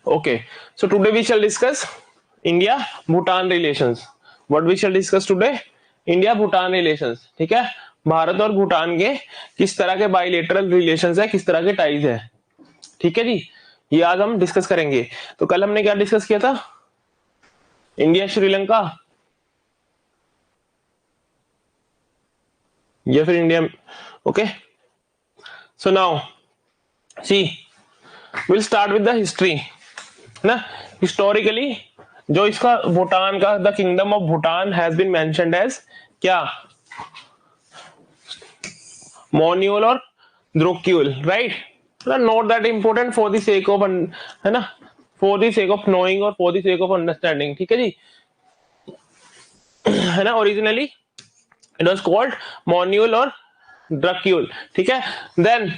Okay, so today we shall discuss India Bhutan relations. What we shall discuss today? India Bhutan relations. ठीक है, भारत और भूटान के किस तरह के बाइलेटरल रिलेशंस है, किस तरह के टाइज है. ठीक है जी, ये आज हम डिस्कस करेंगे. तो कल हमने क्या डिस्कस किया था? इंडिया श्रीलंका या फिर India. Okay, so now see will start with the history ना. हिस्टोरिकली जो इसका भूटान का the kingdom of Bhutan has been mentioned as क्या? मोन्यूल और Drukyul, right. Not that important for the sake of, है ना, for the sake of knowing और for the sake of understanding. ठीक है जी, है ना. Originally it was called Monyul और द्रोक्यूल. ठीक है. देन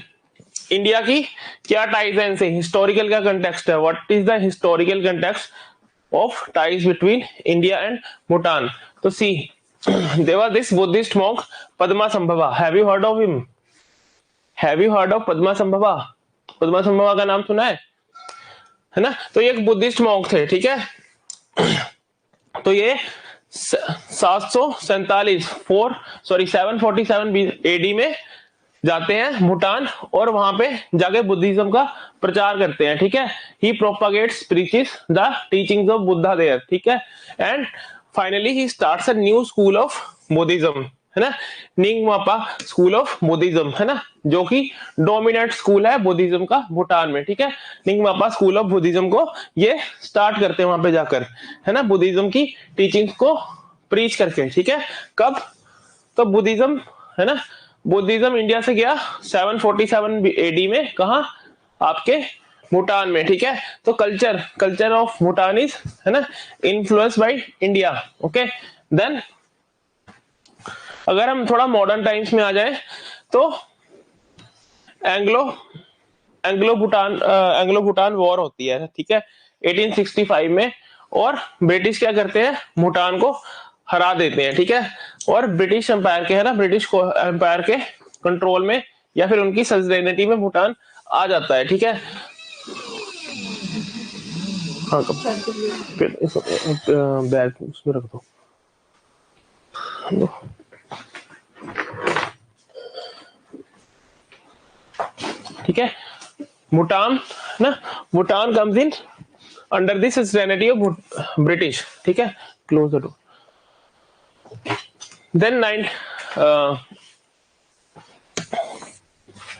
इंडिया की क्या टाइज है इनसे, हिस्टोरिकल क्या कंटेक्स्ट है, what is the historical context of ties between India and Bhutan. तो सी, there was this Buddhist monk Padmasambhava. Have you heard of him? Have you heard of Padmasambhava? Padmasambhava का नाम सुना है ना. तो ये एक बुद्धिस्ट मॉन्क थे. ठीक है. तो ये 747 एडी में जाते हैं भूटान और वहां पे जाके बुद्धिज्म का प्रचार करते हैं. ठीक है. He propagates preaches the teachings of Buddha there. ठीक है. And finally he starts a new school of Buddhism, है ना, निंगमापा स्कूल ऑफ बुद्धिज्म, है ना, जो कि डोमिनेंट स्कूल है बुद्धिज्म का भूटान में. ठीक है. निंगमापा स्कूल ऑफ बुद्धिज्म को ये स्टार्ट करते हैं वहां पे जाकर, है ना, बुद्धिज्म की टीचिंग्स को प्रीच करके. ठीक है. कब? तो बुद्धिज्म, है ना, बुद्धिज्म इंडिया से गया 747 एडी में. कहा? आपके भूटान में. ठीक है. तो कल्चर ऑफ भूटान इज, है ना, influence by India. Okay. Then अगर हम थोड़ा मॉडर्न टाइम्स में आ जाए तो एंग्लो भूटान वॉर होती है. ठीक है. 1865 में. और ब्रिटिश क्या करते हैं? भूटान को हरा देते हैं. ठीक है. और ब्रिटिश एम्पायर के, है ना, ब्रिटिश एम्पायर के कंट्रोल में या फिर उनकी सजरेनिटी में भूटान आ जाता है. ठीक है. हाँ, बैग उसमें रख दो. ठीक है. भूटान ना, Bhutan comes in under this suzerainty of British. ठीक है. Close the door. देन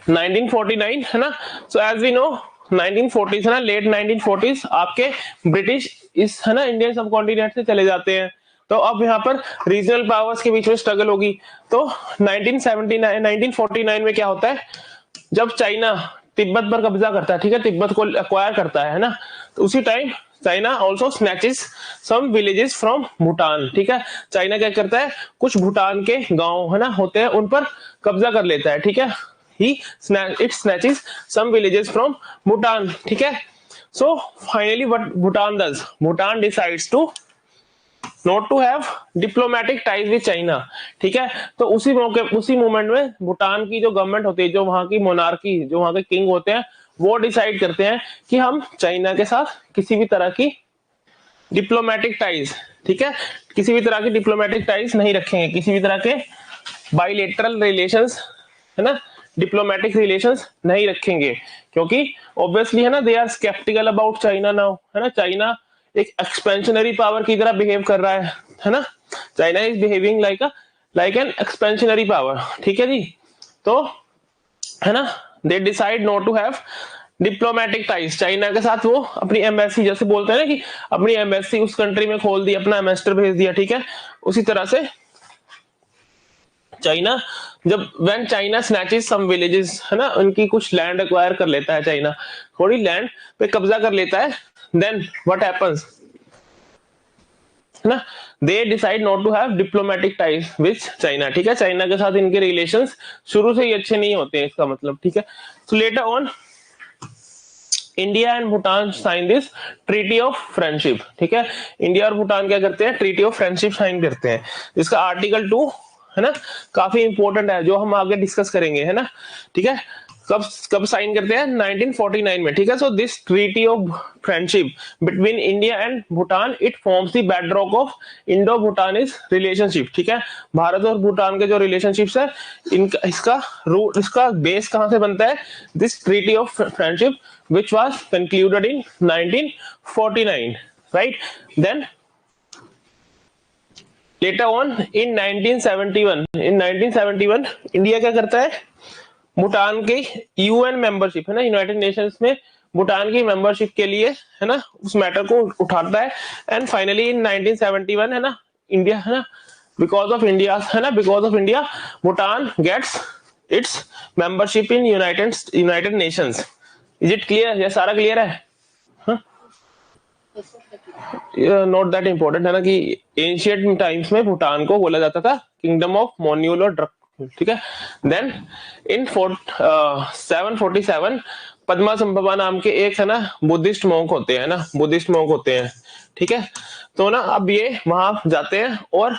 1949, है ना. So as we know 1940s, है ना, लेट 1940s आपके ब्रिटिश इस, है ना, इंडियन सब कॉन्टिनेंट से चले जाते हैं. तो अब यहाँ पर रीजनल पावर्स के बीच में स्ट्रगल होगी. तो 1949 में क्या होता है? जब चाइना तिब्बत पर कब्जा करता है. ठीक है. तिब्बत को एक्वायर करता है ना. तो उसी time China also snatches some villages from Bhutan. ठीक है. चाइना क्या करता है? कुछ भूटान के गांव, है ना, होते हैं, उन पर कब्जा कर लेता है. ठीक है. It snatches some villages from Bhutan. ठीक है. So finally what Bhutan does? Bhutan decides to not to have diplomatic ties with China. ठीक है. तो उसी मोमेंट में भूटान की जो गवर्नमेंट होती है, जो वहां की मोनार्की, जो वहां के किंग होते हैं, वो डिसाइड करते हैं कि हम चाइना के साथ किसी भी तरह की डिप्लोमेटिक टाइज, ठीक है, किसी भी तरह की डिप्लोमेटिक टाइज नहीं रखेंगे, किसी भी तरह के बाइलेटरल रिलेशंस, है ना, डिप्लोमेटिक रिलेशंस नहीं रखेंगे. क्योंकि ऑब्वियसली, है ना, they are sceptical about China now. है ना. चाइना एक एक्सपेंशनरी पावर की तरह बिहेव कर रहा है ना. China is behaving like an expansionary power. ठीक है जी. तो, है ना, they decide not to have diplomatic ties. China के साथ वो अपनी एम्बेसी, जैसे बोलते हैं ना कि अपनी एम्बेसी उस कंट्री में खोल दी, अपना एम्बेसडर भेज दिया. ठीक है. उसी तरह से चाइना, जब when China snatches some villages, है ना, उनकी कुछ लैंड एक्वायर कर लेता है चाइना, थोड़ी लैंड पे कब्जा कर लेता है, देन व्हाट हैपेंस, है ना, they decide not to have diplomatic ties with China. ठीक है. चाइना के साथ इनके रिलेशंस शुरू से ही अच्छे नहीं होते हैं, इसका मतलब. ठीक है. So later on India and Bhutan sign this treaty of friendship. ठीक है. इंडिया और भूटान क्या करते हैं? ट्रीटी ऑफ फ्रेंडशिप साइन करते हैं. इसका आर्टिकल 2, है ना, काफी इंपॉर्टेंट है, जो हम आगे डिस्कस करेंगे, है ना. ठीक है. कब कब साइन करते हैं 1949 में, ठीक है। So this treaty of friendship between India and Bhutan it forms the bedrock of Indo भूटानीज relationship, ठीक है। भारत और भूटान के जो रिलेशनशिप्स है इनका इसका बेस कहां से बनता है, this treaty of friendship which was concluded in 1949, right? Then later on in 1971 India क्या करता है, भूटान की यूएन मेंबरशिप है ना, यूनाइटेड नेशंस में भूटान की मेंबरशिप के लिए है ना उस मैटर को उठाता है। एंड फाइनली इन 1971 है ना इंडिया है ना because of India Bhutan gets its membership in United Nations. Is it clear, ये सारा क्लियर है? नॉट दैट इंपॉर्टेंट है ना कि एंशिएंट टाइम्स में भूटान को बोला जाता था किंगडम ऑफ मोन्यूल और ड्रक, ठीक है। देन इन 747 पद्मासंभवा नाम के एक है ना बुद्धिस्ट मॉन्क होते हैं ना, बुद्धिस्ट मॉन्क होते हैं, ठीक है। तो ना अब ये वहां जाते हैं और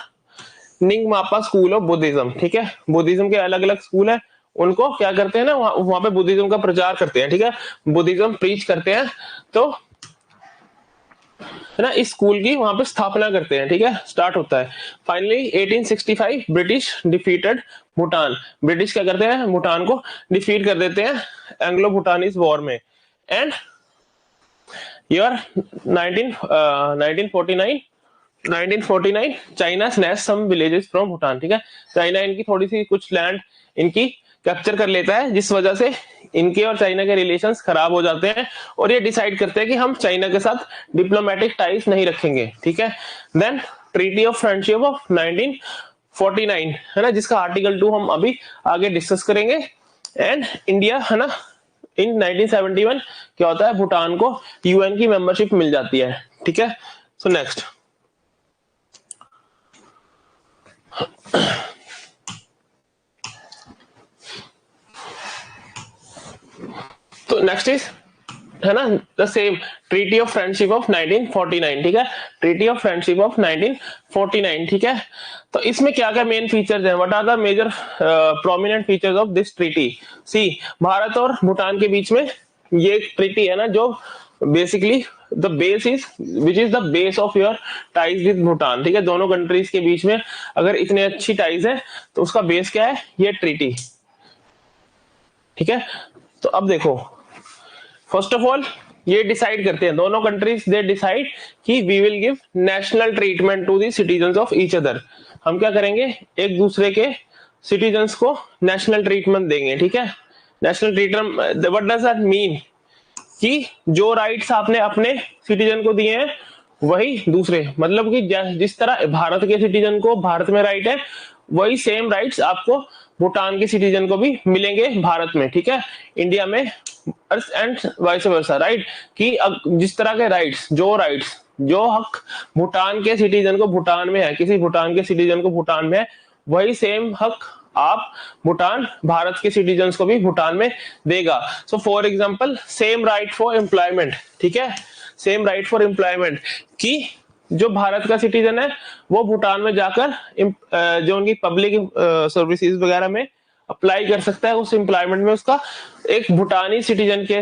निंगमापा स्कूल ऑफ बुद्धिज्म, ठीक है, बुद्धिज्म के अलग अलग स्कूल है, उनको क्या करते हैं ना वहां पे बुद्धिज्म का प्रचार करते हैं, ठीक है, बुद्धिज्म प्रीच करते हैं। तो है ना इस स्कूल की वहां पे स्थापना करते हैं, ठीक है, स्टार्ट होता है। Finally 1865 British defeated Bhutan, British क्या करते हैं भूटान को डिफीट कर देते हैं एंग्लो भूटानीज वॉर में। And year 1949 China snatch some villages from Bhutan, ठीक है, चाइना इनकी थोड़ी सी कुछ लैंड इनकी कैप्चर कर लेता है, जिस वजह से इनके और चाइना के रिलेशंस खराब हो जाते हैं और ये डिसाइड करते हैं कि हम चाइना के साथ डिप्लोमेटिक टाइज नहीं रखेंगे, ठीक है। Then treaty of friendship of 1949 है ना, जिसका आर्टिकल 2 हम अभी आगे डिस्कस करेंगे। एंड इंडिया है ना इन 1971 क्या होता है, भूटान को यूएन की मेंबरशिप मिल जाती है, ठीक है। सो नेक्स्ट तो नेक्स्ट इज है ना the same treaty of friendship of 1949, ठीक है, ट्रीटी ऑफ फ्रेंडशिप ऑफ 1949, ठीक है। तो इसमें क्या क्या मेन फीचर्स हैं, what are the major prominent features of this treaty. See Bharat और भूटान के बीच में ये ट्रीटी है ना जो basically the base is which is the base of your ties with Bhutan, ठीक है, दोनों कंट्रीज के बीच में अगर इतनी अच्छी टाइज है तो उसका बेस क्या है, ये ट्रीटी, ठीक है। तो अब देखो फर्स्ट ऑफ ऑल ये डिसाइड करते हैं दोनों कंट्रीज, दे डिसाइड कि we will give national treatment to the citizens of each other, हम क्या करेंगे एक दूसरे के सिटीजंस को नेशनल ट्रीटमेंट देंगे, ठीक है। National treatment what does that mean कि जो राइट्स आपने अपने सिटीजन को दिए हैं वही दूसरे, मतलब कि जिस तरह भारत के सिटीजन को भारत में राइट है वही सेम राइट्स आपको भूटान के सिटीजन को भी मिलेंगे भारत में, ठीक है, इंडिया में एंड वाइस वर्सा, राइट, कि जिस तरह के राइट्स जो हक भूटान के सिटीजन को भूटान में है, किसी भूटान के सिटीजन को भूटान में है, वही सेम हक आप भूटान भारत के सिटीजन्स को भी भूटान में देगा। So for example same right for employment, ठीक है, सेम राइट फॉर एम्प्लॉयमेंट कि जो भारत का सिटीजन है वो भूटान में जाकर जो उनकी पब्लिक सर्विसेज वगैरह में अप्लाई कर सकता है, उस एम्प्लॉयमेंट में उसका एक भूटानी सिटीजन के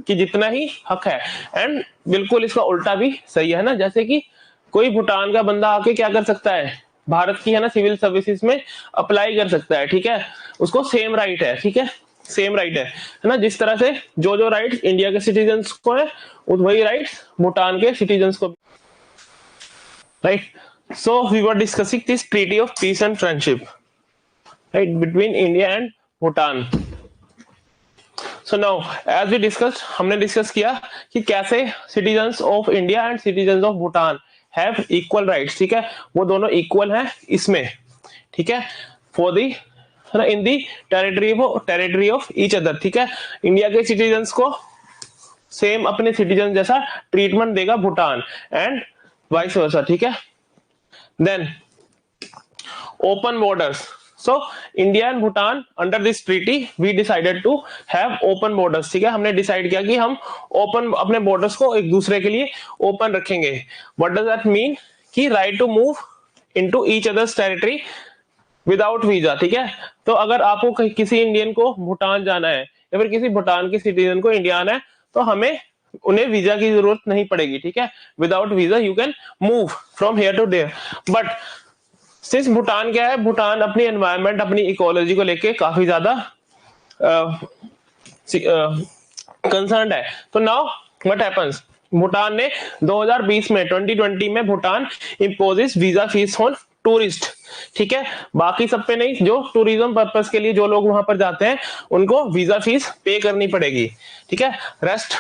की जितना ही हक है। एंड बिल्कुल इसका उल्टा भी सही है ना, जैसे कि कोई भूटान का बंदा आके क्या कर सकता है, भारत की है ना सिविल सर्विसेज में अप्लाई कर सकता है, ठीक है, उसको सेम राइट है, ठीक है, सेम राइट है ना, जिस तरह से जो राइट्स इंडिया के सिटीजन्स को है वही राइट्स भूटान के सिटीजन्स को, right. So we were discussing this treaty of peace and friendship, right, between India and Bhutan. So now as we discussed, हमने डिस्कस किया कि कैसे citizens of India and citizens of Bhutan have equal rights, ठीक है, वो दोनों equal हैं इसमें, ठीक है, for the in the territory of each other, ठीक है, इंडिया के सिटीजन्स को सेम अपने सिटीजन जैसा ट्रीटमेंट देगा भूटान एंड वाइस वर्सा, ठीक है। Then open borders, so India and Bhutan under this treaty we decided to have open borders, ठीक है, हमने डिसाइड किया कि हम ओपन अपने बॉर्डर्स को एक दूसरे के लिए ओपन रखेंगे। व्हाट डज दैट मीन कि right to move into each other's territory without visa, ठीक है, तो अगर आपको किसी इंडियन को भूटान जाना है या फिर किसी भूटान के सिटीजन को इंडिया आना है तो हमें उन्हें वीजा की जरूरत नहीं पड़ेगी, ठीक है। Without visa you can move from here to there. But since Bhutan क्या है, भूटान अपनी एनवायरनमेंट, अपनी इकोलॉजी को लेके काफी ज्यादा कंसर्न है। तो नाउ व्हाट हैपेंस, भूटान ने 2020 में 2020 में Bhutan imposes visa fees on tourist, ठीक है। बाकी सब पे नहीं, जो टूरिज्म पर्पस के लिए जो लोग वहां पर जाते हैं उनको वीजा फीस पे करनी पड़ेगी, ठीक है। रेस्ट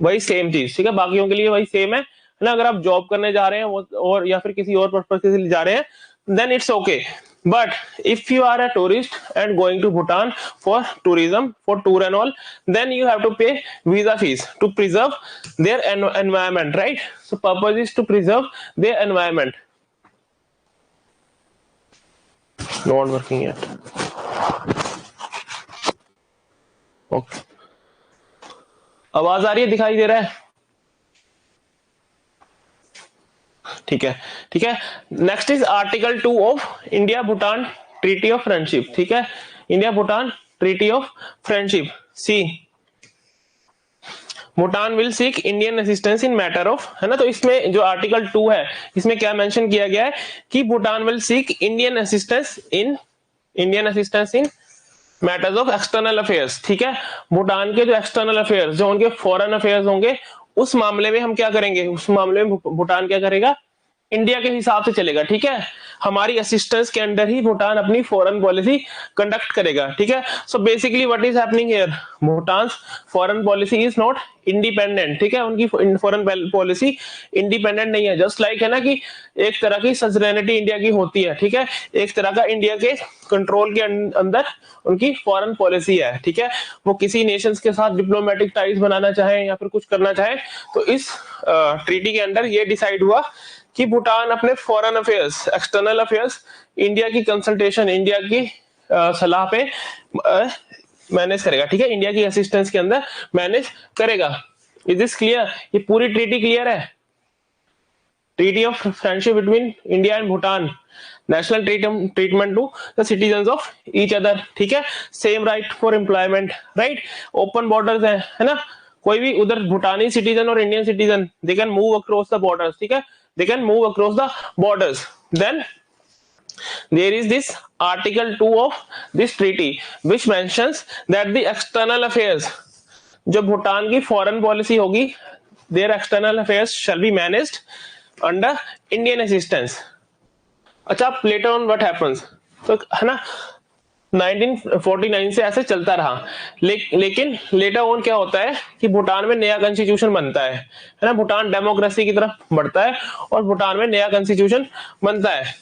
वही सेम चीज, ठीक है, बाकियों के लिए वही सेम है ना। अगर आप जॉब करने जा रहे हैं और या फिर किसी और पर्पस के लिए जा रहे हैं, then it's okay. But if you are a tourist and going to Bhutan for tourism, for tour and all, then you have to pay visa fees to preserve their environment, right? So purpose is to preserve their environment. Not working yet. Okay. आवाज आ रही है, दिखाई दे रहा है? ठीक है, ठीक है। Next is article 2 of India Bhutan treaty of friendship, ठीक है। India Bhutan treaty of friendship, see Bhutan will seek Indian assistance in matter of, है ना। तो इसमें जो आर्टिकल 2 है इसमें क्या मेंशन किया गया है कि Bhutan will seek Indian assistance in matters of external affairs, ठीक है। भूटान के जो एक्सटर्नल अफेयर्स, जो उनके फॉरेन अफेयर्स होंगे, उस मामले में हम क्या करेंगे, उस मामले में भूटान क्या करेगा, इंडिया के हिसाब से चलेगा, ठीक है। हमारी असिस्टेंस के अंडर ही भूटान अपनी फॉरेन पॉलिसी कंडक्ट करेगा, ठीक है। So basically what is happening here, Bhutan foreign policy is not independent, ठीक है। उनकी फॉरेन पॉलिसी इंडिपेंडेंट नहीं है। जस्ट लाइक है ना कि एक तरह की सजरेनिटी इंडिया की होती है, ठीक है। एक तरह का इंडिया के कंट्रोल के अंदर उनकी फॉरेन पॉलिसी है, ठीक है। वो किसी नेशंस के साथ डिप्लोमेटिक टाइज बनाना चाहे या फिर कुछ करना चाहे तो इस ट्रीटी के अंदर ये डिसाइड हुआ कि भूटान अपने foreign affairs, external affairs India की कंसल्टेशन, इंडिया की सलाह पे मैनेज करेगा, ठीक है। इंडिया की असिस्टेंस के अंदर मैनेज करेगा। Is this clear? ये पूरी ट्रीटी क्लियर है? Treaty of friendship between India and Bhutan, national treatment to the citizens of each other, ठीक है। Same right for employment, right. Open borders है ना। कोई भी उधर भूटानी सिटीजन और Indian citizen, they can move across the borders, ठीक है। They can move across the borders. Then there is this article 2 of this treaty which mentions that the external affairs, जो भूटान की फॉरेन पॉलिसी होगी, their external affairs shall be managed under Indian assistance. अच्छा, later on what happens, तो है ना 1949 से ऐसे चलता रहा, लेकिन लेटर ऑन क्या होता है कि भूटान में नया कॉन्स्टिट्यूशन बनता है ना। भूटान डेमोक्रेसी की तरफ बढ़ता है और भूटान में नया कॉन्स्टिट्यूशन बनता है।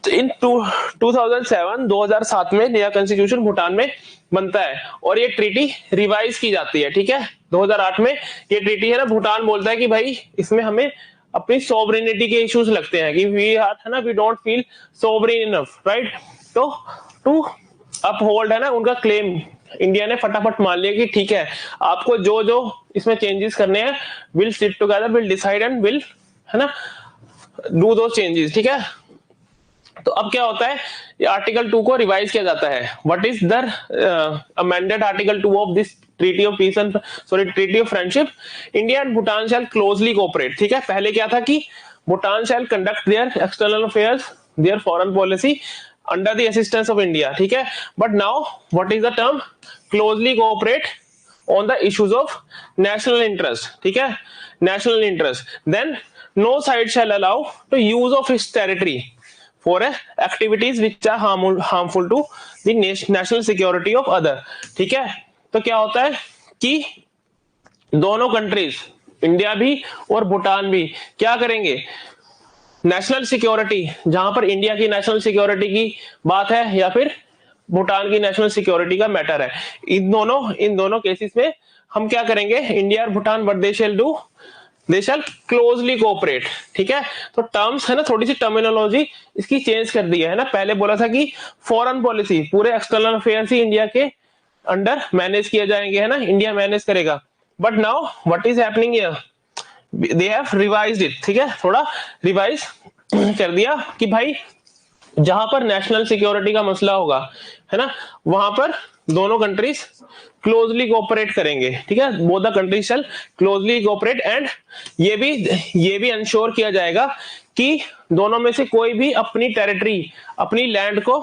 तो इन 2007 में नया कॉन्स्टिट्यूशन भूटान में बनता है और ये ट्रीटी रिवाइज की जाती है, ठीक है। 2008 में ये ट्रीटी है ना, भूटान बोलता है कि भाई इसमें हमें अपनी सोवरेनिटी के इश्यूज लगते हैं कि वी आर, है ना, we don't feel sovereign enough, right. तो टू अपहोल्ड, है ना, उनका क्लेम इंडिया ने फटाफट मान लिया कि ठीक है, आपको जो जो इसमें चेंजेस करने हैं, will sit together, will decide and will, है ना, डू दो चेंजेस, ठीक है। तो अब क्या होता है, ये आर्टिकल 2 को रिवाइज किया जाता है। What is the amended article 2 of this treaty of peace and treaty of friendship? India and Bhutan shall closely cooperate, ठीक है। पहले क्या था कि Bhutan shall conduct their external affairs, their foreign policy under the assistance of India, ठीक है। But now what is the term? Closely cooperate on the issues of national interest, ठीक है, national interest. Then no side shall allow to use of its territory for activities which are harmful to the national security of other, ठीक है। तो क्या होता है कि दोनों कंट्रीज, इंडिया भी और भूटान भी, क्या करेंगे, नेशनल सिक्योरिटी, जहां पर इंडिया की नेशनल सिक्योरिटी की बात है या फिर भूटान की नेशनल सिक्योरिटी का मैटर है, इन दोनों केसेस में हम क्या करेंगे, इंडिया और Bhutan, what they shall do, they shall closely cooperate, ठीक है। तो टर्म्स है ना, थोड़ी सी टर्मिनोलॉजी इसकी चेंज कर दी है ना। पहले बोला था कि फॉरेन पॉलिसी, पूरे एक्सटर्नल अफेयर्स ही इंडिया के अंडर मैनेज किए जाएंगे, है ना, इंडिया मैनेज करेगा। But now what is happening here, they have revised it, ठीक है, थोड़ा रिवाइज कर दिया कि भाई जहां पर नेशनल सिक्योरिटी का मसला होगा, है ना, वहां पर दोनों कंट्रीज क्लोजली कोऑपरेट करेंगे, ठीक है, both the countries shall closely cooperate and ये भी इंश्योर किया जाएगा कि दोनों में से कोई भी अपनी टेरिटरी, अपनी लैंड को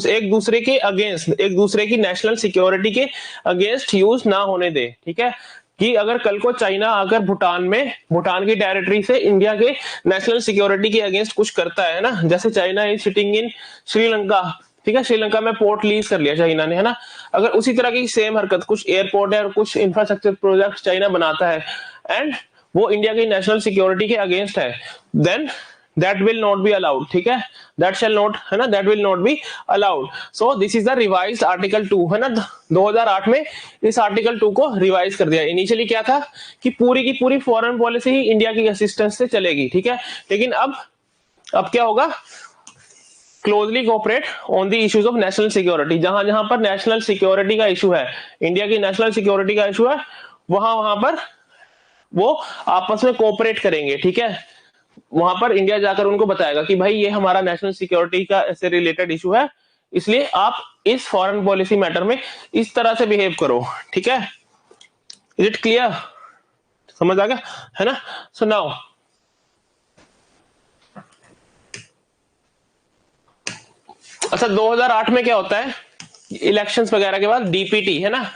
एक दूसरे के अगेंस्ट, एक दूसरे की नेशनल सिक्योरिटी के अगेंस्ट यूज ना होने दे, ठीक है। कि अगर कल को चाइना अगर भूटान की टेरिटरी से इंडिया के नेशनल सिक्योरिटी के अगेंस्ट कुछ करता है ना, जैसे China is sitting in Sri Lanka, ठीक है, श्रीलंका में पोर्ट लीज कर लिया चाइना ने, है ना, अगर उसी तरह की सेम हरकत कुछ एयरपोर्ट है और कुछ इंफ्रास्ट्रक्चर प्रोजेक्ट चाइना बनाता है एंड वो इंडिया की नेशनल सिक्योरिटी के अगेंस्ट है, then that will not be allowed, ठीक है, that shall not, है ना, that will not be allowed. So this is the revised article 2, है ना, 2008 में इस आर्टिकल 2 को रिवाइज कर दिया। इनिशियली क्या था कि पूरी की पूरी फॉरेन पॉलिसी ही इंडिया की असिस्टेंस से चलेगी, ठीक है, लेकिन अब क्या होगा, closely cooperate on the issues of national security, जहां जहां पर नेशनल सिक्योरिटी का इशू है, इंडिया की नेशनल सिक्योरिटी का इशू है, वहां पर वो आपस में कोऑपरेट करेंगे, ठीक है, वहां पर इंडिया जाकर उनको बताएगा कि भाई ये हमारा नेशनल सिक्योरिटी का से रिलेटेड इशू है, इसलिए आप इस फॉरेन पॉलिसी मैटर में इस तरह से बिहेव करो, ठीक है। इज इट क्लियर, समझ आ गया, है ना। सो नाउ अच्छा 2008 में क्या होता है, इलेक्शंस वगैरह के बाद डीपीटी, है ना,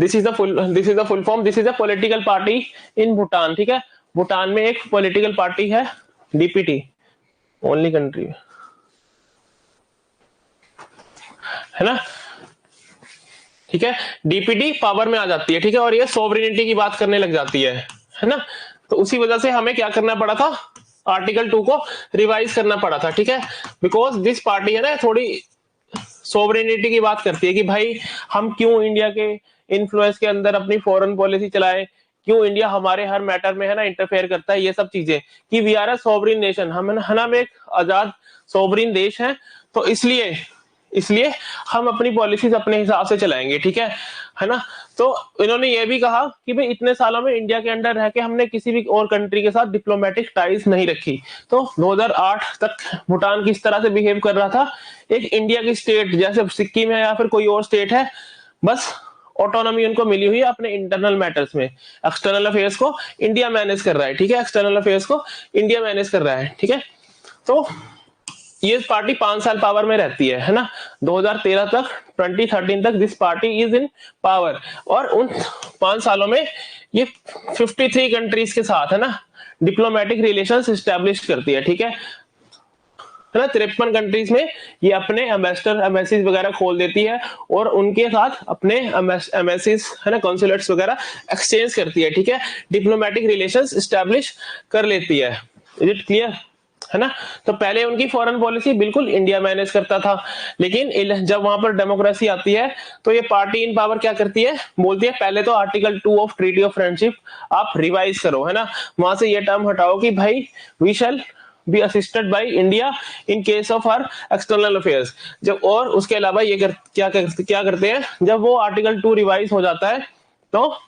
this is the full form, this is a political party इन भूटान, ठीक है, भूटान में एक पॉलिटिकल पार्टी है डीपीटी, ओनली कंट्री, है ना, ठीक है, डीपीटी पावर में आ जाती है, ठीक है, और ये सोवरेनिटी की बात करने लग जाती है ना, तो उसी वजह से हमें क्या करना पड़ा था, आर्टिकल 2 को रिवाइज करना पड़ा था, ठीक है, बिकॉज दिस पार्टी है ना थोड़ी सोवरेनिटी की बात करती है कि भाई हम क्यों इंडिया के इन्फ्लुएंस के अंदर अपनी फॉरेन पॉलिसी चलाएं, क्यों इंडिया हमारे हर मैटर में है ना इंटरफेयर करता है, ये सब चीजें, कि we are a sovereign nation, हम एक आजाद सोवरेन देश है, तो इसलिए हम अपनी पॉलिसीज अपने हिसाब से चलाएंगे, ठीक है ना। तो इन्होंने ये भी कहा कि भाई इतने सालों में इंडिया के अंडर रह के हमने किसी भी और कंट्री के साथ डिप्लोमेटिक टाइज नहीं रखी, तो 2008 तक भूटान किस तरह से बिहेव कर रहा था, एक इंडिया की स्टेट जैसे सिक्किम है या फिर कोई और स्टेट है, बस ऑटोनॉमी उनको मिली हुई है अपने इंटरनल मैटर्स में, एक्सटर्नल अफेयर्स को इंडिया मैनेज कर रहा है, ठीक है, एक्सटर्नल अफेयर्स को इंडिया मैनेज कर रहा है, ठीक है। तो ये पार्टी 5 साल पावर में रहती है ना, 2013 तक 2013 तक this party is in power, और उन 5 सालों में ये 53 कंट्रीज के साथ है ना डिप्लोमेटिक रिलेशंस एस्टेब्लिश करती है, ठीक है ना, 53 कंट्रीज में ये अपने एम्बेसीज वगैरह खोल देती है और उनके साथ अपने एम्बेसीज है ना कॉन्सुलेट्स वगैरह एक्सचेंज करती है, ठीक है, डिप्लोमेटिक रिलेशंस एस्टेब्लिश कर लेती है। इज इट क्लियर, है ना। तो पहले उनकी फॉरेन पॉलिसी बिल्कुल इंडिया मैनेज करता था, लेकिन जब वहां पर डेमोक्रेसी आती है तो ये पार्टी इन पावर क्या करती है, बोलती है पहले तो article 2 of treaty of friendship आप रिवाइज करो, है ना, वहां से ये टर्म हटाओ कि भाई we shall be assisted by India in case of our external affairs. जब और उसके अलावा ये क्या करते हैं, जब वो आर्टिकल 2 रिवाइज हो जाता है तो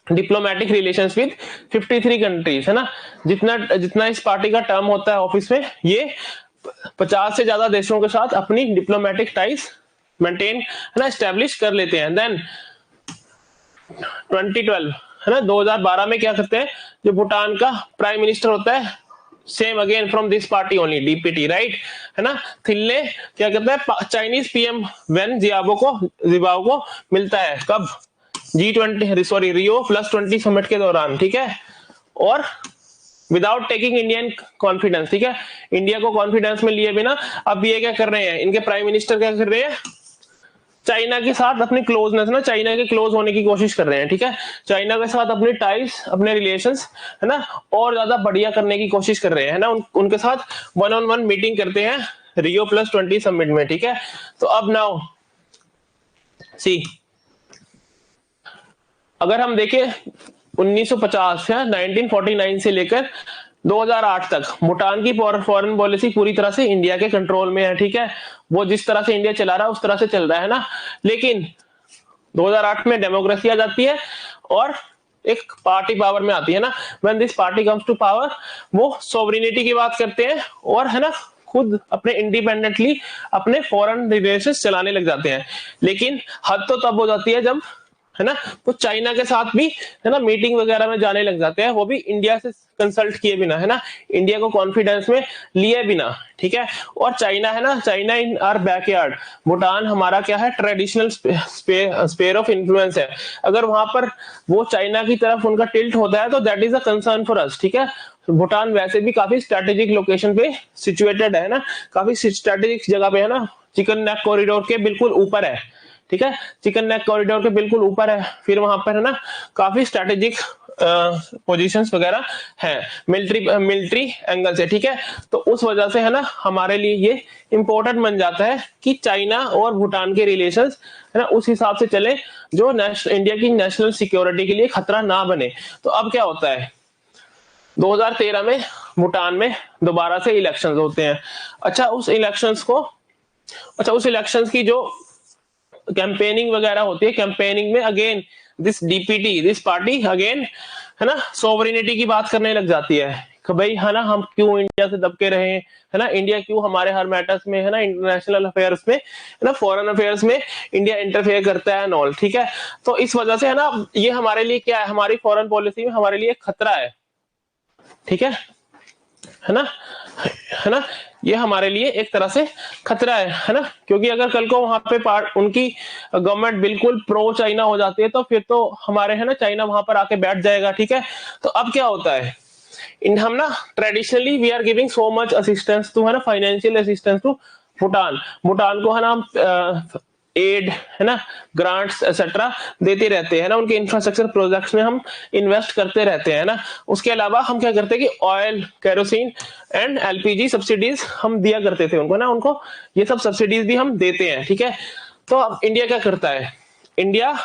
डिप्लोमेटिक रिलेशंस विद 53 कंट्रीज, है ना, जितना इस पार्टी का टर्म होता है ऑफिस में, ये 50 से ज्यादा देशों के साथ अपनी डिप्लोमेटिक टाइज मेंटेन है ना एस्टेब्लिश कर लेते हैं। देन 2012 है ना 2012 में क्या करते हैं, जो भूटान का प्राइम मिनिस्टर होता है same again from this party only DPT, right, है ना, थिल्ले क्या करता है, चाइनीज पीएम वेन जियाबो को मिलता है, कब, Rio+20 समिट के दौरान, ठीक है, और विदाउट टेकिंग इंडियन कॉन्फिडेंस, ठीक है, इंडिया को कॉन्फिडेंस में लिए बिना अब ये क्या कर रहे हैं, इनके प्राइम मिनिस्टर क्या कर रहे हैं, चाइना के साथ अपनी क्लोजनेस ना, चाइना के क्लोज होने की कोशिश कर रहे हैं, ठीक है, चाइना के साथ अपनी टाइज, अपने रिलेशंस है ना और ज्यादा बढ़िया करने की कोशिश कर रहे हैं, है ना, उनके साथ 1-on-1 मीटिंग करते हैं Rio+20 समिट में, ठीक है। तो अब नाउ सी, अगर हम देखें 1950 या 1949 से लेकर 2008 तक भूटान की फॉरेन पॉलिसी पूरी तरह से इंडिया के कंट्रोल में है, ठीक है, वो जिस तरह से इंडिया चला रहा है उस तरह से चल रहा है ना, लेकिन 2008 में डेमोक्रेसी आ जाती है और एक पार्टी पावर में आती है ना, when this party comes to power वो सोवरेनिटी की बात करते हैं और है ना खुद अपने इंडिपेंडेंटली अपने फॉरेन रिलेशंस चलाने लग जाते हैं। लेकिन हद तो तब हो जाती है जब, है ना, वो चाइना के साथ भी, है ना, मीटिंग वगैरह में जाने लग जाते हैं, वो भी इंडिया से कंसल्ट किए बिना, है ना, इंडिया को कॉन्फिडेंस में लिए बिना, ठीक है। और चाइना, है ना, China in our backyard, Bhutan हमारा क्या है, ट्रेडिशनल स्पेयर ऑफ इन्फ्लुएंस है। अगर वहां पर वो चाइना की तरफ उनका टिल्ट होता है तो that is a concern for us, ठीक है। भूटान वैसे भी काफी स्ट्रेटेजिक लोकेशन पे सिचुएटेड है ना, काफी स्ट्रेटेजिक जगह पे है ना, चिकन नेक कॉरिडोर के बिल्कुल ऊपर है, ठीक है, चिकन नेक कॉरिडोर के बिल्कुल ऊपर है। फिर वहां पर, है ना, काफी स्ट्रेटेजिक पोजीशंस वगैरह है मिलिट्री एंगल से, ठीक है। तो उस वजह से, है ना, हमारे लिए ये इंपॉर्टेंट बन जाता है कि चाइना और भूटान के रिलेशंस, है ना, उस हिसाब से चले जो इंडिया की नेशनल सिक्योरिटी के लिए खतरा ना बने। तो अब क्या होता है, 2013 में भूटान में दोबारा से इलेक्शंस होते हैं। अच्छा, उस इलेक्शंस की जो कैंपेनिंग वगैरह होती है, कैंपेनिंग में again this DPT, this party again, है ना, सोवरेनिटी की बात करने लग जाती है कि भाई, है ना, हम क्यों इंडिया से दबके रहे, है ना, इंडिया क्यों हमारे हर मैटर्स में, है ना, इंटरनेशनल अफेयर्स में, है ना, फॉरेन अफेयर्स में इंडिया इंटरफेयर करता है नॉल, ठीक है। तो इस वजह से, है ना, ये हमारे लिए क्या है, हमारी फॉरेन पॉलिसी में हमारे लिए खतरा है, ठीक है ना, है ना, ये हमारे लिए एक तरह से खतरा है ना, क्योंकि अगर कल को वहां पे उनकी गवर्नमेंट बिल्कुल प्रो चाइना हो जाती है तो फिर तो हमारे, है ना, चाइना वहां पर आके बैठ जाएगा, ठीक है। तो अब क्या होता है, इन हम ना traditionally we are giving so much assistance to, है ना, फाइनेंशियल असिस्टेंस टू भूटान को, है ना, एड, है ना, ग्रांट्स एक्सेट्रा देते रहते हैं ना, उनके इंफ्रास्ट्रक्चर प्रोजेक्ट्स में हम इन्वेस्ट करते रहते हैं ना। उसके अलावा हम क्या करते हैं कि oil, kerosene and LPG subsidies हम दिया करते थे उनको ना, उनको ये सब सब्सिडीज भी हम देते हैं, ठीक है। तो अब इंडिया क्या करता है, इंडिया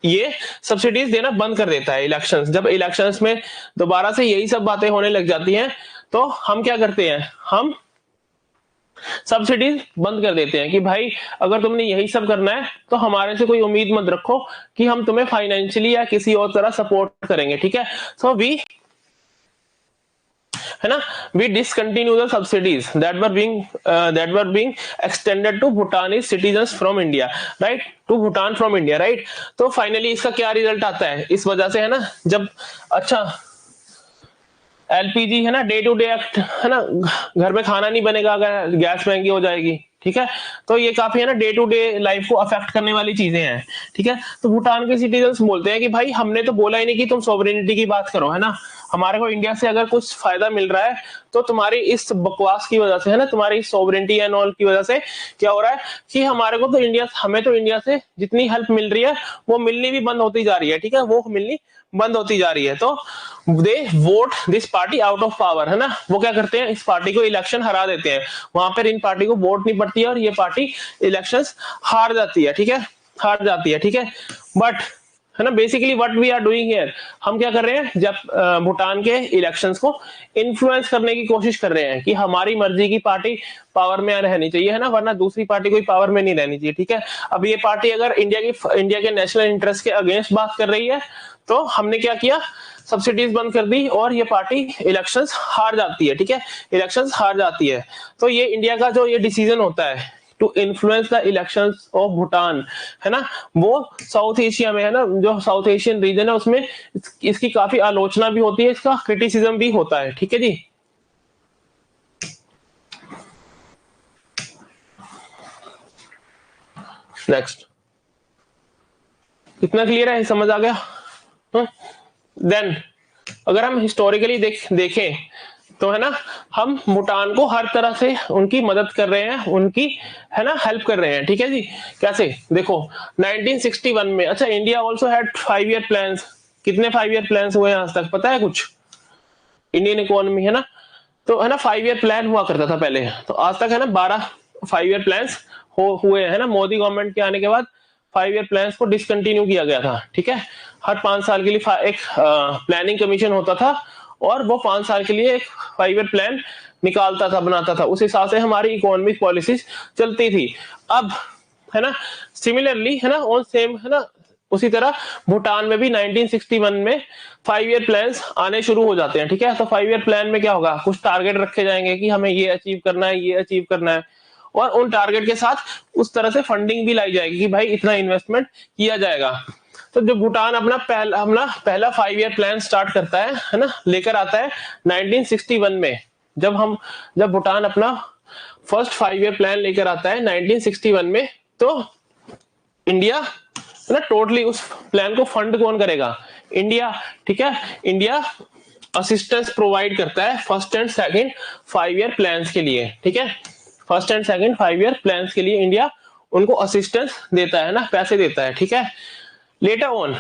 ये सब्सिडीज देना बंद कर देता है इलेक्शंस, जब इलेक्शंस में दोबारा से यही सब बातें होने लग जाती हैं तो हम क्या करते हैं, हम सब्सिडीज बंद कर देते हैं कि भाई अगर तुमने यही सब करना है तो हमारे से कोई उम्मीद मत रखो कि हम तुम्हें फाइनेंशियली या किसी और तरह सपोर्ट करेंगे, ठीक है। सो वी, है ना, we discontinue the subsidies that were being extended to Bhutanese citizens from India, right, to Bhutan from India, right. तो फाइनली इसका क्या रिजल्ट आता है इस वजह से, है ना, जब अच्छा एलपीजी, है ना, डे टू डे एक्ट, है ना, घर में खाना नहीं बनेगा अगर गैस महंगी हो जाएगी, ठीक है। तो ये काफी, है ना, डे टू डे लाइफ को अफेक्ट करने वाली चीजें हैं, ठीक है। तो भूटान के सिटीजन्स बोलते हैं कि भाई हमने तो बोला ही नहीं कि तुम सॉवरेनिटी की बात करो, है ना, हमारे को इंडिया से अगर कुछ फायदा मिल रहा है तो तुम्हारी इस बकवास की वजह से, है ना, तुम्हारी सॉवरेनिटी एंड ऑल की वजह से क्या हो रहा है कि हमें तो इंडिया से जितनी हेल्प मिल रही है वो मिलनी भी बंद होती जा रही है, ठीक है, वो मिलनी बंद होती जा रही है। तो they vote this party out of power, है ना, वो क्या करते हैं, इस पार्टी को इलेक्शन हरा देते हैं, वहां पर इन पार्टी को वोट नहीं पड़ती है और ये पार्टी इलेक्शंस हार जाती है, ठीक है, हार जाती है, ठीक है। बट, है ना, basically what we are doing here, हम क्या कर रहे हैं, जब भूटान के इलेक्शंस को इन्फ्लुएंस करने की कोशिश कर रहे हैं कि हमारी मर्जी की पार्टी पावर में रहनी चाहिए, है ना, वरना दूसरी पार्टी कोई पावर में नहीं रहनी चाहिए, ठीक है। अब ये पार्टी अगर इंडिया के नेशनल इंटरेस्ट के अगेंस्ट बात कर रही है तो हमने क्या किया, सब्सिडीज बंद कर दी और ये पार्टी इलेक्शंस हार जाती है, ठीक है, इलेक्शंस हार जाती है। तो ये इंडिया का जो ये डिसीजन होता है to influence the elections of Bhutan, है ना, वो साउथ एशिया में, है ना, जो साउथ एशियन रीजन है उसमें इसकी काफी आलोचना भी होती है, इसका क्रिटिसिज्म भी होता है, ठीक है जी। नेक्स्ट, कितना क्लियर है, समझ आ गया। देन अगर हम हिस्टोरिकली देखें तो, है ना, हम भूटान को हर तरह से उनकी मदद कर रहे हैं, उनकी, है ना, हेल्प कर रहे हैं, ठीक है जी। कैसे, देखो 1961 में, अच्छा, India also had 5 year plans, कितने 5 ईयर प्लान्स हुए आज तक पता है कुछ, इंडियन इकोनॉमी, है ना, तो, है ना, 5 ईयर प्लान हुआ करता था पहले, तो आज तक, है ना, 12 5 ईयर प्लान्स हुए, है ना, मोदी गवर्नमेंट के आने के बाद 5 ईयर प्लान्स को डिसकंटिन्यू किया गया था, ठीक है। हर 5 साल के लिए एक प्लानिंग कमीशन होता था और वो 5 साल के लिए एक 5 ईयर प्लान निकालता था, बनाता था, उस हिसाब से हमारी इकोनॉमिक पॉलिसीज चलती थी। अब, है ना, सिमिलरली, है ना, ऑन सेम, है ना, उसी तरह भूटान में भी 1961 में 5 ईयर प्लान्स आने शुरू हो जाते हैं, ठीक है। तो 5 ईयर प्लान में क्या होगा, कुछ टारगेट रखे जाएंगे कि हमें ये अचीव करना है, ये अचीव करना है, और उन टारगेट के साथ उस तरह से फंडिंग भी लाई जाएगी कि भाई इतना इन्वेस्टमेंट किया जाएगा। तो जो भूटान अपना पहला 5 ईयर प्लान स्टार्ट करता है ना, लेकर आता है 1961 में। जब भूटान अपना फर्स्ट 5 ईयर प्लान लेकर आता है 1961 में, तो इंडिया है ना टोटली उस प्लान को फंड कौन करेगा, इंडिया, ठीक है। इंडिया असिस्टेंस प्रोवाइड करता है first and second 5 year plans के लिए, ठीक है। First and second 5 year plans के लिए इंडिया उनको असिस्टेंस देता है ना, पैसे देता है, ठीक है। लेटर ऑन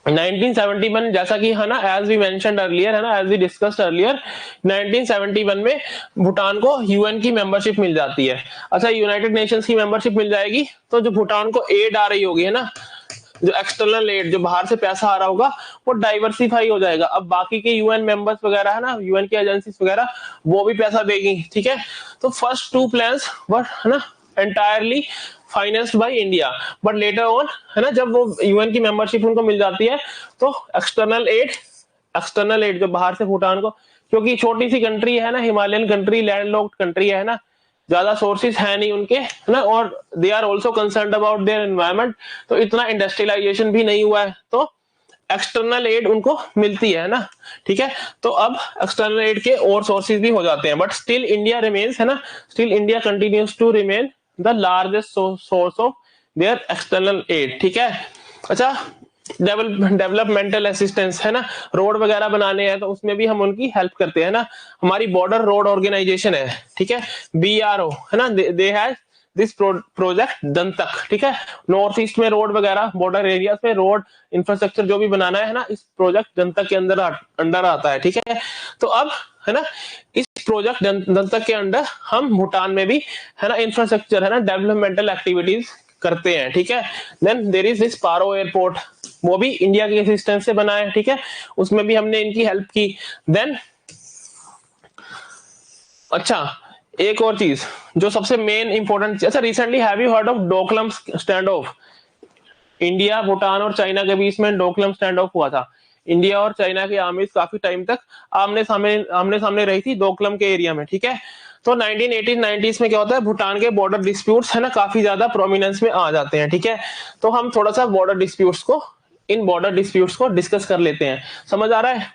1971, जैसा कि है ना, एज वी मेंशन्ड अर्लियर, है ना, एज वी डिस्कस्ड अर्लियर, 1971 में भूटान को यूएन की मेंबरशिप मिल जाती है। अच्छा, यूनाइटेड नेशंस की मेंबरशिप मिल जाएगी तो जो भूटान को एड आ रही होगी, है ना, जो एक्सटर्नल एड, जो बाहर से पैसा आ रहा होगा, वो डाइवर्सिफाई हो जाएगा। अब बाकी के यूएन मेंबर्स वगैरह, है ना, यूएन की एजेंसीज वगैरह, वो भी पैसा देगी, ठीक है। तो फर्स्ट 2 प्लान्स वर, है ना, entirely financed by India, but later on, है ना, जब वो यूएन की मेंबरशिप उनको मिल जाती है, तो एक्सटर्नल एड जो बाहर से भूटान को, क्योंकि छोटी सी कंट्री है ना, हिमालयन कंट्री, लैंडलॉक्ड कंट्री है ना, ज्यादा सोर्सेज है नहीं उनके, है ना, और they are also concerned about their environment, तो इतना इंडस्ट्रियलाइजेशन भी नहीं हुआ है, तो एक्सटर्नल एड उनको मिलती है ना, ठीक है। तो अब एक्सटर्नल एड के और सोर्सेज भी हो जाते हैं, बट स्टिल इंडिया रिमेन्स, है ना, still India continues to remain the largest source of their external aid, ठीक है। अच्छा, डेवलपमेंटल असिस्टेंस, है ना, रोड वगैरह बनाने हैं तो उसमें भी हम उनकी हेल्प करते हैं ना। हमारी बॉर्डर रोड ऑर्गेनाइजेशन है, ठीक है, BRO, है ना, दे हैव दिस प्रोजेक्ट दंतक, ठीक है। नॉर्थ ईस्ट में रोड वगैरह, बॉर्डर एरियाज में रोड इंफ्रास्ट्रक्चर जो भी बनाना है ना, इस प्रोजेक्ट दंतक के अंडर आता है, ठीक है। तो अब, है ना, इस प्रोजेक्ट दंतक के अंडर हम भूटान में भी, है ना, इंफ्रास्ट्रक्चर, है ना, डेवलपमेंटल एक्टिविटीज करते हैं, ठीक है। Then there is this Paro airport, वो भी इंडिया की असिस्टेंस से बना है, ठीक है, उसमें भी हमने इनकी हेल्प की। देन अच्छा, एक और चीज जो सबसे मेन इंपॉर्टेंट, अच्छा, recently have you heard of Doklam stand of? India, Bhutan और चाइना के बीच में डोकलम स्टैंड ऑफ हुआ था। इंडिया और चाइना की आर्मीज काफी टाइम तक आमने सामने रही थी डोकलम के एरिया में, ठीक है। तो 1980-90s में क्या होता है, भूटान के बॉर्डर डिस्प्यूट्स, है ना, काफी ज्यादा प्रोमिनेंस में आ जाते हैं, ठीक है। तो हम थोड़ा सा इन बॉर्डर डिस्प्यूट्स को डिस्कस कर लेते हैं। समझ आ रहा है?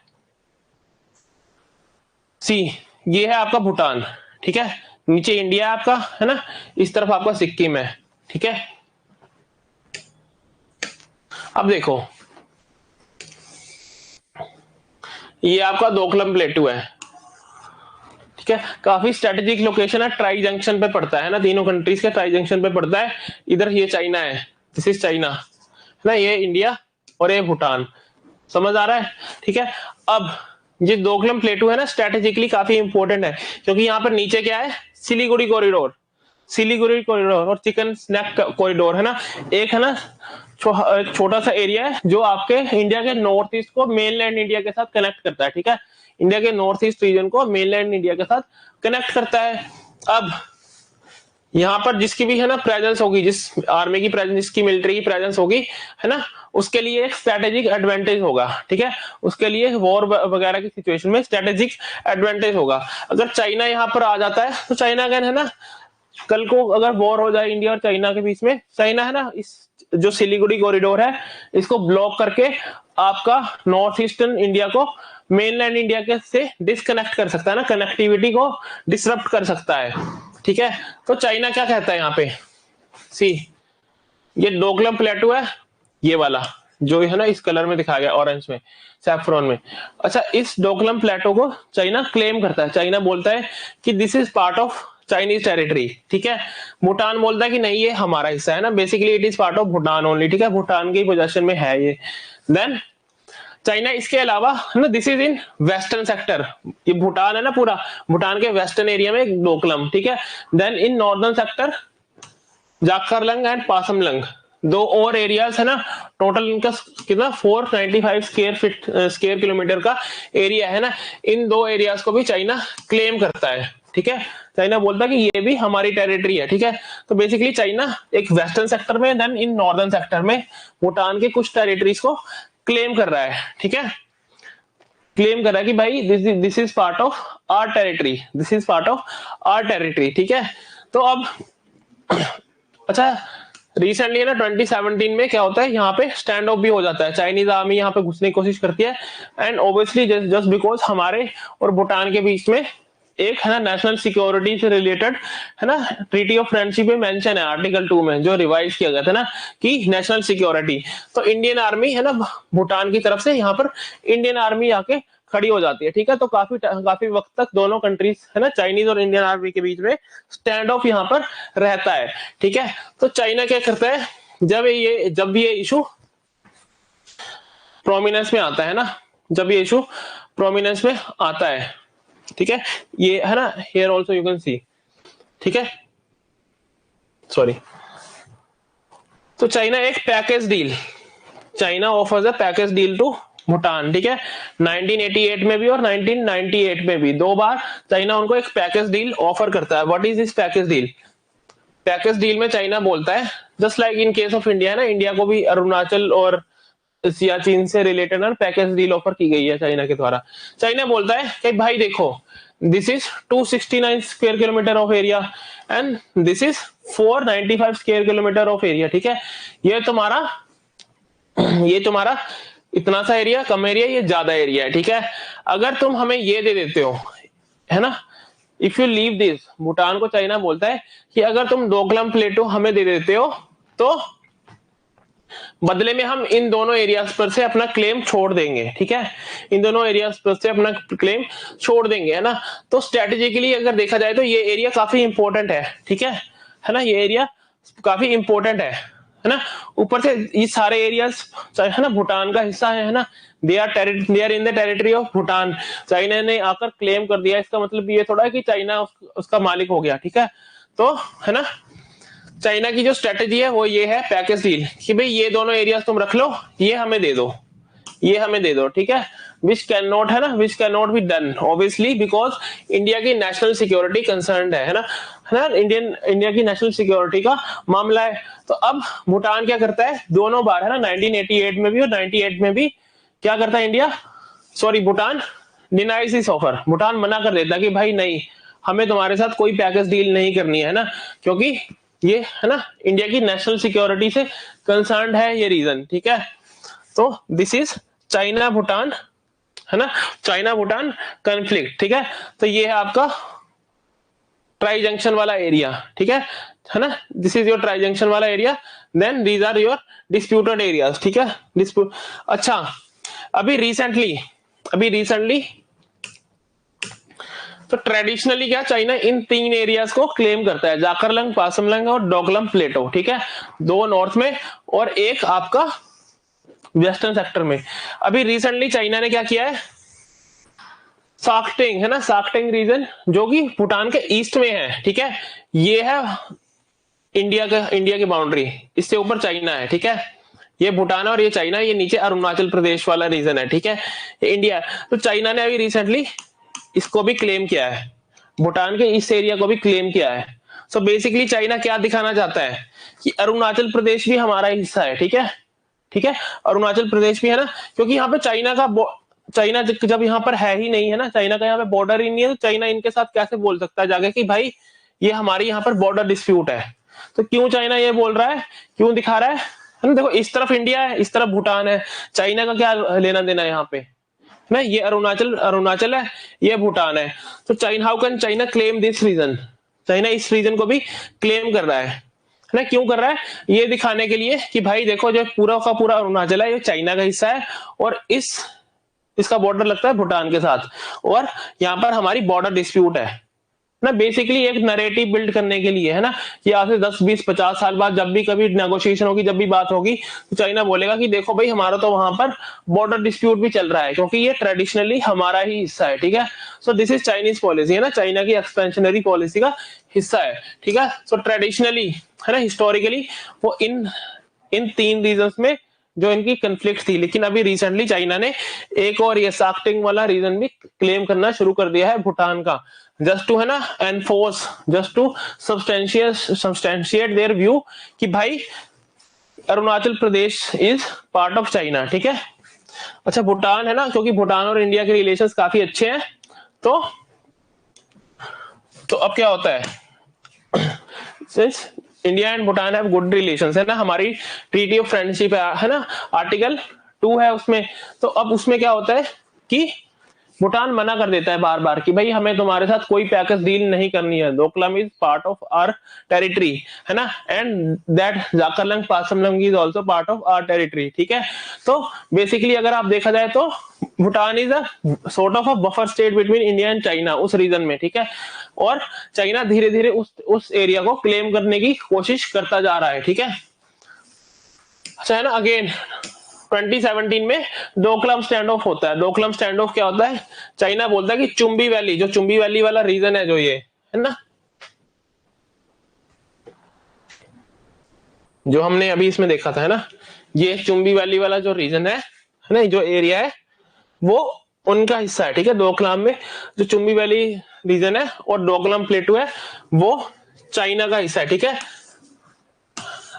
सी, ये है आपका भूटान, ठीक है, नीचे इंडिया है आपका, है ना, इस तरफ आपका सिक्किम है, ठीक है। अब देखो, ये आपका डोकलम प्लेटू है, ठीक है, काफी स्ट्रेटेजिक लोकेशन है, ट्राई जंक्शन पे पड़ता है ना, तीनों कंट्रीज के ट्राई जंक्शन पे पड़ता है। इधर ये चाइना है, दिस इज चाइना, है ना, ये इंडिया और ये भूटान। समझ आ रहा है? ठीक है। अब ये डोकलम प्लेटू है ना, स्ट्रेटेजिकली काफी इंपॉर्टेंट है, क्योंकि यहाँ पर नीचे क्या है, सिलीगुड़ी कॉरिडोर और चिकन स्नैक कॉरिडोर, है ना, एक है ना छोटा सा एरिया है जो आपके इंडिया के नॉर्थ ईस्ट को मेनलैंड इंडिया के साथ कनेक्ट करता है, ठीक है, इंडिया के नॉर्थ ईस्ट रीजन को मेनलैंड इंडिया के साथ कनेक्ट करता है। अब यहाँ पर जिसकी भी है ना प्रेजेंस होगी, जिस आर्मी की प्रेजेंस, जिसकी मिलिट्री की प्रेजेंस होगी, है ना, उसके लिए एक स्ट्रेटेजिक एडवांटेज होगा, ठीक है, उसके लिए वॉर वगैरह की सिचुएशन में स्ट्रेटेजिक एडवांटेज होगा। अगर चाइना यहाँ पर आ जाता है तो चाइना का है ना, कल को अगर वॉर हो जाए इंडिया और चाइना के बीच में, चाइना है ना इस जो सिलीगुड़ी कॉरिडोर है इसको ब्लॉक करके आपका नॉर्थ ईस्टर्न इंडिया को मेनलैंड इंडिया के से डिस्कनेक्ट कर सकता है ना, कनेक्टिविटी को डिसरप्ट कर सकता है, ठीक है। तो चाइना क्या कहता है यहाँ पे, सी, ये डोकलम प्लेटू है, ये वाला जो है ना इस कलर में दिखाया गया, ऑरेंज में, सैफ्रॉन में। अच्छा, इस डोकलम प्लेटो को चाइना क्लेम करता है, चाइना बोलता है कि this is part of Chinese territory, ठीक है। भूटान बोलता है कि नहीं ये हमारा हिस्सा है ना, basically it is part of Bhutan only, ठीक है, भूटान के पोजीशन में है ये। देन चाइना इसके अलावा ना, this is in western sector, ये भूटान है ना पूरा, भूटान के वेस्टर्न एरिया में डोकलम, ठीक है। Then in northern sector Jakarlung and Pasamlung, दो और एरियाज है ना, टोटल इनका कितना 495 स्क्वायर किलोमीटर का एरिया है ना, इन दो एरियाज को भी चाइना क्लेम करता है, ठीक है, चाइना बोलता है कि ये भी हमारी टेरिटरी है, ठीक है। तो बेसिकली चाइना एक वेस्टर्न सेक्टर में, देन इन नॉर्दर्न सेक्टर में भूटान के कुछ टेरिटरीज को क्लेम कर रहा है, ठीक है, क्लेम कर रहा है कि भाई this is part of our territory, this is part of our territory, ठीक है। तो अब अच्छा, रिसेंटली ना 2017 में क्या होता है, यहाँ पे स्टैंड ऑफ भी हो जाता है, चाइनीज आर्मी यहाँ पे घुसने की कोशिश करती है, एंड ऑब्वियसली जस्ट बिकॉज हमारे और भूटान के बीच में एक है ना नेशनल सिक्योरिटी से रिलेटेड है ना ट्रीटी ऑफ फ्रेंडशिप में मेंशन है आर्टिकल 2 में, जो रिवाइज किया गया था ना कि नेशनल सिक्योरिटी, तो इंडियन आर्मी है ना भूटान की तरफ से यहाँ पर इंडियन आर्मी आके खड़ी हो जाती है, ठीक है। तो काफी वक्त तक दोनों कंट्रीज है ना चाइनीज और इंडियन आर्मी के बीच में स्टैंड ऑफ यहाँ पर रहता है, ठीक है। तो चाइना क्या करता है, जब भी ये इशू प्रोमिनेंस में आता है ना, जब ये इशू प्रोमिनेंस में आता है, ठीक है, ये है ना here also you can see, ठीक है, सॉरी। तो चाइना एक package deal, China offers a package deal to Bhutan, ठीक है, 1988 में भी और 1998 में भी, दो बार चाइना उनको एक पैकेज डील ऑफर करता है। What is this package deal? Package deal में चाइना बोलता है, just like in case of India ना, इंडिया को भी अरुणाचल और सियाचिन से रिलेटेड ना पैकेज डील ऑफर की गई है चाइना के द्वारा। चाइना बोलता है कि भाई देखो, this is 269 square kilometre of area and this is 495 square kilometre of area, ठीक है। ये तुम्हारा इतना सा एरिया कम एरिया, ये ज्यादा एरिया है, ठीक है। अगर तुम हमें ये दे देते हो, है ना, if you leave this, Bhutan को चाइना बोलता है कि अगर तुम डोकलाम प्लेटो हमें दे देते हो तो बदले में हम इन दोनों एरियाज पर से अपना क्लेम छोड़ देंगे, ठीक है, इन दोनों एरियाज पर से अपना क्लेम छोड़ देंगे, है ना। तो स्ट्रेटेजिकली अगर देखा जाए तो ये एरिया काफी इंपॉर्टेंट है, ठीक है ना, ये एरिया काफी इंपॉर्टेंट है ना। ऊपर से ये सारे एरियाज है ना भूटान का हिस्सा है ना, they are in the territory of Bhutan. China ने आकर क्लेम कर दिया, इसका मतलब ये थोड़ा है कि चाइना उसका मालिक हो गया, ठीक है। तो है ना, चाइना की जो स्ट्रेटेजी है वो ये है पैकेज डील, कि भाई ये दोनों एरियाज तुम रख लो, ये हमें दे दो, ये हमें दे दो, ठीक है। विच कैन नॉट, है ना, which can not be done obviously because India की नेशनल सिक्योरिटी कंसर्न है ना, इंडिया की नेशनल सिक्योरिटी का मामला है। तो अब भूटान क्या करता है, दोनों बार है ना 1988 में भी और 98 में भी क्या करता है Bhutan denies this offer, Bhutan मना कर देता है कि भाई नहीं, हमें तुम्हारे साथ कोई पैकेज डील नहीं करनी है ना, क्योंकि ये है ना इंडिया की नेशनल सिक्योरिटी से कंसर्न है ये रीजन, ठीक है। तो दिस इज चाइना भूटान, है ना, चाइना भूटान कॉन्फ्लिक्ट, ठीक है। तो ये है आपका ट्राई जंक्शन वाला एरिया, ठीक है ना, this is your tri junction वाला area, then these are your disputed areas, ठीक है, डिस्प्यूट। अच्छा, अभी रिसेंटली तो ट्रेडिशनली क्या चाइना इन 3 एरियाज को क्लेम करता है, जाकरलंग, पासमलंग और डोकलम प्लेटो, ठीक है, 2 नॉर्थ में और एक आपका वेस्टर्न सेक्टर में। अभी रिसेंटली चाइना ने क्या किया है, साक्टेंग, है ना, साक्टेंग रीजन जो कि भूटान के ईस्ट में है, ठीक है, ये है इंडिया की बाउंड्री, इससे ऊपर चाइना है, ठीक है, ये भूटान और ये चाइना, ये नीचे अरुणाचल प्रदेश वाला रीजन है, ठीक है, ये इंडिया। तो चाइना ने अभी रिसेंटली इसको भी क्लेम किया है, भूटान के इस एरिया को भी क्लेम किया है। सो बेसिकली चाइना क्या दिखाना चाहता है कि अरुणाचल प्रदेश भी हमारा हिस्सा है, ठीक है, ठीक है, अरुणाचल प्रदेश भी है ना, क्योंकि यहाँ पे चाइना जब यहाँ पर है ही नहीं, है ना, चाइना का यहाँ पे बॉर्डर ही नहीं है, तो चाइना इनके साथ कैसे बोल सकता है जाके कि भाई ये हमारी यहाँ पर बॉर्डर डिस्प्यूट है। तो क्यों चाइना ये बोल रहा है, क्यों दिखा रहा है ना, देखो इस तरफ इंडिया है, इस तरफ भूटान है, चाइना का क्या लेना देना यहाँ पे ना, ये अरुणाचल है, ये भूटान है। तो China, how can China claim this region, China इस रीजन को भी क्लेम कर रहा है ना, क्यों कर रहा है, ये दिखाने के लिए कि भाई देखो जो पूरा का पूरा अरुणाचल है ये चाइना का हिस्सा है और इसका बॉर्डर लगता है भूटान के साथ, और यहाँ पर हमारी बॉर्डर डिस्प्यूट है ना, बेसिकली एक नरेटिव बिल्ड करने के लिए, है ना, कि आज से 10, 20, 50 साल बाद जब भी कभी नेगोशिएशन होगी, जब भी बात होगी, तो चाइना बोलेगा कि देखो भाई हमारा तो वहां पर बॉर्डर डिस्प्यूट भी चल रहा है, क्योंकि ये ट्रेडिशनली हमारा ही हिस्सा है, ठीक है। So this is Chinese policy, है ना, चाइना की एक्सपेंशनरी पॉलिसी का हिस्सा है, ठीक है। सो ट्रेडिशनली, है ना, हिस्टोरिकली वो इन 3 रीजन्स में जो इनकी कंफ्लिक्ट थी, लेकिन अभी रिसेंटली चाइना ने एक और ये साक्टिंग वाला रीजन भी क्लेम करना शुरू कर दिया है भूटान का, जस्ट टू है ना enforce, just to substantiate their view कि भाई Arunachal Pradesh is part of China, ठीक है। अच्छा भूटान है ना, क्योंकि भूटान और इंडिया के रिलेशंस काफी अच्छे हैं, तो अब क्या होता है, since India and Bhutan have good relations है ना, हमारी ट्रीटी ऑफ फ्रेंडशिप है ना, आर्टिकल 2 है उसमें, तो अब उसमें क्या होता है कि भूटान मना कर देता है बार बार कि भाई हमें तुम्हारे साथ कोई पैकेज डील नहीं करनी है, Doklam is part of our territory है ना, and that Jakarlung Pasamlung is also part of our territory, ठीक है। तो बेसिकली अगर आप देखा जाए तो Bhutan is a sort of a buffer state between India and China उस रीजन में, ठीक है। और चाइना धीरे धीरे उस एरिया को क्लेम करने की कोशिश करता जा रहा है, ठीक है। अच्छा है ना, अगेन 2017 में डोकलाम स्टैंड ऑफ होता है। डोकलाम स्टैंड ऑफ क्या होता है, चाइना बोलता है कि चुम्बी वैली, जो चुम्बी वैली वाला रीजन है, जो ये है ना, जो हमने अभी इसमें देखा था है ना, ये चुम्बी वैली वाला जो रीजन है ना, जो एरिया है वो उनका हिस्सा है, ठीक है। डोकलाम में जो चुम्बी वैली रीजन है और डोकलाम प्लेटू है वो चाइना का हिस्सा है, ठीक है।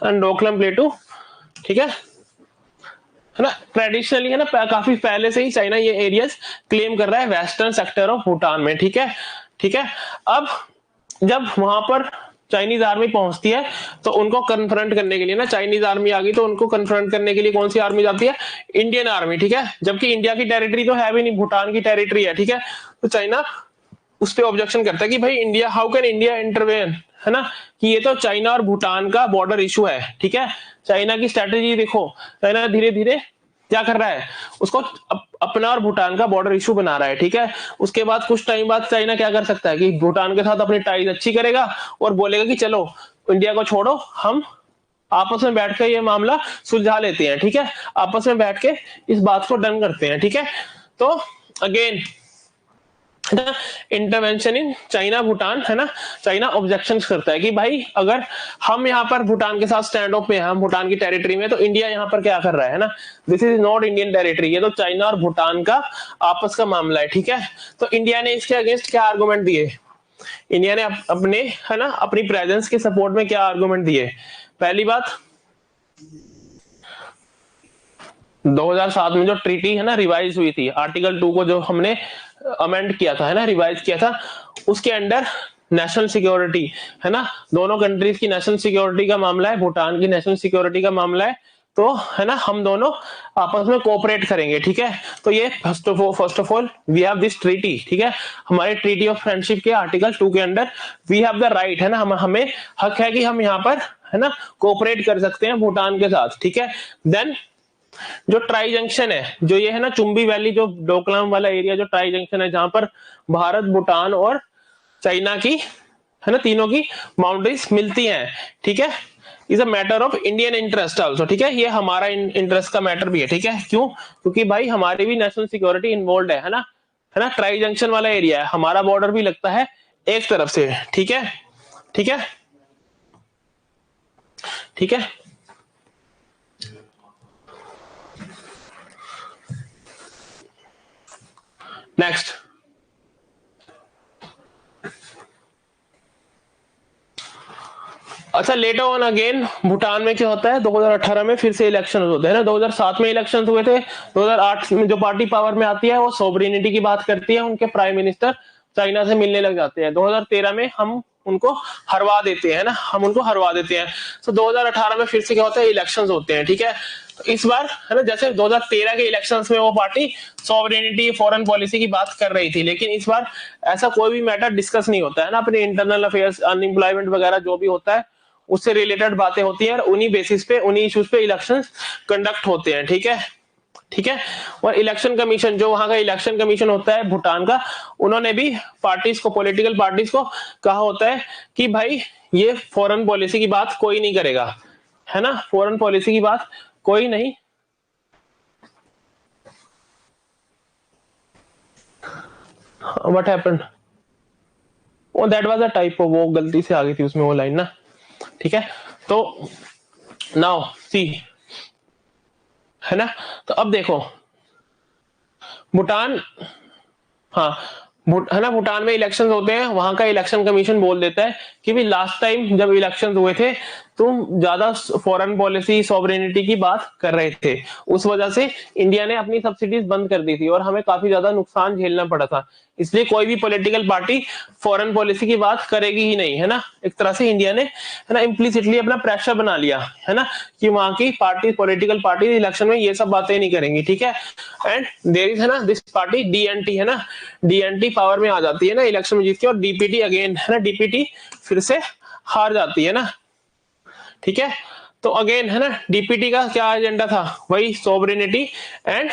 एंड डोकलाम प्लेटू, ठीक है ना, ट्रेडिशनली है ना, काफी पहले से ही चाइना ये एरियाज क्लेम कर रहा है वेस्टर्न सेक्टर ऑफ भूटान में, ठीक है, ठीक है। अब जब वहां पर चाइनीज आर्मी पहुंचती है तो उनको कन्फ्रंट करने के लिए ना, चाइनीज आर्मी आ गई तो उनको कन्फ्रंट करने के लिए कौन सी आर्मी जाती है, इंडियन आर्मी, ठीक है। जबकि इंडिया की टेरिटरी तो है भी नहीं, भूटान की टेरिटरी है, ठीक है। तो चाइना उस पर ऑब्जेक्शन करता है कि भाई India, how can India intervene, है ना, कि ये तो चाइना और भूटान का बॉर्डर इशू है, ठीक है। चाइना की स्ट्रेटेजी देखो, चाइना धीरे धीरे क्या कर रहा है, उसको अपना और भूटान का बॉर्डर इशू बना रहा है, ठीक है। उसके बाद कुछ टाइम बाद चाइना क्या कर सकता है कि भूटान के साथ अपनी टाइज अच्छी करेगा और बोलेगा कि चलो इंडिया को छोड़ो, हम आपस में बैठ कर ये मामला सुलझा लेते हैं, ठीक है। आपस में बैठ के इस बात को डन करते हैं, ठीक है। तो again intervention in China Bhutan है ना, चाइना ऑब्जेक्शन करता है कि भाई अगर हम यहाँ पर भूटान के साथ स्टैंड ऑफ में, हम भूटान की टेरिटरी में, तो इंडिया यहाँ पर क्या कर रहा है ना, this is not Indian territory, ये तो चाइना और भूटान का आपस का मामला है, ठीक है। तो इंडिया ने इसके अगेंस्ट क्या आर्गूमेंट दिए, इंडिया ने अपने है ना अपनी प्रेजेंस के सपोर्ट में क्या आर्गूमेंट दिए। पहली बात, 2007 में जो ट्रीटी है ना रिवाइज हुई थी, आर्टिकल 2 को जो हमने अमेंड किया था है ना, रिवाइज किया था, उसके अंडर नेशनल सिक्योरिटी है ना, दोनों कंट्रीज की नेशनल सिक्योरिटी का मामला है, भूटान की नेशनल सिक्योरिटी का मामला है, तो है ना हम दोनों आपस में कोऑपरेट करेंगे, ठीक है। तो ये first of all we have this treaty, ठीक है, हमारे ट्रीटी ऑफ फ्रेंडशिप के आर्टिकल 2 के under we have the right है ना, हमें हक है कि हम यहाँ पर है ना कोऑपरेट कर सकते हैं भूटान के साथ, ठीक है। देन जो ट्राई जंक्शन है, जो ये है ना चुम्बी वैली, जो डोकलाम वाला एरिया, जो ट्राई जंक्शन है जहां पर भारत, भूटान और चाइना की है ना तीनों की बाउंड्रीज मिलती हैं, ठीक है, is a matter of Indian interest also, ठीक है। ये हमारा इंटरेस्ट का मैटर भी है, ठीक है। क्यों, क्योंकि भाई हमारी भी नेशनल सिक्योरिटी इन्वॉल्व है ना, है ना। ट्राई जंक्शन वाला एरिया है, हमारा बॉर्डर भी लगता है एक तरफ से, ठीक है, ठीक है, ठीक है। नेक्स्ट, अच्छा लेटर ऑन अगेन भूटान में क्या होता है, 2018 में फिर से इलेक्शन होते हैं ना, 2007 में इलेक्शन हुए थे, 2008 में जो पार्टी पावर में आती है वो सोवरेनिटी की बात करती है, उनके प्राइम मिनिस्टर चाइना से मिलने लग जाते हैं, 2013 में हम उनको हरवा देते हैं ना, हम उनको हरवा देते हैं। तो 2018 में फिर से क्या होता है, इलेक्शंस होते हैं, ठीक है। तो इस बार है ना, जैसे 2013 के इलेक्शंस में वो पार्टी सॉवरेनिटी, फॉरेन पॉलिसी की बात कर रही थी, लेकिन इस बार ऐसा कोई भी मैटर डिस्कस नहीं होता है ना, अपने इंटरनल अफेयर्स, अनएम्प्लॉयमेंट वगैरह जो भी होता है उससे रिलेटेड बातें होती हैं, और उन्हीं बेसिस पे, उन्हीं इश्यूज पे इलेक्शंस कंडक्ट होते हैं, ठीक है, ठीक है। और इलेक्शन कमीशन, जो वहां का इलेक्शन कमीशन होता है भूटान का, उन्होंने भी पार्टीज को, पॉलिटिकल पार्टीज को कहा होता है कि भाई ये फॉरेन पॉलिसी की बात कोई नहीं करेगा, है ना, फॉरेन पॉलिसी की बात कोई नहीं। What happened, oh that was a typo, वो गलती से आ गई थी उसमें वो लाइन ना, ठीक है। तो नाउ सी, है ना, तो अब देखो भूटान, हाँ है ना, भूटान में इलेक्शंस होते हैं, वहां का इलेक्शन कमीशन बोल देता है कि भी लास्ट टाइम जब इलेक्शंस हुए थे तुम ज्यादा फॉरेन पॉलिसी सॉवरेनिटी की बात कर रहे थे, उस वजह से इंडिया ने अपनी सब्सिडीज बंद कर दी थी और हमें काफी ज्यादा नुकसान झेलना पड़ा था। इसलिए कोई भी पॉलिटिकल पार्टी फॉरेन पॉलिसी की बात करेगी ही नहीं, है ना। एक तरह से इंडिया ने, है ना, इम्प्लिसिटली अपना प्रेशर बना लिया, है ना, कि वहां की पार्टी, पॉलिटिकल पार्टी इलेक्शन में ये सब बातें नहीं करेंगी, ठीक है। एंड देयर इज, है ना, दिस पार्टी डीएनटी, है ना, डीएनटी पावर में आ जाती है ना इलेक्शन में जीत के, और डीपीटी अगेन, है ना, डीपीटी फिर से हार जाती है ना, ठीक है। तो अगेन, है ना, डीपीटी का क्या एजेंडा था, वही सोवरेनिटी एंड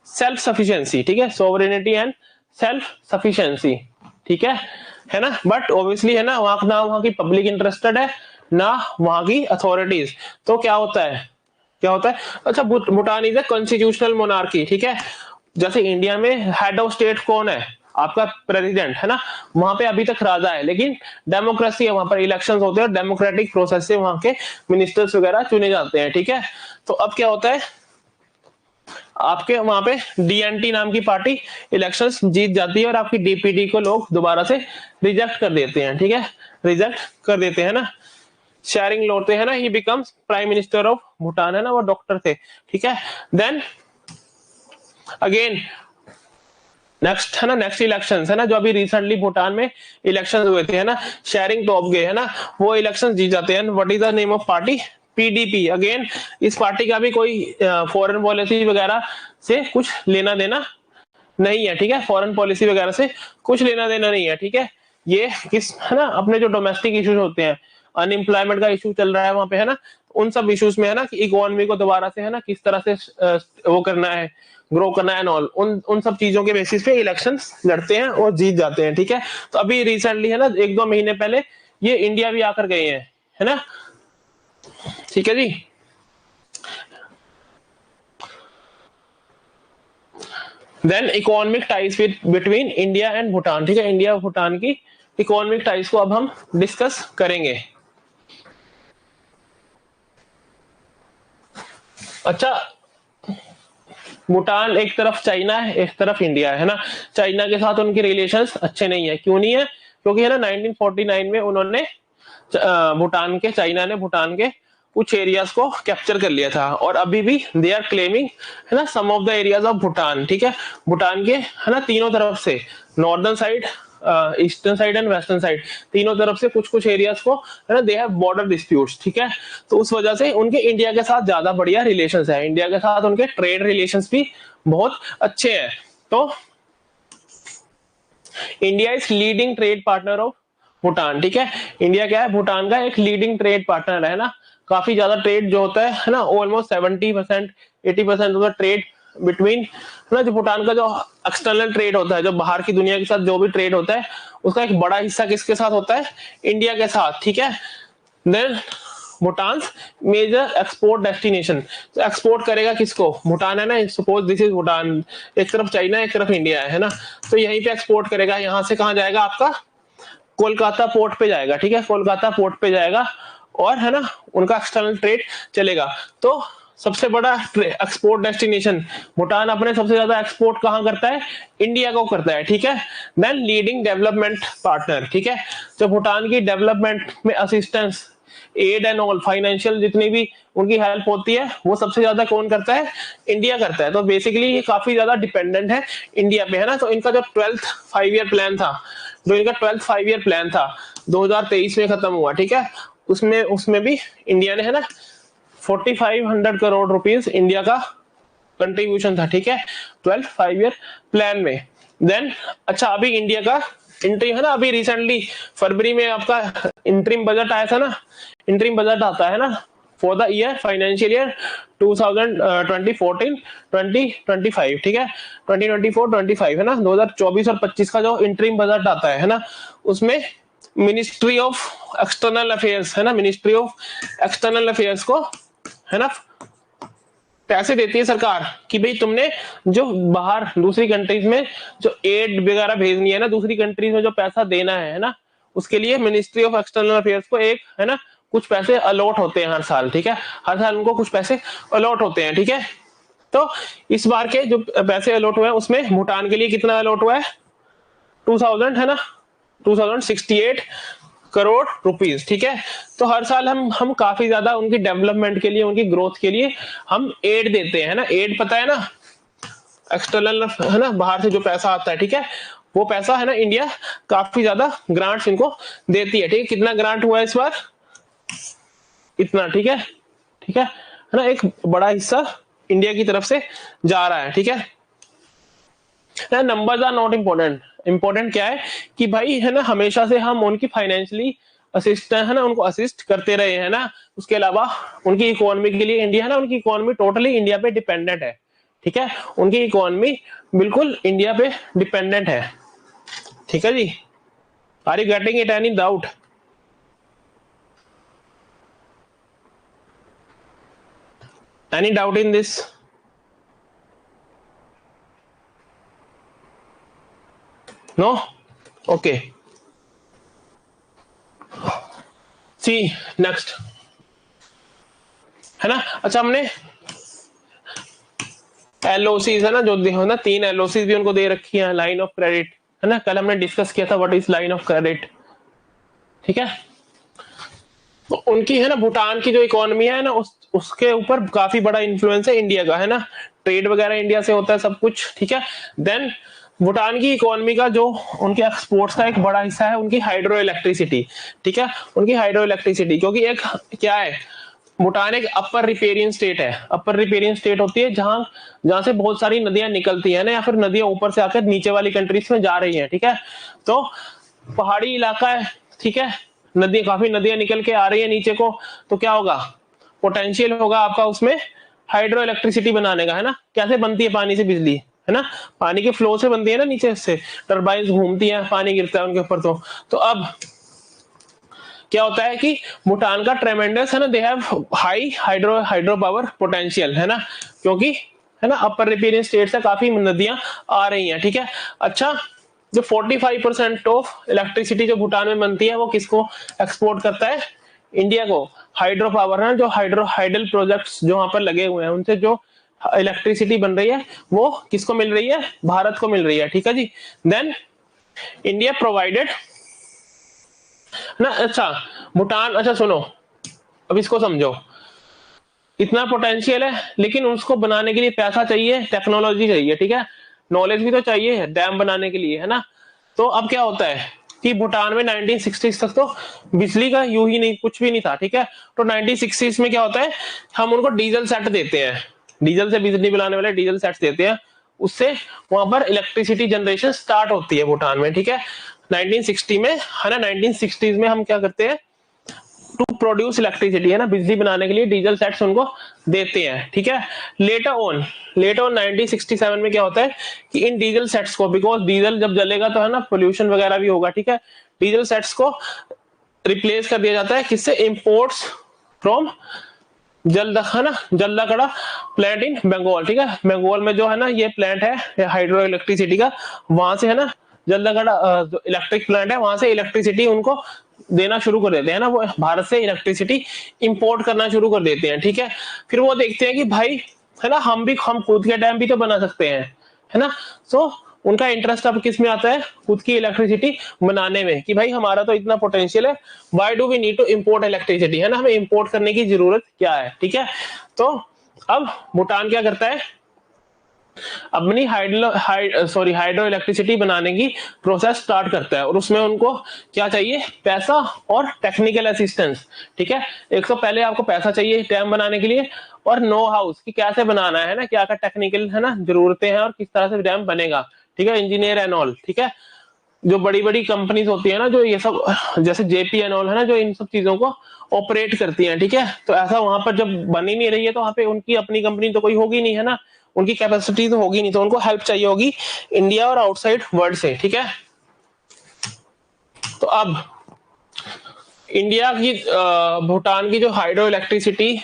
सेल्फ सफिशिएंसी, ठीक है, सोवरेनिटी एंड सेल्फ सफिशिएंसी, ठीक है ना। बट ऑब्वियसली, है ना, वहां की पब्लिक इंटरेस्टेड है ना वहां की अथॉरिटीज। तो क्या होता है, क्या होता है, अच्छा, Bhutan is a constitutional monarchy, ठीक है। जैसे इंडिया में हेड ऑफ स्टेट कौन है, आपका प्रेसिडेंट, है ना, वहां पे अभी तक राजा है, लेकिन डेमोक्रेसी है, वहां पर इलेक्शंस होते हैं और डेमोक्रेटिक प्रोसेस से वहां के मिनिस्टर्स वगैरह चुने जाते हैं, ठीक है। तो अब क्या होता है, आपके वहां पे डीएनटी नाम की पार्टी इलेक्शंस जीत जाती है और आपकी डीपीटी को लोग दोबारा से रिजेक्ट कर देते हैं, ठीक है, रिजेक्ट कर देते हैं ना, शेयरिंग लौटते हैं ना, ही becomes prime minister of Bhutan, है ना, वो डॉक्टर थे, ठीक है। देन अगेन नेक्स्ट, है ना, नेक्स्ट इलेक्शंस, है ना, जो अभी रिसेंटली भूटान में इलेक्शंस हुए थे, है ना, शेयरिंग तोपगे, है ना, वो इलेक्शंस जीत जाते हैं। What is the name of party, PDP. Again इस पार्टी का भी कोई फॉरेन पॉलिसी वगैरह से कुछ लेना देना नहीं है, ठीक है, फॉरेन पॉलिसी वगैरह से कुछ लेना देना नहीं है, ठीक है। ये किस, है ना, अपने जो डोमेस्टिक इश्यूज होते हैं, अनएम्प्लॉयमेंट का इशू चल रहा है वहां पे, है ना, उन सब इश्यूज में, है ना, कि इकोनॉमी को दोबारा से, है ना, किस तरह से वो करना है, ग्रो करना है, ऑल उन उन सब चीजों के बेसिस पे इलेक्शंस लड़ते हैं और जीत जाते हैं, ठीक है। तो अभी रिसेंटली, है ना, 1-2 महीने पहले ये इंडिया भी आकर गए हैं, है ना, ठीक है जी। Then economic ties between India and Bhutan, ठीक है, इंडिया और भूटान की इकोनॉमिक टाइज को अब हम डिस्कस करेंगे। अच्छा, भूटान एक तरफ चाइना है, एक तरफ इंडिया है ना। चाइना के साथ उनके रिलेशंस अच्छे नहीं है, क्यों नहीं है, क्योंकि, है ना, 1949 में उन्होंने भूटान के, चाइना ने भूटान के कुछ एरियाज को कैप्चर कर लिया था, और अभी भी दे आर क्लेमिंग, है ना, some of the areas of Bhutan, ठीक है। भूटान के, है ना, तीनों तरफ से, northern side, eastern side and western side, तीनों तरफ से कुछ कुछ एरियाज को, है ना, दे हैव बॉर्डर डिस्प्यूट्स, ठीक है। तो उस वजह से उनके इंडिया के साथ ज्यादा बढ़िया रिलेशंस है, इंडिया के साथ उनके ट्रेड रिलेशंस भी बहुत अच्छे हैं। तो India is leading trade partner of Bhutan, ठीक है। इंडिया क्या है, भूटान का एक लीडिंग ट्रेड पार्टनर है ना। काफी ज्यादा ट्रेड जो होता है ना, almost 70% 80% of the trade between, है ना, जो भूटान का जो एक्सटर्नल ट्रेड होता है, जो बाहर की दुनिया के साथ जो भी ट्रेड होता है, उसका एक बड़ा हिस्सा किसके साथ होता है, इंडिया के साथ, ठीक है। Then Bhutan major export destination, तो एक्सपोर्ट करेगा किसको, भूटान है ना, सपोज दिस इज भूटान, एक तरफ चाइना एक तरफ इंडिया है ना, तो यहीं पे एक्सपोर्ट करेगा, यहाँ से कहाँ जाएगा, आपका कोलकाता पोर्ट पे जाएगा, ठीक है, कोलकाता पोर्ट पे जाएगा, और, है ना, उनका एक्सटर्नल ट्रेड चलेगा। तो सबसे बड़ा एक्सपोर्ट डेस्टिनेशन भूटान अपने सबसे ज्यादा एक्सपोर्ट कहां करता है, इंडिया को करता है, ठीक है। देन लीडिंग डेवलपमेंट पार्टनर, ठीक है, जो भूटान की डेवलपमेंट में assistance, aid and all, financial जितनी भी उनकी हेल्प होती है, वो सबसे ज्यादा कौन करता है, इंडिया करता है। तो बेसिकली ये काफी ज्यादा डिपेंडेंट है इंडिया पे, है ना। तो इनका जो 12th 5 ईयर प्लान था, जो इनका 12th 5 ईयर प्लान था 2023 में खत्म हुआ, ठीक है, उसमें उसमें भी इंडिया ने, है ना, 4500 करोड़ रुपीस इंडिया का कंट्रीब्यूशन था, ठीक है, 12th 5 ईयर प्लान में। देन अच्छा, अभी इंडिया का इंट्रीम, है ना, अभी रिसेंटली फरवरी में आपका इंट्रीम बजट आया था ना, इंट्रीम बजट आता है ना for the year financial year 2014-2025, ठीक है, 2024-25, है ना, 2024 और 25 का जो इंट्रीम बजट आता है ना, उसमें मिनिस्ट्री ऑफ एक्सटर्नल अफेयर्स, है ना, मिनिस्ट्री ऑफ एक्सटर्नल अफेयर्स को, है ना, पैसे देती है सरकार कि भाई तुमने जो बाहर दूसरी कंट्रीज में जो एड वगैरह भेजनी है ना, दूसरी कंट्रीज में जो पैसा देना है ना, उसके लिए मिनिस्ट्री ऑफ एक्सटर्नल अफेयर्स को एक, है ना, कुछ पैसे अलॉट होते हैं हर साल, ठीक है, हर साल उनको कुछ पैसे अलॉट होते हैं, ठीक है। तो इस बार के जो पैसे अलॉट हुए हैं उसमें भूटान के लिए कितना अलॉट हुआ है, 2000 है ना 2068 करोड़ रुपीस, ठीक है। तो हर साल हम काफी ज्यादा उनकी डेवलपमेंट के लिए, उनकी ग्रोथ के लिए हम एड देते हैं ना। एड पता है ना, एक्सटर्नल है ना, बाहर से जो पैसा आता है, ठीक है, वो पैसा है ना इंडिया काफी ज्यादा ग्रांट्स इनको देती है, ठीक है। कितना ग्रांट हुआ है इस बार? इतना, ठीक है, ठीक है ना। एक बड़ा हिस्सा इंडिया की तरफ से जा रहा है, ठीक है। Numbers are not important, important क्या है कि भाई है ना हमेशा से हम उनकी फाइनेंशियली असिस्ट है ना, उनको असिस्ट करते रहे हैं ना। उसके अलावा उनकी इकोनॉमी के लिए इंडिया है ना, उनकी इकोनॉमी टोटली इंडिया पे डिपेंडेंट है, ठीक है। उनकी इकोनॉमी बिल्कुल इंडिया पे डिपेंडेंट है, ठीक है जी। Are you getting it? Any doubt? Any doubt in this? No? Okay, see next है ना। अच्छा, हमने एलओसीज है ना जो देखो ना, 3 एलओसीज भी उनको दे रखी है, लाइन ऑफ क्रेडिट है ना। कल हमने डिस्कस किया था what is line of credit, ठीक है। तो उनकी है ना भूटान की जो इकोनॉमी है ना उसके ऊपर काफी बड़ा इन्फ्लुएंस है इंडिया का, है ना। ट्रेड वगैरह इंडिया से होता है सब कुछ, ठीक है। देन भूटान की इकोनॉमी का जो उनके एक्सपोर्ट्स का एक बड़ा हिस्सा है उनकी हाइड्रो इलेक्ट्रिसिटी, ठीक है। उनकी हाइड्रो इलेक्ट्रिसिटी, क्योंकि एक क्या है, भूटान एक अपर रिपेरियन स्टेट है। अपर रिपेरियन स्टेट होती है जहां जहां से बहुत सारी नदियां निकलती है ना, या फिर नदियां ऊपर से आकर नीचे वाली कंट्रीज में जा रही हैं, ठीक है। तो पहाड़ी इलाका है, ठीक है, नदी काफी नदियां निकल के आ रही है नीचे को, तो क्या होगा, पोटेंशियल होगा आपका उसमें हाइड्रो इलेक्ट्रिसिटी बनाने का, है ना। कैसे बनती है पानी से बिजली, है ना, पानी के फ्लो से बनती है ना, नीचे से टरबाइन घूमती है, पानी गिरता है उनके ऊपर। तो अब क्या होता है कि भूटान का ट्रेमेंडस है ना, they have high hydro power potential, है ना, क्योंकि है ना अपर रिपेरियन स्टेट से काफी नदियां आ रही हैं, ठीक है। अच्छा, जो 45% ऑफ इलेक्ट्रिसिटी जो भूटान में बनती है वो किसको एक्सपोर्ट करता है? इंडिया को। हाइड्रो पावर है, जो हाइडल प्रोजेक्ट्स जो वहां पर लगे हुए हैं उनसे जो इलेक्ट्रिसिटी बन रही है वो किसको मिल रही है? भारत को मिल रही है, ठीक है जी। देन इंडिया प्रोवाइडेड ना। अच्छा, भूटान, अच्छा सुनो, अब इसको समझो। इतना पोटेंशियल है लेकिन उसको बनाने के लिए पैसा चाहिए, टेक्नोलॉजी चाहिए, ठीक है, नॉलेज भी तो चाहिए डैम बनाने के लिए, है ना। तो अब क्या होता है कि भूटान में 1960s तक तो बिजली का यूं ही नहीं, कुछ भी नहीं था, ठीक है। तो 1960s में क्या होता है, हम उनको डीजल सेट देते हैं, डीजल से बिजली बनाने वाले डीजल सेट्स देते हैं, उससे वहां पर इलेक्ट्रिसिटी जनरेशन स्टार्ट होती है भूटान में, ठीक है। 1960 में, है ना, 1960s में हम क्या करते हैं, टू प्रोड्यूस इलेक्ट्रिसिटी, है ना, बिजली बनाने के लिए डीजल सेट्स उनको देते हैं, ठीक है। लेटर ऑन 1967 में क्या होता है कि इन डीजल सेट्स को, बिकॉज डीजल जब जलेगा तो है ना पोल्यूशन वगैरह भी होगा, ठीक है, डीजल सेट्स को रिप्लेस कर दिया जाता है किससे? इंपोर्ट्स फ्रॉम है ना जल्दाकड़ा प्लांट इन बंगाल, ठीक है। बंगाल में जो है ना ये प्लांट है हाइड्रो इलेक्ट्रिसिटी का, वहां से है ना जल्दाकड़ा जो इलेक्ट्रिक प्लांट है वहां से इलेक्ट्रिसिटी उनको देना शुरू कर देते हैं ना, वो भारत से इलेक्ट्रिसिटी इंपोर्ट करना शुरू कर देते हैं, ठीक है। फिर वो देखते हैं कि भाई है ना हम खुद के डैम भी तो बना सकते हैं, है ना। सो उनका इंटरेस्ट अब किस में आता है? खुद की इलेक्ट्रिसिटी बनाने में, कि भाई हमारा तो इतना पोटेंशियल है, why do we need to import electricity, है ना, हमें इंपोर्ट करने की जरूरत क्या है, ठीक है। तो अब भूटान क्या करता है, अपनी हाइड्रो इलेक्ट्रिसिटी बनाने की प्रोसेस स्टार्ट करता है, और उसमें उनको क्या चाहिए? पैसा और टेक्निकल असिस्टेंस, ठीक है। एक तो पहले आपको पैसा चाहिए डैम बनाने के लिए, और नो हाउस कि कैसे बनाना है ना, क्या क्या टेक्निकल है ना जरूरतें हैं, और किस तरह से डैम बनेगा, ठीक है, इंजीनियर एंड ऑल, ठीक है। जो बड़ी बड़ी कंपनीज होती है ना, जो ये सब जैसे जेपी एंड ऑल है ना, जो इन सब चीजों को ऑपरेट करती हैं, ठीक है। तो ऐसा वहां पर जब बन ही नहीं रही है तो वहां पे उनकी अपनी कंपनी तो कोई होगी नहीं, है ना, उनकी कैपेसिटी तो होगी नहीं, तो उनको हेल्प चाहिए होगी इंडिया और आउटसाइड वर्ल्ड से, ठीक है। तो अब इंडिया की भूटान की जो हाइड्रो इलेक्ट्रिसिटी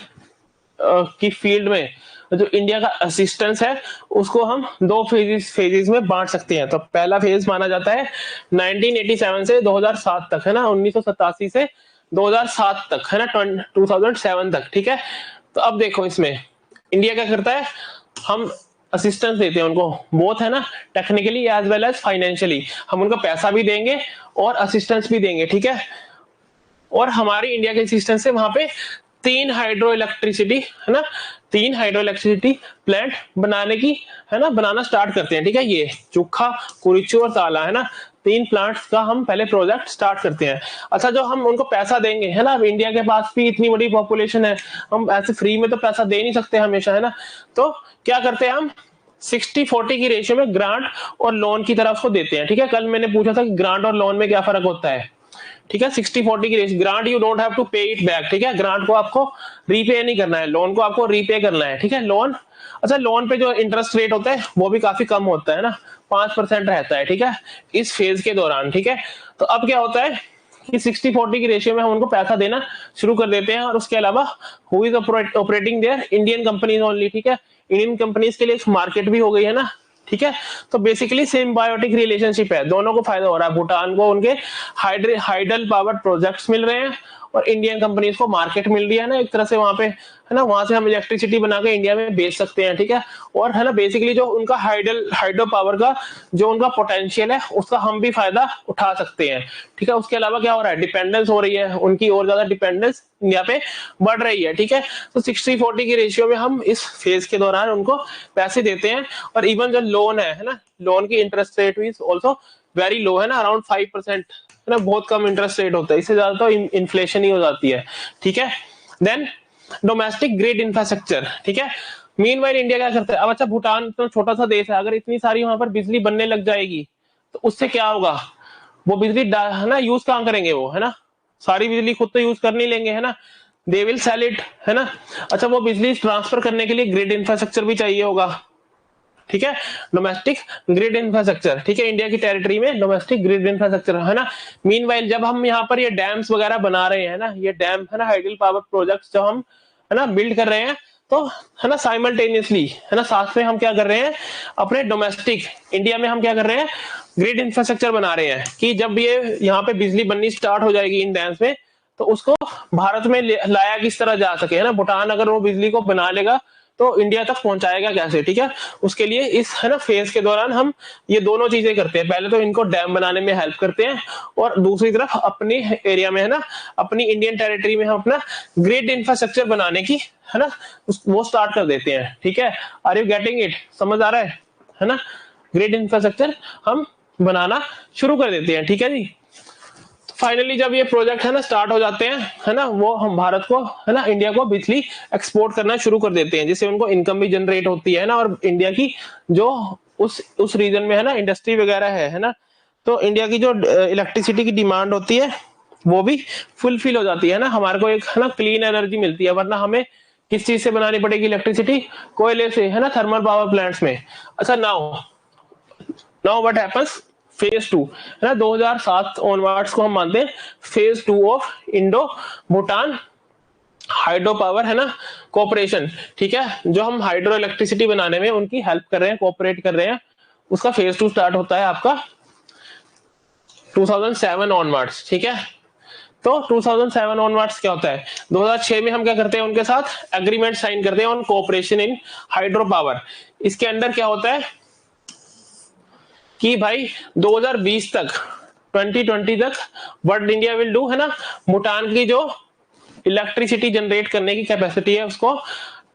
की फील्ड में जो इंडिया का असिस्टेंस है उसको हम 2 फेजेस में बांट सकते हैं। तो पहला फेज माना जाता है 1987 से 2007 तक, है ना, 1987 से 2007 तक, है ना, 2007 तक, ठीक है। तो अब देखो इसमें इंडिया क्या करता है, हम असिस्टेंस देते हैं उनको, बोथ है ना, technically as well as financially. हम उनको पैसा भी देंगे और असिस्टेंस भी देंगे, ठीक है। और हमारी इंडिया के असिस्टेंस से वहां पे 3 हाइड्रो इलेक्ट्रिसिटी है ना, 3 हाइड्रो इलेक्ट्रिसिटी प्लांट बनाने की है ना, बनाना स्टार्ट करते हैं, ठीक है। ये चुखा, कुरिचू और ताला है ना, 3 प्लांट्स का हम पहले प्रोजेक्ट स्टार्ट करते हैं। अच्छा, जो हम उनको पैसा देंगे है ना, अब इंडिया के पास भी इतनी बड़ी पॉपुलेशन है, हम ऐसे फ्री में तो पैसा दे नहीं सकते हमेशा, है ना। तो क्या करते हैं हम 60-40 की रेशियो में ग्रांट और लोन की तरफ को देते हैं, ठीक है। कल मैंने पूछा था कि ग्रांट और लोन में क्या फर्क होता है, ठीक है। 60-40 की ratio, grant you don't have to pay it back, ठीक है। ग्रांट को आपको रीपे नहीं करना है, लोन को आपको रीपे करना है, ठीक है। लोन, अच्छा, लोन पे जो इंटरेस्ट रेट होता है वो भी काफी कम होता है ना, 5% रहता है, ठीक है, इस फेज के दौरान, ठीक है। तो अब क्या होता है कि 60-40 की रेशियो में हम उनको पैसा देना शुरू कर देते हैं। और उसके अलावा who is operating there, Indian companies only, ठीक है। इंडियन कंपनीज के लिए मार्केट भी हो गई है ना, ठीक है। तो बेसिकली सिम्बायोटिक रिलेशनशिप है, दोनों को फायदा हो रहा है। भूटान को उनके हाइडल पावर प्रोजेक्ट्स मिल रहे हैं और इंडियन कंपनीज को मार्केट मिल रही है ना, एक तरह से वहां पे, है ना। वहां से हम इलेक्ट्रिसिटी बना के इंडिया में बेच सकते हैं, ठीक है। और है ना, बेसिकली जो उनका हाइड्रो पावर का जो उनका पोटेंशियल है उसका हम भी फायदा उठा सकते हैं, ठीक है। उसके अलावा क्या हो रहा है, डिपेंडेंस हो रही है उनकी, और ज्यादा डिपेंडेंस इंडिया पे बढ़ रही है, ठीक है। तो 60-40 की रेशियो में हम इस फेज के दौरान उनको पैसे देते हैं। और इवन जो लोन है ना, लोन की interest rate is also very low, है ना, अराउंड 5%, है ना, बहुत कम इंटरेस्ट रेट होता है, इससे ज्यादा तो इन्फ्लेशन ही हो जाती है, ठीक है। देन डोमेस्टिक ग्रिड इंफ्रास्ट्रक्चर, ठीक है। मीनवाइल इंडिया क्या करता है, अब अच्छा, भूटान तो छोटा सा देश है, अगर इतनी सारी वहां पर बिजली बनने लग जाएगी तो उससे क्या होगा, वो बिजली है ना यूज कहाँ करेंगे वो, है ना, सारी बिजली खुद तो यूज कर नहीं लेंगे, है ना, दे विल सेल इट, है ना। अच्छा, वो बिजली ट्रांसफर करने के लिए ग्रिड इंफ्रास्ट्रक्चर भी चाहिए होगा, ठीक है, डोमेस्टिक ग्रिड इंफ्रास्ट्रक्चर, ठीक है। इंडिया की टेरिटरी में डोमेस्टिक ग्रिड इंफ्रास्ट्रक्चर, है ना। मीनवाइल जब हम यहाँ पर ये डैम्स वगैरह बना रहे हैं ना, ये डैम है ना, हाइडल पावर प्रोजेक्ट्स जो हम है ना बिल्ड कर रहे हैं, तो है ना साइमल्टेनियसली, है ना, साथ में हम क्या कर रहे हैं, अपने डोमेस्टिक इंडिया में हम क्या कर रहे हैं, ग्रिड इंफ्रास्ट्रक्चर बना रहे हैं कि जब ये यहाँ पे बिजली बननी स्टार्ट हो जाएगी इन डैम्स में, तो उसको भारत में लाया किस तरह जा सके, है ना। भूटान अगर वो बिजली को बना लेगा तो इंडिया तक पहुंचाएगा कैसे, ठीक है। उसके लिए इस है ना फेज के दौरान हम ये दोनों चीजें करते हैं, पहले तो इनको डैम बनाने में हेल्प करते हैं और दूसरी तरफ अपनी एरिया में, है ना, अपनी इंडियन टेरिटरी में हम अपना ग्रिड इंफ्रास्ट्रक्चर बनाने की, है ना, वो स्टार्ट कर देते हैं, ठीक है। आर यू गेटिंग इट, समझ आ रहा है ना। ग्रिड इंफ्रास्ट्रक्चर हम बनाना शुरू कर देते हैं, ठीक है जी। फाइनली जब ये प्रोजेक्ट है ना स्टार्ट हो जाते हैं, है ना, वो हम भारत को, है ना, इंडिया को बिजली एक्सपोर्ट करना शुरू कर देते हैं, जिससे उनको इनकम भी जनरेट होती है ना, और इंडिया की जो उस रीजन में है ना इंडस्ट्री वगैरह है ना, तो इंडिया की जो इलेक्ट्रिसिटी की डिमांड होती है वो भी फुलफिल हो जाती है ना, हमारे को एक है ना क्लीन एनर्जी मिलती है। वरना हमें किस चीज से बनानी पड़ेगी इलेक्ट्रिसिटी, कोयले से, है ना, थर्मल पावर प्लांट्स में। अच्छा, नाउ व्हाट हैपेंस, फेज 2, है ना, 2007 ऑनवर्ड्स को हम मानते हैं phase 2 of Indo Bhutan hydro power, है ना, कोऑपरेशन, ठीक है। जो हम हाइड्रो इलेक्ट्रिसिटी बनाने में उनकी हेल्प कर रहे हैं, कोऑपरेट कर रहे हैं, उसका फेज 2 स्टार्ट होता है आपका 2007 ऑनवर्ड्स, ठीक है। तो 2007 ऑनवर्ड्स क्या होता है, 2006 में हम क्या करते हैं, उनके साथ एग्रीमेंट साइन करते हैं on cooperation in hydro power. इसके अंदर क्या होता है कि भाई 2020 तक, 2020 तक व्हाट इंडिया विल डू, है ना, भूटान की जो इलेक्ट्रिसिटी जनरेट करने की कैपेसिटी है उसको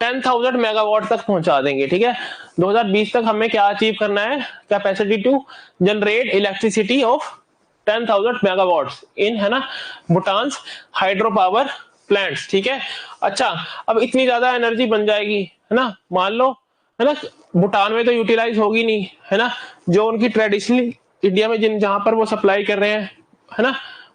10,000 मेगावाट तक पहुंचा देंगे, ठीक है। 2020 तक हमें क्या अचीव करना है, capacity to generate electricity of 10,000 megawatts in, है ना, भूटान हाइड्रो पावर प्लांट्स, ठीक है। अच्छा, अब इतनी ज्यादा एनर्जी बन जाएगी, है ना, मान लो, है ना, भूटान में तो यूटिलाइज होगी नहीं, है ना, जो उनकी ट्रेडिशनल इंडिया में जहां पर वो सप्लाई कर रहे हैं, है ना,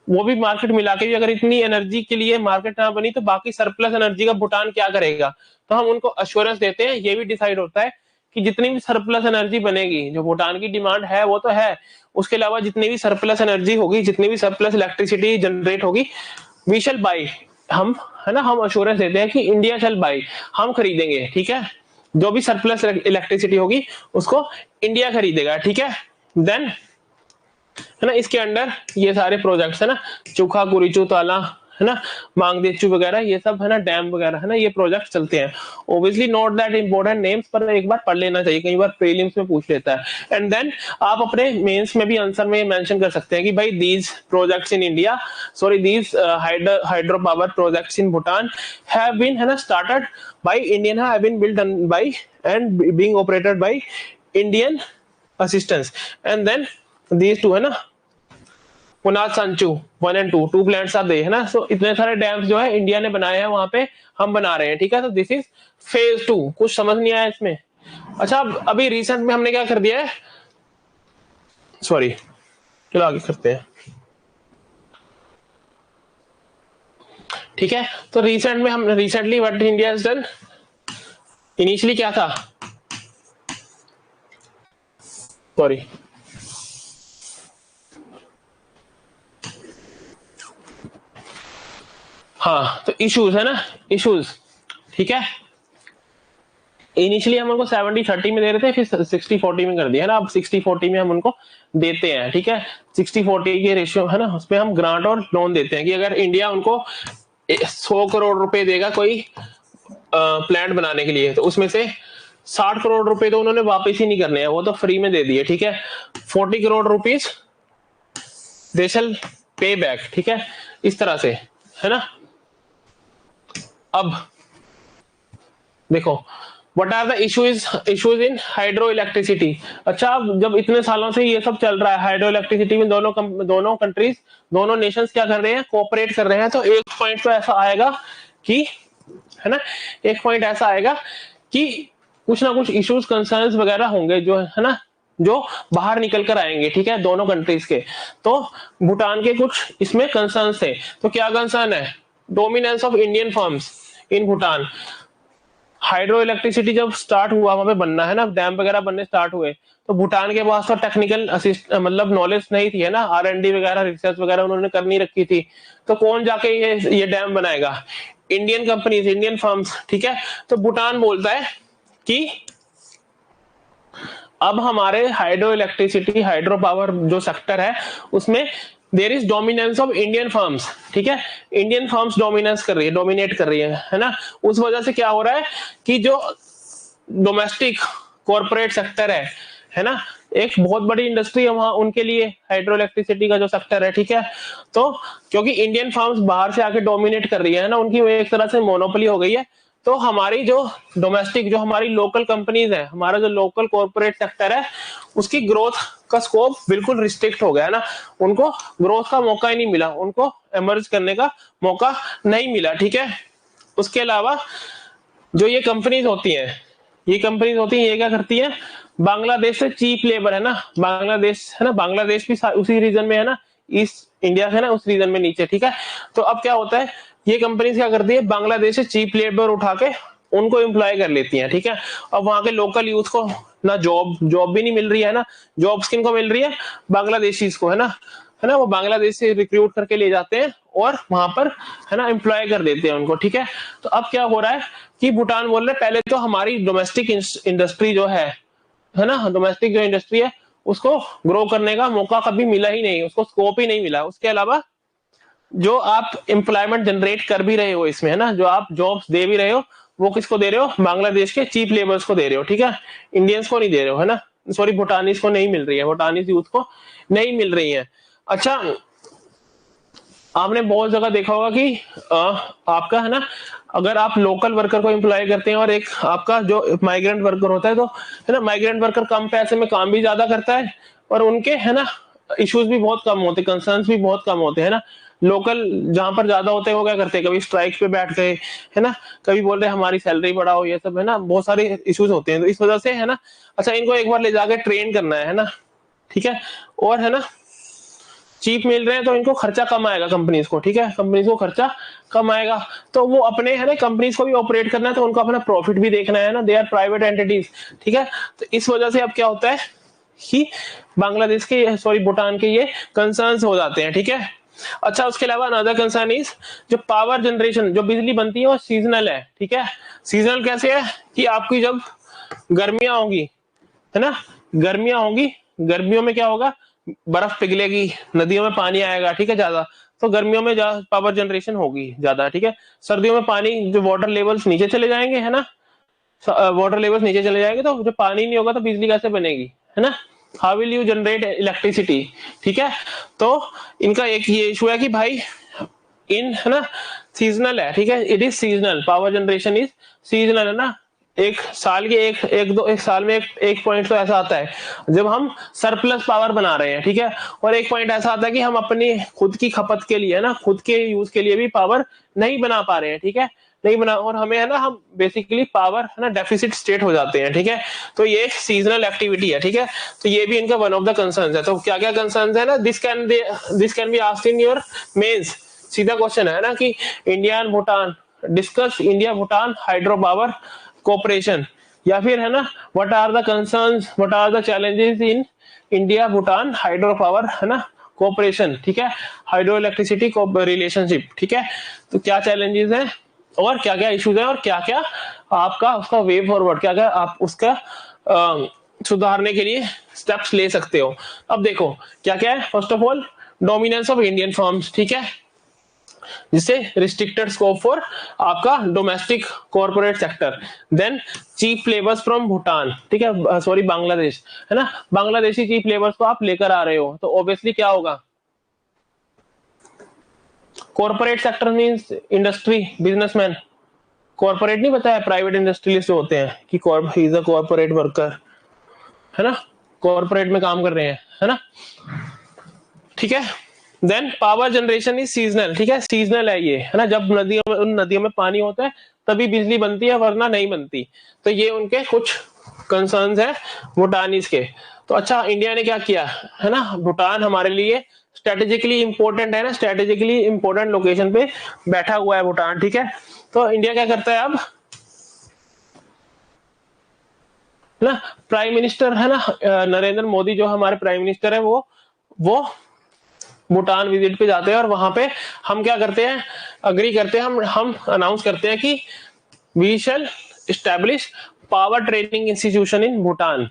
वो भी मार्केट मिला के भी अगर इतनी एनर्जी के लिए मार्केट ना बनी तो बाकी सरप्लस एनर्जी का भूटान क्या करेगा। तो हम उनको अश्योरेंस देते हैं, ये भी डिसाइड होता है कि जितनी भी सरप्लस एनर्जी बनेगी, जो भूटान की डिमांड है वो तो है, उसके अलावा जितनी भी सरप्लस एनर्जी होगी, जितनी भी सरप्लस इलेक्ट्रिसिटी जनरेट होगी, वी शैल बाई, हम, है ना, हम अश्योरेंस देते हैं कि इंडिया शैल बाई, हम खरीदेंगे, ठीक है। जो भी सरप्लस इलेक्ट्रिसिटी होगी उसको इंडिया खरीदेगा, ठीक है। देन, है ना, इसके अंडर ये सारे प्रोजेक्ट्स है ना, चुखा, कुरिचू, ताला, है ना, मांगदेचू वगैरह, ये सब है ना, डैम वगैरह है ना, ये प्रोजेक्ट चलते हैं। Obviously not that important names, पर एक बार पढ़ लेना चाहिए, कई बार प्रीलिम्स में पूछ लेता है। एंड देन आप अपने मेंस में भी आंसर में मेंशन कर सकते हैं कि भाई these projects in India, sorry these hydro power projects in Bhutan have been, है ना, started by Indian, have been built by and being operated by Indian assistance. And then these two, है ना, Punatsangchhu 1 and 2, 2 plants are there, है ना। सो इतने सारे dams जो है इंडिया ने बनाए हैं, वहां पे हम बना रहे हैं, ठीक है। तो दिस इज फेज 2। कुछ समझ नहीं आया इसमें? अच्छा, अभी रिसेंट में हमने क्या कर दिया है, सॉरी, चलो आगे करते हैं, ठीक है। तो रिसेंट में हम recently what India has done, initially क्या था, सॉरी, हाँ, तो इश्यूज है ना, इश्यूज, ठीक है। इनिशियली हम उनको 70-30 में दे रहे थे, फिर 60-40 में कर दिया है ना। अब 60-40 में हम उनको देते हैं, ठीक है। 60-40 के रेशियो है ना, उसमें हम ग्रांट और लोन देते हैं कि अगर इंडिया उनको 100 करोड़ रुपए देगा कोई प्लांट बनाने के लिए, तो उसमें से 60 करोड़ रुपए तो उन्होंने वापस ही नहीं करने हैं, वो तो फ्री में दे दिए, ठीक है। 40 करोड़ रुपीज दे शैल पे बैक, ठीक है, इस तरह से, है ना। अब देखो, what are the issues in hydro electricity. अच्छा, अब जब इतने सालों से ये सब चल रहा है हाइड्रो इलेक्ट्रिसिटी में, दोनों कंट्रीज, दोनों नेशंस क्या कर रहे हैं, कोऑपरेट कर रहे हैं, तो एक पॉइंट तो ऐसा आएगा कि, है ना, एक पॉइंट ऐसा आएगा कि कुछ ना कुछ इश्यूज कंसर्न्स वगैरह होंगे, जो है ना, जो बाहर निकल कर आएंगे, ठीक है, दोनों कंट्रीज के। तो भूटान के कुछ इसमें कंसर्न्स थे, तो क्या कंसर्न है, dominance of Indian firms in Bhutan. Hydro electricity जब स्टार्ट हुआ वहां पे बनना, है ना, डैम वगैरह बनने स्टार्ट हुए, तो भूटान के पास तो टेक्निकल असिस्ट मतलब नॉलेज नहीं थी, है ना, R&D वगैरह, रिसर्च वगैरह उन्होंने करनी रखी थी। तो कौन जाके ये डैम बनाएगा, इंडियन कंपनीज, इंडियन फर्म्स, ठीक है। तो भूटान बोलता है कि अब हमारे हाइड्रो इलेक्ट्रिसिटी, हाइड्रो पावर जो सेक्टर है, उसमें there is dominance of Indian firms, ठीक है। इंडियन फर्म्स डोमिनेंस कर रही है, डोमिनेट कर रही है ना। उस वजह से क्या हो रहा है कि जो डोमेस्टिक कॉर्पोरेट सेक्टर है ना, एक बहुत बड़ी इंडस्ट्री है वहां उनके लिए हाइड्रो इलेक्ट्रिसिटी का जो सेक्टर है, ठीक है। तो क्योंकि इंडियन फर्म्स बाहर से आके डोमिनेट कर रही है ना, उनकी एक तरह से मोनोपोली हो गई है, तो हमारी जो डोमेस्टिक, जो हमारी लोकल कंपनीज है, हमारा जो लोकल कॉर्पोरेट सेक्टर है, उसकी ग्रोथ का स्कोप बिल्कुल रिस्ट्रिक्ट हो गया है ना। उनको ग्रोथ का मौका ही नहीं मिला, उनको एमर्ज करने का मौका नहीं मिला, ठीक है। उसके अलावा जो ये कंपनीज होती हैं, ये क्या करती है, बांग्लादेश से चीप लेबर, है ना, बांग्लादेश, है ना, बांग्लादेश भी उसी रीजन में है ना, ईस्ट इंडिया है ना, उस रीजन में नीचे, ठीक है। तो अब क्या होता है, ये कंपनीज क्या करती है, बांग्लादेश से चीप लेबर उठा के उनको एम्प्लॉय कर लेती हैं, ठीक है। अब वहां के लोकल यूथ को ना जॉब भी नहीं मिल रही है ना, जॉब किन को मिल रही है, बांग्लादेशीज को, है ना, वो बांग्लादेश से रिक्रूट करके ले जाते हैं और वहां पर, है ना, एम्प्लॉय कर देते हैं उनको, ठीक है। तो अब क्या हो रहा है कि भूटान बोल रहे पहले तो हमारी डोमेस्टिक इंडस्ट्री जो है ना, डोमेस्टिक जो इंडस्ट्री है, उसको ग्रो करने का मौका कभी मिला ही नहीं, उसको स्कोप ही नहीं मिला। उसके अलावा जो आप एम्प्लॉयमेंट जनरेट कर भी रहे हो इसमें, है ना, जो आप जॉब्स दे भी रहे हो, वो किसको दे रहे हो, बांग्लादेश के चीप लेबर्स को दे रहे हो, ठीक है, इंडियंस को नहीं दे रहे हो, है ना, सॉरी, भूटानीज को नहीं मिल रही है, भूटानीज यूथ को नहीं मिल रही है। अच्छा, आपने बहुत जगह देखा होगा कि आपका, है ना, अगर आप लोकल वर्कर को एम्प्लॉय करते हैं और एक आपका जो माइग्रेंट वर्कर होता है, तो, है ना, माइग्रेंट वर्कर कम पैसे में काम भी ज्यादा करता है और उनके, है ना, इश्यूज भी बहुत कम होते, कंसर्न्स भी बहुत कम होते हैं ना। लोकल जहां पर ज्यादा होते हैं वो क्या करते हैं, कभी स्ट्राइक पे बैठ गए, है ना, कभी बोल रहे हमारी सैलरी बढ़ाओ, ये सब, है ना, बहुत सारे इश्यूज होते हैं, तो इस वजह से, है ना, अच्छा, इनको एक बार ले जाके ट्रेन करना है ना, ठीक है, और, है ना, चीप मिल रहे हैं तो इनको खर्चा कम आएगा कंपनीज को, ठीक है, कंपनीज को खर्चा कम आएगा, तो वो अपने, है ना, कंपनीज को भी ऑपरेट करना है, तो उनको अपना प्रॉफिट भी देखना है ना, दे आर प्राइवेट एंटिटीज, ठीक है। तो इस वजह से अब क्या होता है कि बांग्लादेश के, सॉरी, भूटान के ये कंसर्न्स हो जाते हैं, ठीक है। अच्छा, उसके अलावा अनदर कंसर्न इज जो पावर जनरेशन, जो बिजली बनती है वो सीजनल है, ठीक है। सीजनल कैसे है कि आपकी जब गर्मियां होंगी, है ना, गर्मियां होंगी, गर्मियों में क्या होगा, बर्फ पिघलेगी, नदियों में पानी आएगा, ठीक है, ज्यादा, तो गर्मियों में पावर जनरेशन होगी ज्यादा, ठीक है। सर्दियों में पानी जो वाटर लेवल्स नीचे चले जाएंगे, है ना, वाटर लेवल्स नीचे चले जाएंगे, तो जो पानी नहीं होगा तो बिजली कैसे बनेगी, है ना। How will you generate electricity, ठीक है। तो इनका एक ये इशू है कि भाई इन, है ना, सीजनल है, ठीक है, it is seasonal, power generation is seasonal, है ना। एक साल के एक साल में एक पॉइंट तो ऐसा आता है जब हम सरप्लस पावर बना रहे हैं, ठीक है। और एक पॉइंट ऐसा आता है कि हम अपनी खुद की खपत के लिए, है ना, खुद के यूज के लिए भी पावर नहीं बना पा रहे हैं, ठीक है, नहीं बना, और हमें, है ना, हम बेसिकली पावर, है ना, डेफिसिट स्टेट हो जाते हैं, ठीक है। तो ये एक सीजनल एक्टिविटी है, ठीक है। तो ये भी इनका वन ऑफ द कंसर्न्स है। तो क्या क्या कंसर्न्स है ना, this can be asked in your mains, सीधा क्वेश्चन है ना, कि India and Bhutan, discuss India Bhutan hydro power cooperation, या फिर, है ना, what are the concerns, what are the challenges in India Bhutan hydro power, है ना, कोऑपरेशन, ठीक है, हाइड्रो इलेक्ट्रिसिटी रिलेशनशिप, ठीक है। तो क्या चैलेंजेस हैं और क्या क्या इश्यूज हैं और क्या क्या आपका उसका वे फॉरवर्ड, क्या क्या आप उसका सुधारने के लिए स्टेप्स ले सकते हो। अब देखो क्या क्या है। First of all, dominance of Indian firms, ठीक है, जिससे रिस्ट्रिक्टेड स्कोप फॉर आपका domestic corporate sector. Then cheap labours from Bhutan, ठीक है, सॉरी बांग्लादेश, है ना, बांग्लादेशी चीप लेबर्स को आप लेकर आ रहे हो, तो ऑब्वियसली क्या होगा, corporate sector means industry, businessman. Corporate नहीं पता है, प्राइवेट इंडस्ट्रियलिस्ट होते हैं कि he is a corporate worker, है ना, कॉर्पोरेट में काम कर रहे हैं, है ना, ठीक है। Then power generation is seasonal, ठीक है, सीजनल है ये, है ना, जब नदियों में, उन नदियों में पानी होता है तभी बिजली बनती है, वरना नहीं बनती। तो ये उनके कुछ कंसर्न्स है भूटानीज के। तो अच्छा, इंडिया ने क्या किया, है ना, भूटान हमारे लिए स्ट्रेटेजिकली इंपॉर्टेंट है ना, स्ट्रेटेजिकली इंपॉर्टेंट लोकेशन पे बैठा हुआ है भूटान, ठीक है। तो इंडिया क्या करता है अब ना, प्राइम मिनिस्टर, है ना, नरेंद्र मोदी जो हमारे प्राइम मिनिस्टर है, वो भूटान विजिट पे जाते हैं, और वहां पे हम क्या करते हैं, अग्री करते हैं, हम अनाउंस करते हैं कि we shall establish power training institution in Bhutan,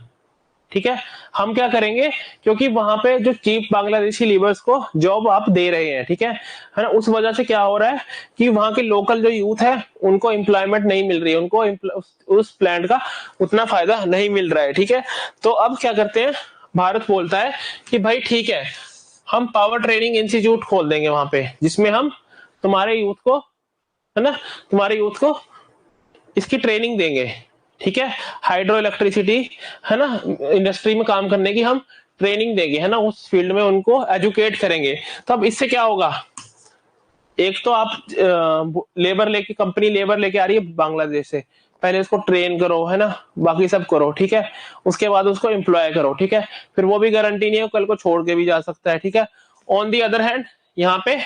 ठीक है। हम क्या करेंगे, क्योंकि वहां पे जो चीप बांग्लादेशी लेबर्स को जॉब आप दे रहे हैं, ठीक है ना, उस वजह से क्या हो रहा है कि वहां के लोकल जो यूथ है उनको एम्प्लॉयमेंट नहीं मिल रही है, उनको उस प्लांट का उतना फायदा नहीं मिल रहा है, ठीक है। तो अब क्या करते हैं, भारत बोलता है कि भाई ठीक है, हम पावर ट्रेनिंग इंस्टीट्यूट खोल देंगे वहां पे, जिसमें हम तुम्हारे यूथ को, है ना, तुम्हारे यूथ को इसकी ट्रेनिंग देंगे, ठीक है, हाइड्रो इलेक्ट्रिसिटी, है ना, इंडस्ट्री में काम करने की हम ट्रेनिंग देंगे, है ना, उस फील्ड में उनको एजुकेट करेंगे। तो अब इससे क्या होगा, एक तो आप लेबर लेके, कंपनी लेबर लेके आ रही है बांग्लादेश से, पहले उसको ट्रेन करो, है ना, बाकी सब करो, ठीक है, उसके बाद उसको एम्प्लॉय करो, ठीक है, फिर वो भी गारंटी नहीं है, कल को छोड़ के भी जा सकता है, ठीक है। ऑन दी अदर हैंड, यहाँ पे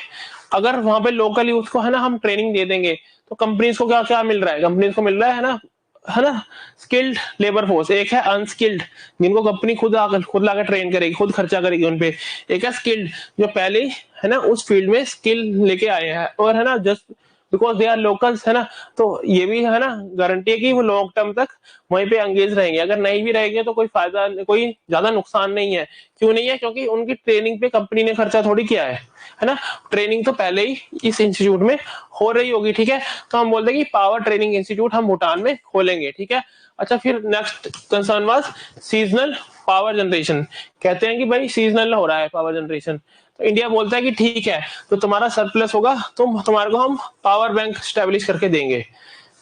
अगर वहां पे लोकल यूथ को, है ना, हम ट्रेनिंग दे देंगे, तो कंपनीज को क्या क्या मिल रहा है, कंपनीज को मिल रहा है ना, है ना, स्किल्ड लेबर फोर्स, एक है अनस्किल्ड जिनको कंपनी खुद लाकर ट्रेन करेगी, खुद खर्चा करेगी उनपे, एक है स्किल्ड जो पहले ही, है ना, उस फील्ड में स्किल लेके आए हैं, और, है ना, just because they are locals, है ना, तो ये भी, है ना, गारंटी है कि वो लॉन्ग टर्म तक वहीं पे एंगेज रहेंगे। अगर नहीं भी रहेंगे तो कोई फायदा, कोई ज्यादा नुकसान नहीं है। क्यों नहीं है, क्योंकि उनकी ट्रेनिंग पे कंपनी ने खर्चा थोड़ी किया है ना, ट्रेनिंग तो पहले ही इस इंस्टीट्यूट में हो रही होगी, ठीक है। तो हम बोलते हैं कि पावर ट्रेनिंग इंस्टीट्यूट हम भूटान में खोलेंगे, ठीक है। अच्छा, फिर next concern was seasonal power generation. कहते हैं कि भाई सीजनल हो रहा है पावर जनरेशन, तो इंडिया बोलता है कि ठीक है, तो तुम्हारा सरप्लस होगा तो तुम्हारे को हम पावर बैंक स्टैब्लिश करके देंगे,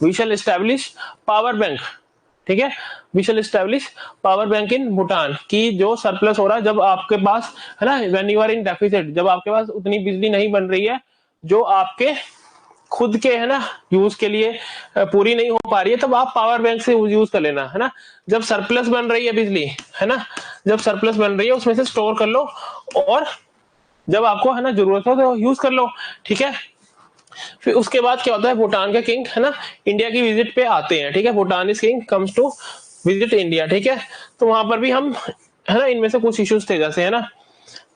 we shall establish power bank, ठीक है, we shall establish power bank in Bhutan, की जो सरप्लस हो रहा है, जब आपके पास, है ना, when you are in deficit, जब आपके पास उतनी बिजली नहीं बन रही है जो आपके खुद के, है ना, यूज के लिए पूरी नहीं हो पा रही है, तब आप पावर बैंक से यूज कर लेना, है ना। जब सरप्लस बन रही है बिजली, है ना, जब सरप्लस बन रही है उसमें से स्टोर कर लो, और जब आपको, है ना, जरूरत हो तो यूज कर लो, ठीक है। फिर उसके बाद क्या होता है, भूटान के किंग, है ना, इंडिया की विजिट पे आते हैं, ठीक है, Bhutan is king comes to visit India, ठीक है। तो वहां पर भी हम, है ना, इनमें से कुछ इश्यूज थे, जैसे, है ना,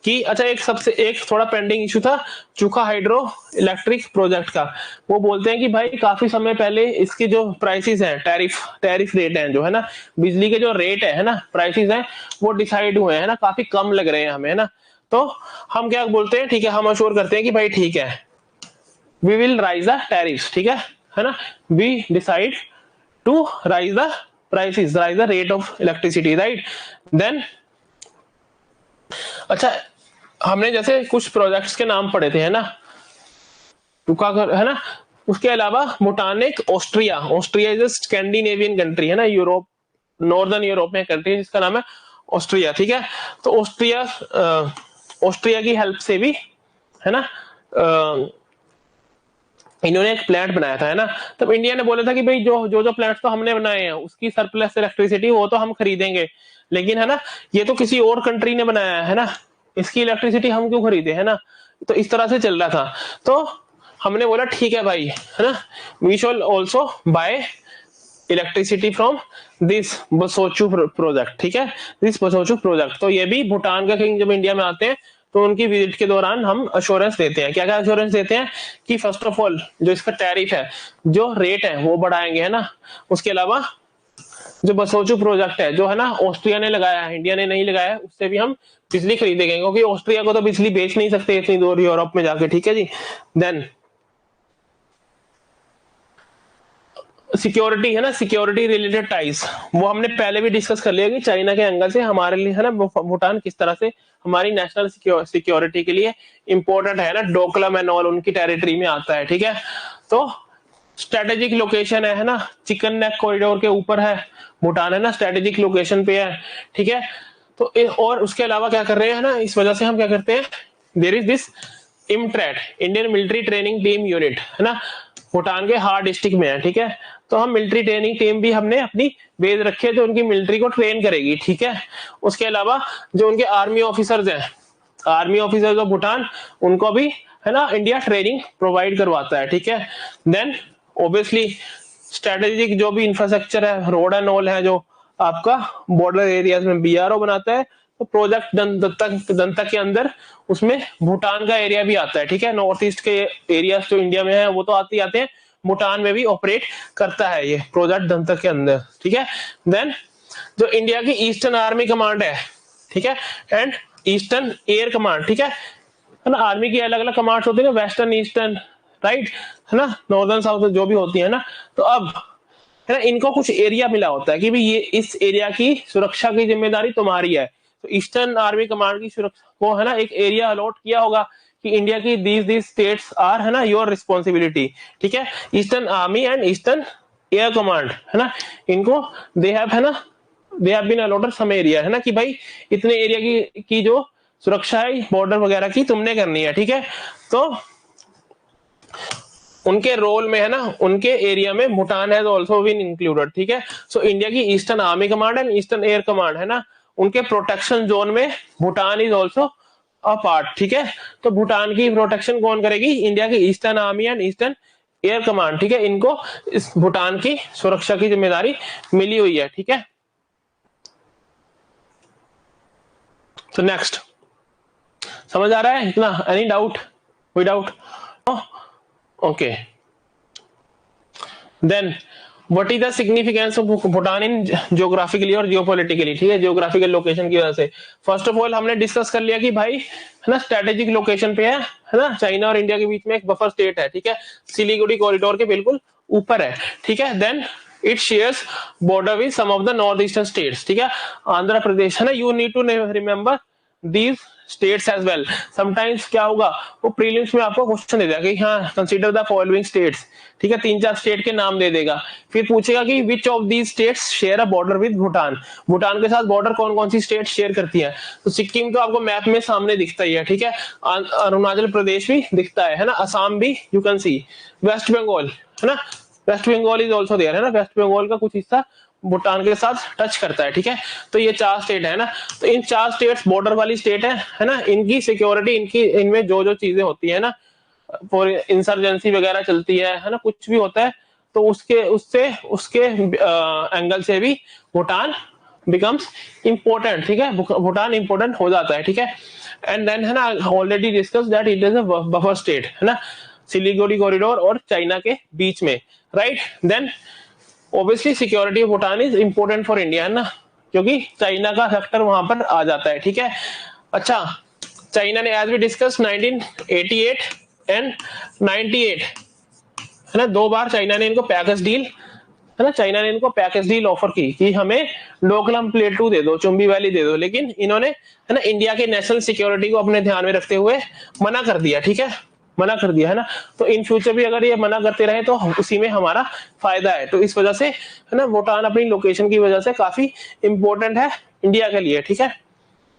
कि अच्छा, एक थोड़ा पेंडिंग इशू था चूखा हाइड्रो इलेक्ट्रिक प्रोजेक्ट का। वो बोलते हैं कि भाई काफी समय पहले इसकी जो प्राइसेस हैं, टैरिफ रेट हैं, जो है ना, बिजली के जो रेट है ना, प्राइसेस हैं, वो डिसाइड हुए हैं ना, काफी कम लग रहे हैं हमें, है ना। तो हम क्या बोलते हैं, ठीक है, हम अश्योर करते हैं कि भाई ठीक है, we will rise the tariffs, ठीक है ना, we decide to rise the prices, rise the rate of electricity, right. Then अच्छा, हमने जैसे कुछ प्रोजेक्ट्स के नाम पढ़े थे, है ना, टुका कर, है ना। उसके अलावा भूटान एक Austria, Austria is a Scandinavian country, है ना, यूरोप, नॉर्दर्न यूरोप में कंट्री जिसका नाम है ऑस्ट्रिया, ठीक है। तो ऑस्ट्रिया, ऑस्ट्रिया की हेल्प से भी, है ना, इन्होंने एक प्लांट बनाया था, है ना। तब इंडिया ने बोला था कि भाई जो प्लांट्स तो हमने बनाए हैं उसकी सरप्लस इलेक्ट्रिसिटी वो तो हम खरीदेंगे, लेकिन है ना, ये तो किसी और कंट्री ने बनाया है ना, इसकी इलेक्ट्रिसिटी हम क्यों खरीदे, है ना। तो इस तरह से चल रहा था। तो हमने बोला ठीक है भाई, है ना, we shall also buy electricity from this Basochhu project, ठीक है, दिस बसोचू प्रोजेक्ट। तो ये भी भूटान का किंग जब इंडिया में आते हैं तो उनकी विजिट के दौरान हम अश्योरेंस देते हैं। क्या क्या अश्योरेंस देते हैं कि फर्स्ट ऑफ ऑल जो इसका टैरिफ है, जो रेट है वो बढ़ाएंगे, है ना। उसके अलावा जो बसोचू प्रोजेक्ट है, जो है ना ऑस्ट्रिया ने लगाया है, इंडिया ने नहीं लगाया है, उससे भी हम बिजली खरीदेंगे, क्योंकि ऑस्ट्रिया को तो बिजली बेच नहीं सकते इतनी दूर यूरोप में जाके, ठीक है जी। देन सिक्योरिटी, है ना, सिक्योरिटी रिलेटेड टाइज, वो हमने पहले भी डिस्कस कर लिया कि चाइना के एंगल से हमारे लिए, है ना, भूटान किस तरह से हमारी नेशनल सिक्योरिटी के लिए इंपॉर्टेंट है ना, डोकलाम एंड ऑल उनकी टेरिटरी में आता है, ठीक है। तो स्ट्रेटेजिक लोकेशन है ना, चिकन नेक कॉरिडोर के ऊपर है भूटान, है ना, स्ट्रेटेजिक लोकेशन पे है, ठीक है। तो और उसके अलावा क्या कर रहे हैं ना, इस वजह से हम क्या करते हैं, there is this IMTRAT, Indian military training team unit, है ना, भूटान के हार डिस्ट्रिक्ट में है, ठीक है। तो हम मिलिट्री ट्रेनिंग टीम भी हमने अपनी बेस रखी है जो उनकी मिलिट्री को ट्रेन करेगी, ठीक है। उसके अलावा जो उनके आर्मी ऑफिसर्स हैं, आर्मी ऑफिसर्स ऑफ भूटान, उनको भी, है ना, इंडिया ट्रेनिंग प्रोवाइड करवाता है, ठीक है। देन ऑब्वियसली स्ट्रेटेजिक जो भी इंफ्रास्ट्रक्चर है, रोड एंड ऑल है, जो आपका बॉर्डर एरियाज में बीआरओ बनाता है, तो प्रोजेक्ट दंतक के अंदर उसमें भूटान का एरिया भी आता है, ठीक है। नॉर्थ ईस्ट के एरियाज जो इंडिया में है वो तो आते हैं, भूटान में भी ऑपरेट करता है ये प्रोजेक्ट दंतक के अंदर, ठीक है। देन जो इंडिया की ईस्टर्न आर्मी कमांड है, ठीक है, एंड ईस्टर्न एयर कमांड, ठीक है ना, आर्मी की अलग अलग कमांड्स होती है ना, वेस्टर्न, ईस्टर्न, राइट, है ना, नॉर्दर्न, साउथ जो भी होती है ना। तो अब, है ना, इनको कुछ एरिया मिला होता है कि भाई ये इस एरिया की सुरक्षा की जिम्मेदारी तुम्हारी है। तो ईस्टर्न आर्मी कमांड की सुरक्षा को, है ना, एक एरिया अलॉट किया होगा कि इंडिया की दीज स्टेट्स आर, है ना, योर रिस्पॉन्सिबिलिटी, ठीक है। Eastern army and eastern air command, है ना, इनको दे हैव, है ना, they have been allotted some area, है ना, कि भाई इतने एरिया की जो सुरक्षा है बॉर्डर वगैरह की तुमने करनी है, ठीक है। तो उनके रोल में, है ना, उनके एरिया में Bhutan has also been included, ठीक है। सो इंडिया की eastern army command and eastern air command, है ना, उनके प्रोटेक्शन जोन में Bhutan is also a part, ठीक है। तो भूटान की प्रोटेक्शन कौन करेगी, इंडिया की eastern army and eastern air command, ठीक है। इनको इस भूटान की सुरक्षा की जिम्मेदारी मिली हुई है, ठीक है। तो नेक्स्ट, समझ आ रहा है इतना, एनी डाउट, कोई doubt? Okay, then what is the significance of Bhutan in geographically और जियोपॉलिटिकली, ठीक है, जियोग्राफिकल लोकेशन की वजह से। फर्स्ट ऑफ ऑल हमने डिस्कस कर लिया कि भाई, है ना, स्ट्रेटेजिक लोकेशन पे है ना, चाइना और इंडिया के बीच में एक बफर स्टेट है, ठीक है, सिलीगुड़ी कॉरिडोर के बिल्कुल ऊपर है, ठीक है। Then it shares border with some of the north eastern states, ठीक है, आंध्र प्रदेश, है ना, you need to remember these states as well. Sometimes क्या होगा, वो प्रीलिम्स में आपको क्वेश्चन दे देगा कि हाँ, कंसीडर द फॉलोइंग स्टेट्स, ठीक है, 3-4 स्टेट के नाम दे देगा, फिर पूछेगा कि which of these states share a border with Bhutan, Bhutan के साथ बॉर्डर कौन कौन सी स्टेट शेयर करती है। तो सिक्किम तो आपको मैप में सामने दिखता ही है, ठीक है, अरुणाचल प्रदेश भी दिखता है ना, असम भी you can see, West Bengal, है ना, West Bengal is also there, है ना, वेस्ट बंगाल का कुछ हिस्सा भूटान के साथ टच करता है, ठीक है। तो ये 4 स्टेट है ना, तो इन 4 स्टेट्स बॉर्डर वाली स्टेट है ना, इनकी सिक्योरिटी, इनकी इनमें जो जो चीजें होती है ना, फॉर इंसर्जेंसी वगैरह चलती है ना, कुछ भी होता है, तो उसके एंगल से भी भूटान बिकम्स इंपॉर्टेंट, ठीक है, भूटान इंपॉर्टेंट हो जाता है, ठीक है। एंड देन, है ना, already discuss that it is a buffer state, है ना, सिलीगुड़ी कॉरिडोर और चाइना के बीच में, right. Then obviously security of Bhutan is important for India, है ना, क्योंकि चाइना का फैक्टर वहां पर आ जाता है, ठीक है। अच्छा, चाइना ने एज वी डिस्कस 1988 एंड 98 है ना, 2 बार चाइना ने इनको पैकेज डील है ना, चाइना ने इनको पैकेज डील ऑफर की कि हमें डोकलाम प्लेटू दे दो, चुंबी वैली दे दो, लेकिन इन्होंने है ना इंडिया के नेशनल सिक्योरिटी को अपने ध्यान में रखते हुए मना कर दिया। ठीक है, मना कर दिया है ना। तो इन फ्यूचर भी अगर ये मना करते रहे तो उसी में हमारा फायदा है। तो इस वजह से है ना भूटान अपनी लोकेशन की वजह से काफी इंपॉर्टेंट है इंडिया के लिए। ठीक है,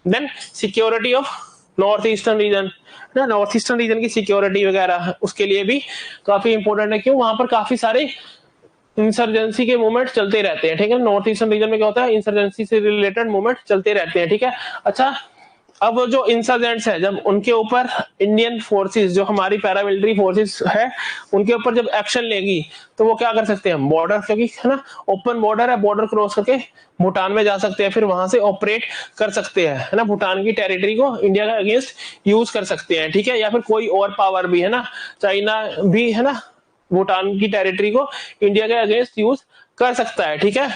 then security of north eastern region ना, नॉर्थ ईस्टर्न रीजन की सिक्योरिटी वगैरह उसके लिए भी काफी इंपॉर्टेंट है। क्यों? वहां पर काफी सारे इंसर्जेंसी के मूवमेंट चलते रहते हैं। ठीक है, नॉर्थ ईस्टर्न रीजन में क्या होता है, इंसर्जेंसी से रिलेटेड मूवमेंट चलते रहते हैं। ठीक है, अच्छा अब जो इंसर्जेंट्स है जब उनके ऊपर इंडियन फोर्सेस जो हमारी पैरामिलिट्री फोर्सेस है उनके ऊपर जब एक्शन लेगी तो वो क्या कर सकते हैं, बॉर्डर, क्योंकि है ना ओपन बॉर्डर है, बॉर्डर क्रॉस करके भूटान में जा सकते हैं, फिर वहां से ऑपरेट कर सकते हैं है ना, भूटान की टेरिटरी को इंडिया के अगेंस्ट यूज कर सकते हैं। ठीक है, या फिर कोई और पावर भी है ना, चाइना भी है ना भूटान की टेरिटरी को इंडिया के अगेंस्ट यूज कर सकता है। ठीक है,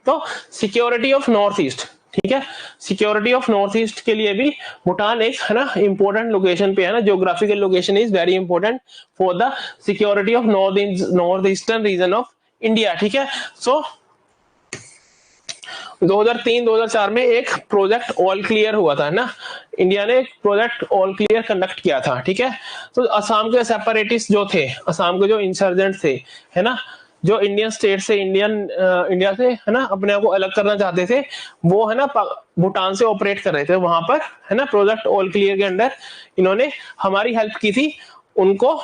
तो सिक्योरिटी ऑफ नॉर्थ ईस्ट, ठीक है, सिक्योरिटी ऑफ नॉर्थ ईस्ट के लिए भी भूटान एक है ना इंपॉर्टेंट लोकेशन पे है ना, geographical location is very important for the security of north eastern region of India. ठीक है, सो 2003-2004 में एक प्रोजेक्ट ऑल क्लियर हुआ था ना, इंडिया ने एक प्रोजेक्ट ऑल क्लियर कंडक्ट किया था। ठीक है, तो असम के सेपरेटिस्ट जो थे, असम के जो इंसर्जेंट थे है ना, जो इंडियन स्टेट से इंडिया से है ना अपने आप को अलग करना चाहते थे, वो है ना भूटान से ऑपरेट कर रहे थे वहां पर है ना, प्रोजेक्ट ऑल क्लियर के अंडर इन्होंने हमारी हेल्प की थी उनको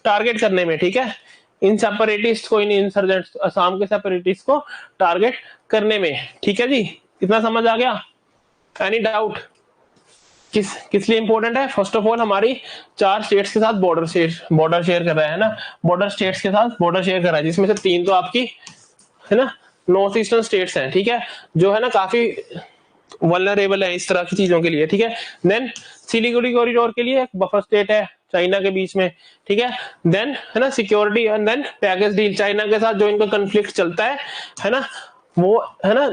टारगेट करने में। ठीक है, इन सेपरेटिस्ट को, इन इंसर्जेंट्स असम के सेपरेटिस्ट को टारगेट करने में। ठीक है जी, इतना समझ आ गया? Any doubt? किस लिए इंपॉर्टेंट है? फर्स्ट ऑफ ऑल हमारी 4 स्टेट्स के साथ बॉर्डर शेयर कर रहा है ना, बॉर्डर स्टेट्स के साथ बॉर्डर शेयर कर रहा है, जिसमें से 3 तो आपकी है ना नॉर्थ ईस्टर्न स्टेट्स हैं। ठीक है, जो है ना काफी वल्नरेबल है इस तरह की चीजों के लिए। ठीक है, देन सिलीगुड़ी कॉरिडोर के लिए एक बफर स्टेट है चाइना के बीच में। ठीक है, देन है ना security and then package deal, China के साथ जो इनका कंफ्लिक्ट चलता है ना, वो है ना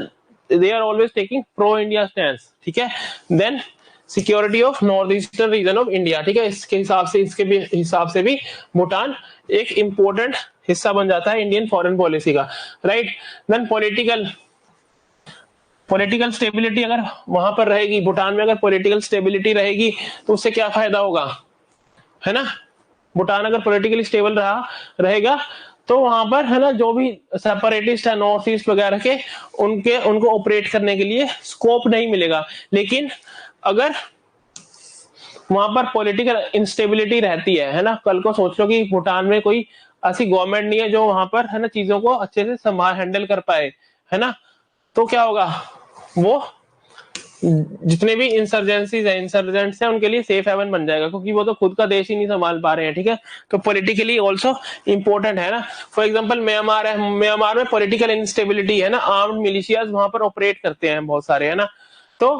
they are always taking pro India stand. ठीक है, then security of north eastern region of India. ठीक है, इसके हिसाब से भी भूटान एक इंपॉर्टेंट हिस्सा बन जाता है इंडियन फॉरेन पॉलिसी का, राइट। देन पॉलिटिकल स्टेबिलिटी अगर वहां पर रहेगी, भूटान में अगर पॉलिटिकल स्टेबिलिटी रहेगी तो उससे क्या फायदा होगा, है ना। भूटान अगर पॉलिटिकली स्टेबल रहेगा तो वहां पर है ना जो भी सेपरेटिस्ट है नॉर्थ ईस्ट वगैरह के, उनको ऑपरेट करने के लिए स्कोप नहीं मिलेगा। लेकिन अगर वहां पर पॉलिटिकल इंस्टेबिलिटी रहती है ना, कल को सोच लो कि भूटान में कोई ऐसी गवर्नमेंट नहीं है जो वहां पर है ना चीजों को अच्छे से हैंडल कर पाए, है ना, तो क्या होगा, वो जितने भी इंसर्जेंट्स हैं उनके लिए सेफ हेवन बन जाएगा, क्योंकि वो तो खुद का देश ही नहीं संभाल पा रहे हैं। ठीक है, तो पॉलिटिकली ऑल्सो इंपॉर्टेंट है ना। फॉर एग्जांपल म्यांमार है, म्यांमार में पॉलिटिकल इंस्टेबिलिटी है ना, आर्म्ड मिलिशियाज वहां पर ऑपरेट करते हैं बहुत सारे, है ना। तो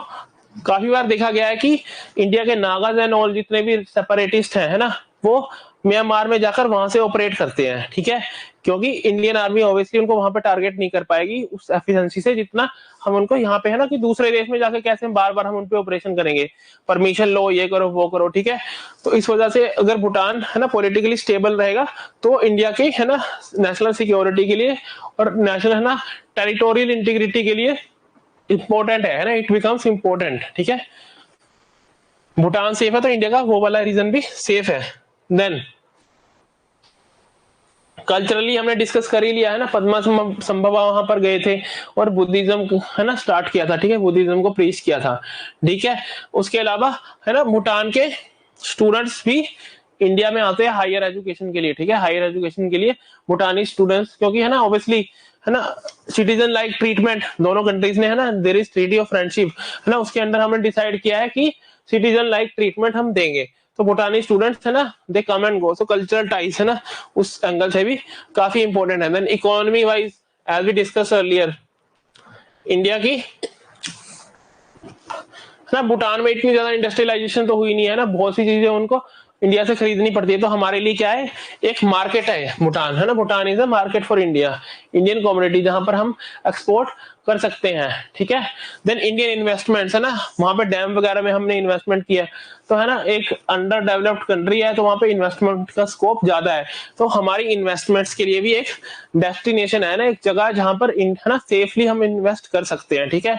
काफी बार देखा गया है कि इंडिया के नागाज एंड ऑल जितने भी सेपरेटिस्ट है ना, वो म्यांमार में जाकर वहां से ऑपरेट करते हैं। ठीक है, क्योंकि इंडियन आर्मी ऑब्वियसली उनको वहां पे टारगेट नहीं कर पाएगी उस एफिशिएंसी से जितना हम उनको यहाँ पे है ना, कि दूसरे देश में जाके कैसे बार बार हम उनपे ऑपरेशन करेंगे, परमिशन लो, ये करो वो करो। ठीक है, तो इस वजह से अगर भूटान है ना पॉलिटिकली स्टेबल रहेगा तो इंडिया के है ना नेशनल सिक्योरिटी के लिए और नेशनल है ना टेरिटोरियल इंटीग्रिटी के लिए इंपॉर्टेंट है ना, इट बिकम्स इंपॉर्टेंट। ठीक है, भूटान सेफ है तो इंडिया का वो वाला रीजन भी सेफ है। देन कल्चरली हमने डिस्कस कर ही लिया है ना, पद्मा संभवा वहां पर गए थे और बुद्धिज्म है ना स्टार्ट किया था। ठीक है, बुद्धिज्म को प्रीच किया था। ठीक है, उसके अलावा है ना भूटान के स्टूडेंट्स भी इंडिया में आते हैं हायर एजुकेशन के लिए। ठीक है, हायर एजुकेशन के लिए भूटानी स्टूडेंट्स, क्योंकि है ना ऑब्वियसली है ना सिटीजन लाइक ट्रीटमेंट दोनों कंट्रीज ने है ना, there is treaty of friendship है ना, उसके अंदर हमने डिसाइड किया है कि सिटीजन लाइक ट्रीटमेंट हम देंगे। तो भूटानी स्टूडेंट्स है ना they come and go, so cultural ties है ना उस एंगल से भी काफी इंपॉर्टेंट है। Then economy wise as we discuss earlier, India की ना भूटान में इतनी ज्यादा इंडस्ट्रियलाइजेशन तो हुई नहीं है ना, बहुत सी चीजें उनको इंडिया से खरीदनी पड़ती है। तो हमारे लिए क्या है, एक मार्केट है भूटान, है ना। Bhutan is a market for India, Indian community, जहां पर हम एक्सपोर्ट कर सकते हैं, ठीक है। देन इंडियन इन्वेस्टमेंट्स, है ना, वहां पे डैम वगैरह में हमने इन्वेस्टमेंट किया, तो है ना, एक अंडर डेवलप्ड कंट्री है, तो वहां पे इन्वेस्टमेंट का स्कोप ज्यादा है। तो हमारी इन्वेस्टमेंट्स के लिए भी एक डेस्टिनेशन है ना, एक जगह जहां पर है ना सेफली हम इन्वेस्ट कर सकते हैं, ठीक है।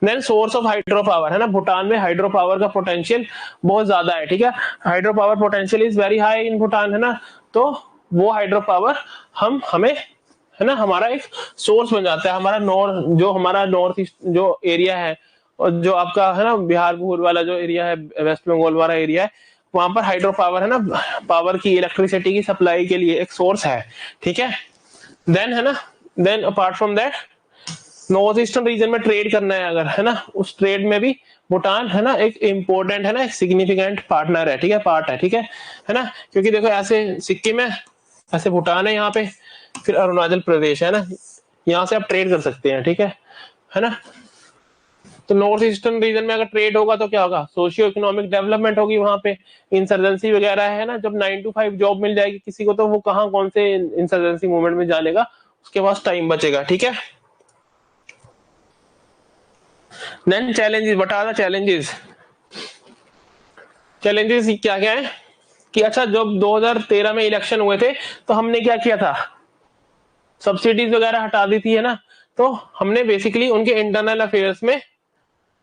Then source of hydro power, है ना, भूटान में हाइड्रो पावर का पोटेंशियल बहुत ज्यादा है, ठीक है। Hydro power potential is very high in Bhutan, है ना। तो वो हाइड्रो पावर हमें, है ना, हमारा एक सोर्स बन जाता है। हमारा नॉर्थ ईस्ट जो एरिया है, और जो आपका है ना बिहार भूर वाला जो एरिया है, वेस्ट बंगाल वाला एरिया है, वहां पर हाइड्रो पावर, है ना, पावर की, इलेक्ट्रिसिटी की सप्लाई के लिए एक सोर्स है, ठीक है। देन, है ना, then apart from that, north eastern region में ट्रेड करना है अगर, है ना, उस ट्रेड में भी भूटान, है ना, एक इम्पोर्टेंट, है ना, एक सिग्निफिकेंट पार्टनर है, ठीक है, पार्ट है ना। क्योंकि देखो ऐसे सिक्किम है, ऐसे भूटान है यहाँ पे, फिर अरुणाचल प्रदेश है ना, यहाँ से आप ट्रेड कर सकते हैं, ठीक है ना। तो नॉर्थ ईस्टर्न रीजन में अगर ट्रेड होगा तो क्या होगा, सोशियो इकोनॉमिक डेवलपमेंट होगी वहां पे। इंसर्जेंसी वगैरह है ना, जब 9 to 5 जॉब मिल जाएगी किसी को, तो वो कहाँ कौन से इंसर्जेंसी मूवमेंट में जाने का उसके पास टाइम बचेगा, ठीक है। Then challenges, what are the challenges? Challenges क्या क्या है कि अच्छा, जब 2013 में इलेक्शन हुए थे तो हमने क्या किया था, सब्सिडीज वगैरह हटा दी थी, है ना। तो हमने बेसिकली उनके इंटरनल अफेयर्स में,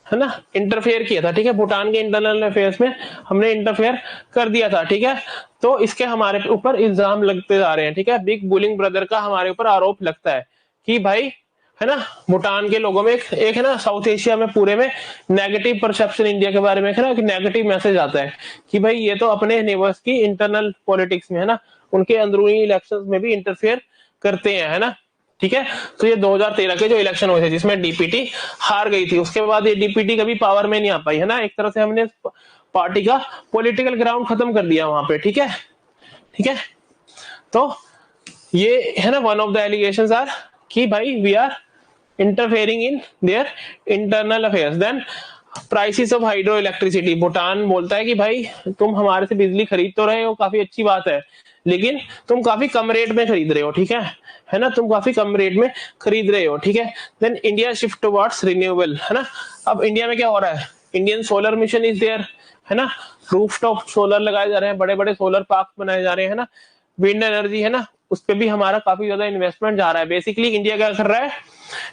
है ना, इंटरफेयर किया था, ठीक है। भूटान के इंटरनल अफेयर्स में हमने इंटरफेयर कर दिया था, ठीक है। तो इसके हमारे ऊपर इल्जाम लगते जा रहे हैं, ठीक है। बिग बुलिंग ब्रदर का हमारे ऊपर आरोप लगता है कि भाई, है ना, भूटान के लोगों में एक है ना, साउथ एशिया में पूरे में नेगेटिव परसेप्शन इंडिया के बारे में, है ना, एक नेगेटिव मैसेज आता है कि भाई ये तो अपने नेबर्स की इंटरनल पॉलिटिक्स में, है ना, उनके अंदरूनी इलेक्शंस में भी इंटरफेयर करते हैं, है ना, ठीक है। तो ये 2013 के जो इलेक्शन हुए थे जिसमें डीपीटी हार गई थी, उसके बाद ये डीपीटी कभी पावर में नहीं आ पाई, है ना। एक तरह से हमने पार्टी का पॉलिटिकल ग्राउंड खत्म कर दिया वहां पे, ठीक है, ठीक है। तो ये है ना, one of the allegations are कि भाई we are interfering in their internal affairs. Then prices of hydro electricity, Bhutan बोलता है कि भाई तुम हमारे से बिजली खरीद तो रहे हो, काफी अच्छी बात है, लेकिन तुम काफी कम रेट में खरीद रहे हो, ठीक है ना, तुम काफी कम रेट में खरीद रहे हो, ठीक है। Then India shift towards renewable, है ना। अब इंडिया में क्या हो रहा है, Indian solar mission is there, है ना, रूफटॉप सोलर लगाए जा रहे हैं, बड़े बड़े सोलर पार्क बनाए जा रहे हैं, है ना। विंड एनर्जी, है ना, उस पर भी हमारा काफी ज्यादा इन्वेस्टमेंट जा रहा है। बेसिकली इंडिया क्या कर रहा है,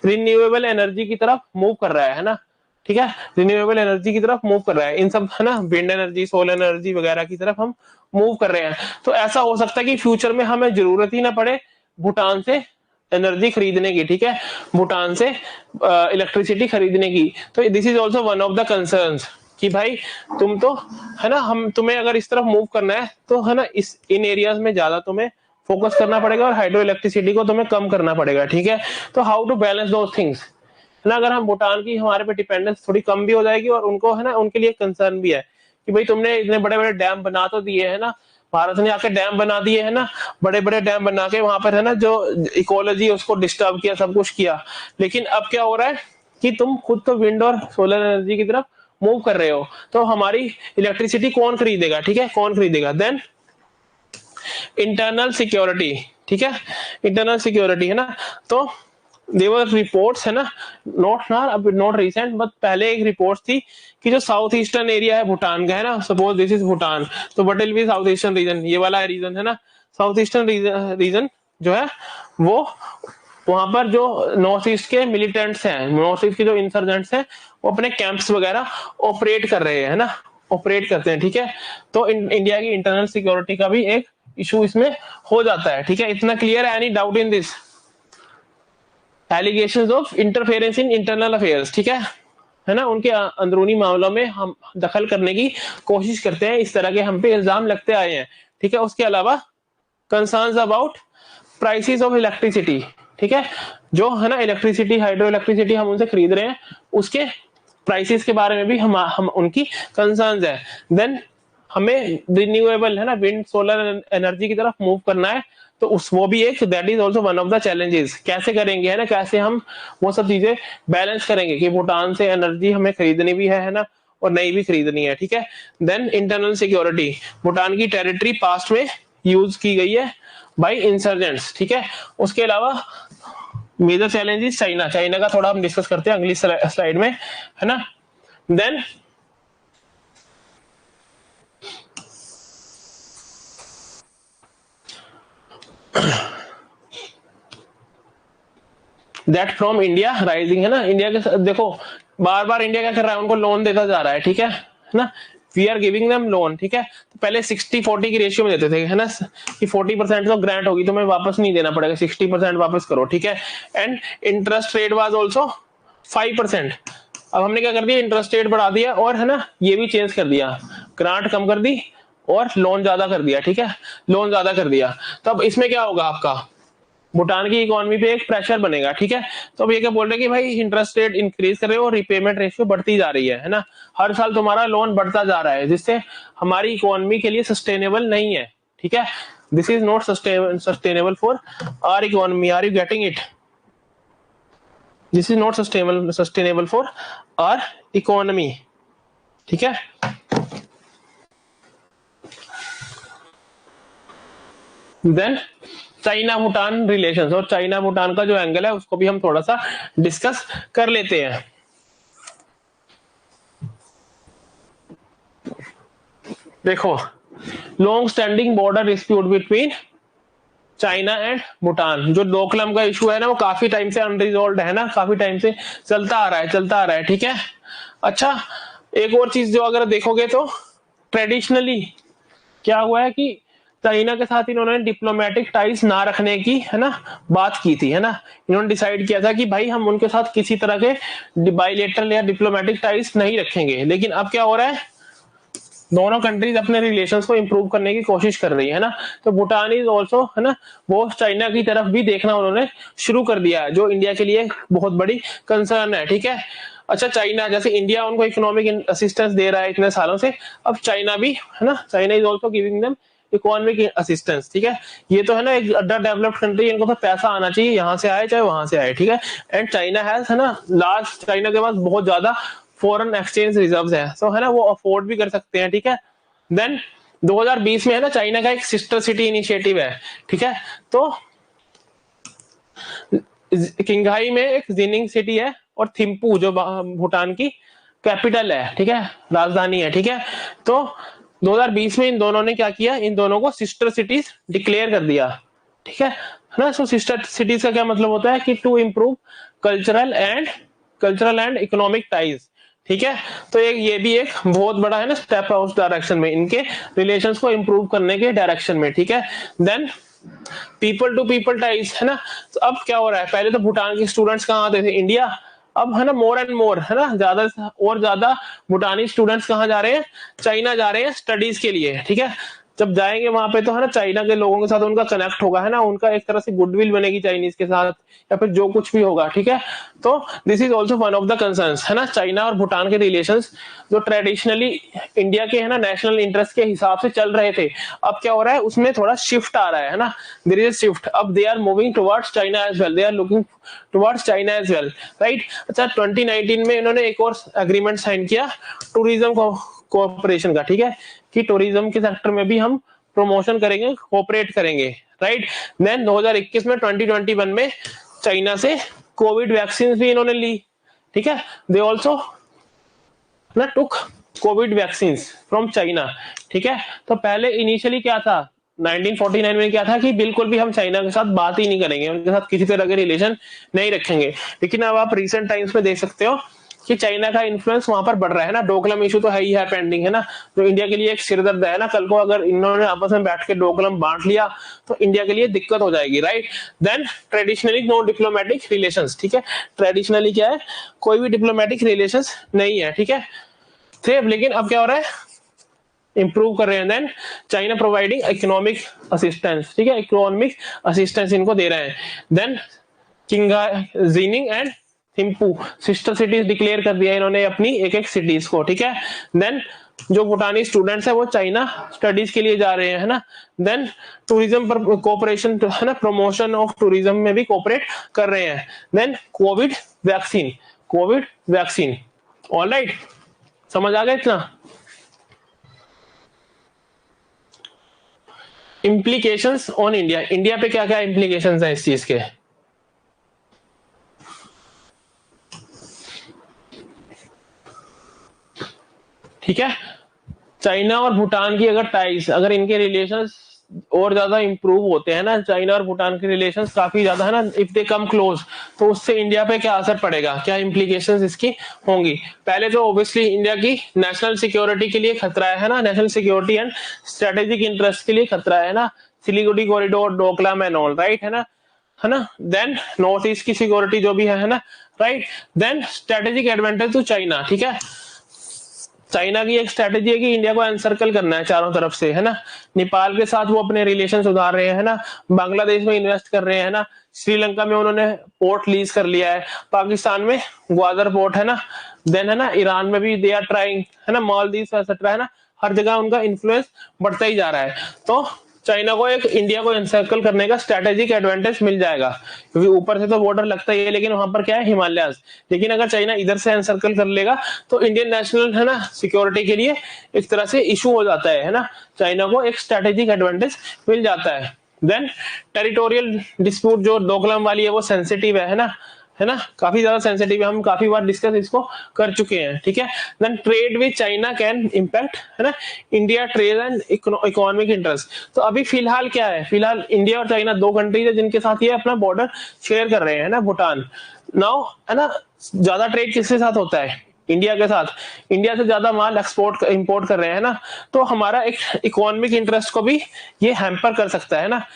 रिन्यूएबल एनर्जी की तरफ मूव कर रहा है ना, ठीक है, रिन्यूएबल एनर्जी की तरफ मूव कर रहा है, इन सब, है ना, विंड एनर्जी, सोलर एनर्जी वगैरह की तरफ हम मूव कर रहे हैं। तो ऐसा हो सकता है कि फ्यूचर में हमें जरूरत ही ना पड़े भूटान से एनर्जी खरीदने की, ठीक है, भूटान से इलेक्ट्रिसिटी खरीदने की। तो this is also one of the concerns कि भाई तुम तो, है ना, हम तुम्हें अगर इस तरफ मूव करना है तो, है ना, इन एरियाज में ज्यादा तुम्हें फोकस करना पड़ेगा और हाइड्रो इलेक्ट्रिसिटी को तुम्हें कम करना पड़ेगा, ठीक है। तो how to balance those things, है ना। अगर हम भूटान की हमारे पे डिपेंडेंस थोड़ी कम भी हो जाएगी, और उनको, है ना, उनके लिए कंसर्न भी है कि भाई तुमने इतने बड़े बड़े डैम बना तो दिए, है ना, भारत ने आके डैम बना दिए, है ना, बड़े बड़े डैम बना के वहां पर, है ना, जो इकोलॉजी उसको डिस्टर्ब किया, सब कुछ किया, लेकिन अब क्या हो रहा है कि तुम खुद तो विंड और सोलर एनर्जी की तरफ मूव कर रहे हो, तो हमारी इलेक्ट्रिसिटी कौन खरीदेगा, ठीक है, कौन खरीदेगा। देन इंटरनल सिक्योरिटी, ठीक है, इंटरनल सिक्योरिटी, है ना। तो देवर रिपोर्ट्स, है ना, नॉट रिसेंट, बट पहले एक रिपोर्ट थी कि जो साउथ ईस्टर्न एरिया है भूटान का, है ना, सपोज दिस इज भूटान, तो what will be south eastern region, ये वाला रीजन, है ना। साउथ ईस्टर्न रीजन जो है वो, वहां पर जो नॉर्थ ईस्ट के मिलिटेंट्स हैं, नॉर्थ ईस्ट के जो इंसर्जेंट्स हैं, वो अपने कैंप्स वगैरह ऑपरेट कर रहे हैं, है ना, ऑपरेट करते हैं, ठीक है। तो इंडिया की इंटरनल सिक्योरिटी का भी एक इशू इसमें हो जाता है, ठीक है। इतना क्लियर है? Any doubt in this? Allegations of interference in internal affairs, ठीक है ना, उनके अंदरूनी मामलों में हम दखल करने की कोशिश करते हैं, इस तरह के हम पे इल्जाम लगते आए हैं, ठीक है। उसके अलावा concerns about prices of electricity, ठीक है, जो, है ना, इलेक्ट्रिसिटी, हाइड्रो इलेक्ट्रिसिटी हम उनसे खरीद रहे हैं, उसके प्राइसेस के बारे में भी हम उनकी कंसर्न्स है। देन हमें रिन्यूएबल, है ना, विंड सोलर एनर्जी की तरफ मूव करना है, तो उस वो भी एक, that is also one of the challenges. कैसे करेंगे, है ना, कैसे हम वो सब चीजें बैलेंस करेंगे कि भूटान से एनर्जी हमें खरीदनी भी है ना, और नई भी खरीदनी है, ठीक है। देन इंटरनल सिक्योरिटी, भूटान की टेरिटरी पास्ट में यूज की गई है बाय इंसर्जेंट्स, ठीक है। उसके अलावा मेजर चैलेंजेस चाइना, चाइना का थोड़ा हम डिस्कस करते हैं अगली स्लाइड में, है ना। Then that from India rising, है ना। इंडिया के देखो बार बार इंडिया क्या कर रहा है, उनको लोन देता जा रहा है, ठीक है ना। We are giving them loan, ठीक है। तो पहले 60-40 की रेशियो में देते थे, है ना, कि 40% तो ग्रांट होगी, तुम्हें वापस नहीं देना पड़ेगा, 60% वापस करो, ठीक है। And interest rate was also 5%। अब हमने क्या कर दिया, इंटरेस्ट रेट बढ़ा दिया, और है ना ये भी चेंज कर दिया, ग्रांट कम कर दी और लोन ज्यादा कर दिया, ठीक है, लोन ज्यादा कर दिया। तो अब इसमें क्या होगा, आपका भूटान की इकोनॉमी पे एक प्रेशर बनेगा, ठीक है। तो अब ये क्या बोल रहे हैं कि भाई इंटरेस्ट रेट इंक्रीज कर रहे हो और रिपेमेंट रेशियो बढ़ती जा रही है ना, हर साल तुम्हारा लोन बढ़ता जा रहा है, जिससे हमारी इकोनॉमी के लिए सस्टेनेबल नहीं है, ठीक है। This is not sustainable for our economy, are you getting it? This is not sustainable for our economy, ठीक है। देन चाइना भूटान रिलेशंस, और चाइना भूटान का जो एंगल है उसको भी हम थोड़ा सा डिस्कस कर लेते हैं। देखो, long standing border dispute between China and Bhutan, जो डोकलाम का इशू है ना, वो काफी टाइम से अनरिजॉल्व है ना, काफी टाइम से चलता आ रहा है, ठीक है। अच्छा, एक और चीज जो अगर देखोगे तो ट्रेडिशनली क्या हुआ है कि चाइना के साथ इन्होंने डिप्लोमेटिक टाइज ना रखने की, है ना, बात की थी, है ना। इन्होंने डिसाइड किया था कि भाई हम उनके साथ किसी तरह के बायलैटरल या डिप्लोमेटिक टाइज नहीं रखेंगे। लेकिन अब क्या हो रहा है, दोनों कंट्रीज अपने रिलेशंस को इंप्रूव करने की कोशिश कर रही है ना। तो भूटान इज ऑल्सो, है ना, वो चाइना की तरफ भी देखना उन्होंने शुरू कर दिया है, जो इंडिया के लिए बहुत बड़ी कंसर्न है, ठीक है। अच्छा, चाइना, जैसे इंडिया उनको इकोनॉमिक असिस्टेंस दे रहा है इतने सालों से, अब चाइना भी, है ना, China is also giving them economic assistance, ठीक है। ये तो है ना एक अंडर डेवलप्ड कंट्री, इनको तो पैसा आना चाहिए, यहाँ से आए चाहे वहां से आए, ठीक है। एंड चाइना हैज, है ना, लार्ज, चाइना के पास बहुत ज्यादा फॉरेन एक्सचेंज रिजर्व्स है, तो है ना वो अफोर्ड भी कर सकते हैं, ठीक है। देन 2020 में, है ना, चाइना का एक सिस्टर सिटी इनिशिएटिव है, ठीक है। तो किंगहाई में एक जिनिंग सिटी है, और थिम्पू जो भूटान की कैपिटल है, ठीक है, राजधानी है, ठीक है। तो 2020 में इन दोनों ने क्या किया, इन दोनों को सिस्टर सिटीज डिक्लेयर कर दिया, ठीक है ना। सो सिस्टर सिटीज का क्या मतलब होता है कि to improve cultural and economic ties, ठीक है। तो ये भी एक बहुत बड़ा, है ना, स्टेप है उस डायरेक्शन में, इनके रिलेशंस को इंप्रूव करने के डायरेक्शन में, ठीक है। Then people to people ties, है ना। तो अब क्या हो रहा है, पहले तो भूटान के स्टूडेंट्स कहाँ आते थे, इंडिया। अब, है ना, मोर एंड मोर, है ना, ज्यादा और ज्यादा भूटानी स्टूडेंट्स कहाँ जा रहे हैं, चाइना जा रहे हैं स्टडीज के लिए, ठीक है। जब जाएंगे वहां पे तो, है ना, चाइना के लोगों के साथ उनका कनेक्ट होगा, है ना, उनका एक तरह से गुडविल बनेगी चाइनीज के साथ, या फिर जो कुछ भी होगा, ठीक है। तो this is also one of the concerns, है ना, चाइना और भूटान के रिलेशंस जो ट्रेडिशनली इंडिया के, है ना, नेशनल इंटरेस्ट के हिसाब से चल रहे थे, अब क्या हो रहा है, उसमें थोड़ा शिफ्ट आ रहा है ना, देयर इज शिफ्ट, अब they are moving towards China as well, they are looking towards China as well, right. अच्छा, 2019 में इन्होंने एक और एग्रीमेंट साइन किया टूरिज्म कोऑपरेशन का, ठीक है, कि टूरिज्म के सेक्टर में भी हम प्रमोशन करेंगे, कोऑपरेट करेंगे, राइट। देन 2021 में 2021 में चाइना से कोविड वैक्सीन भी इन्होंने ली, ठीक है। दे ऑल्सो ना टुक कोविड वैक्सीन फ्रॉम चाइना, ठीक है। तो पहले इनिशियली क्या था, 1949 में क्या था कि बिल्कुल भी हम चाइना के साथ बात ही नहीं करेंगे, उनके साथ किसी तरह के रिलेशन नहीं रखेंगे। लेकिन अब आप रिसेंट टाइम्स में देख सकते हो कि चाइना का इन्फ्लुएंस वहां पर बढ़ रहा है ना। डोकलम इशू तो है ही है पेंडिंग, है ना, जो इंडिया के लिए एक सिरदर्द है ना। कल को अगर इन्होंने आपस में बैठ के डोकलम बांट लिया तो इंडिया के लिए दिक्कत हो जाएगी, राइट। Then traditionally no diplomatic relations, ठीक है, ट्रेडिशनली क्या है, कोई भी डिप्लोमेटिक रिलेशंस नहीं है, ठीक है, थे। लेकिन अब क्या हो रहा है, इंप्रूव कर रहे हैं। Then China providing economic assistance, ठीक है, इकोनॉमिक असिस्टेंस इनको दे रहे हैं। Then Xining and Thimphu sister cities declare कर दिया इन्होंने अपनी एक एक सिटीज को, ठीक है। देन जो भूटानी स्टूडेंट्स है वो चाइना स्टडीज के लिए जा रहे हैं, है ना। देन टूरिज्म पर कोऑपरेशन, है ना, प्रमोशन ऑफ टूरिज्म में भी कोऑपरेट कर रहे हैं। Then Covid vaccine, alright. समझ आ गया इतना? इम्प्लीकेशंस ऑन इंडिया, इंडिया पे क्या क्या इम्प्लीकेशंस हैं इस चीज के? ठीक है, चाइना और भूटान की अगर टाइज, अगर इनके रिलेशंस और ज्यादा इंप्रूव होते हैं ना, चाइना और भूटान के रिलेशंस काफी ज्यादा है ना, इफ दे कम क्लोज, तो उससे इंडिया पे क्या असर पड़ेगा, क्या इम्प्लीकेशंस इसकी होंगी? पहले तो ऑब्वियसली इंडिया की नेशनल सिक्योरिटी के लिए खतरा है ना, national security and strategic interest के लिए खतरा है ना, Siliguri corridor, Doklam and all, right है ना, देन नॉर्थ ईस्ट की सिक्योरिटी जो भी है ना, right, then strategic advantage to China, ठीक है। चाइना की एक स्ट्रेटेजी है कि इंडिया को एनसर्कल करना है चारों तरफ से, है ना, नेपाल के साथ वो अपने रिलेशन सुधार रहे हैं ना, बांग्लादेश में इन्वेस्ट कर रहे हैं ना, श्रीलंका में उन्होंने पोर्ट लीज कर लिया है, पाकिस्तान में ग्वादर पोर्ट है ना, देन है ना ईरान में भी दे आर ट्राइंग, है ना, मालदीव एक्सेट्रा, है ना, हर जगह उनका इन्फ्लुएंस बढ़ता ही जा रहा है। तो चाइना को एक इंडिया को एनसर्कल करने का स्ट्रेटेजिक एडवांटेज मिल जाएगा, क्योंकि ऊपर से तो बॉर्डर लगता ही है, लेकिन वहां पर क्या है, हिमालयाज। लेकिन अगर चाइना इधर से एनसर्कल कर लेगा तो इंडियन नेशनल है ना सिक्योरिटी के लिए एक तरह से इशू हो जाता है ना, चाइना को एक स्ट्रेटेजिक एडवांटेज मिल जाता है। देन टेरिटोरियल डिस्प्यूट जो डोकलाम वाली है वो सेंसिटिव है ना, काफी ज्यादा सेंसिटिव है, हम काफी बार डिस्कस इसको कर चुके हैं, ठीक है। Then trade with China can impact, है ना, India trade and economic interest. तो अभी फिलहाल क्या है, फिलहाल इंडिया और चाइना दो कंट्रीज है जिनके साथ ये अपना बॉर्डर शेयर कर रहे हैं ना, भूटान। नाउ है ना, ज्यादा ट्रेड किसके साथ होता है, इंडिया के साथ, इंडिया से ज्यादा माल एक्सपोर्ट इंपोर्ट कर रहे हैं ना, तो हमारा एक इकोनॉमिक इंटरेस्ट को भी ये हैम्पर कर सकता है ना,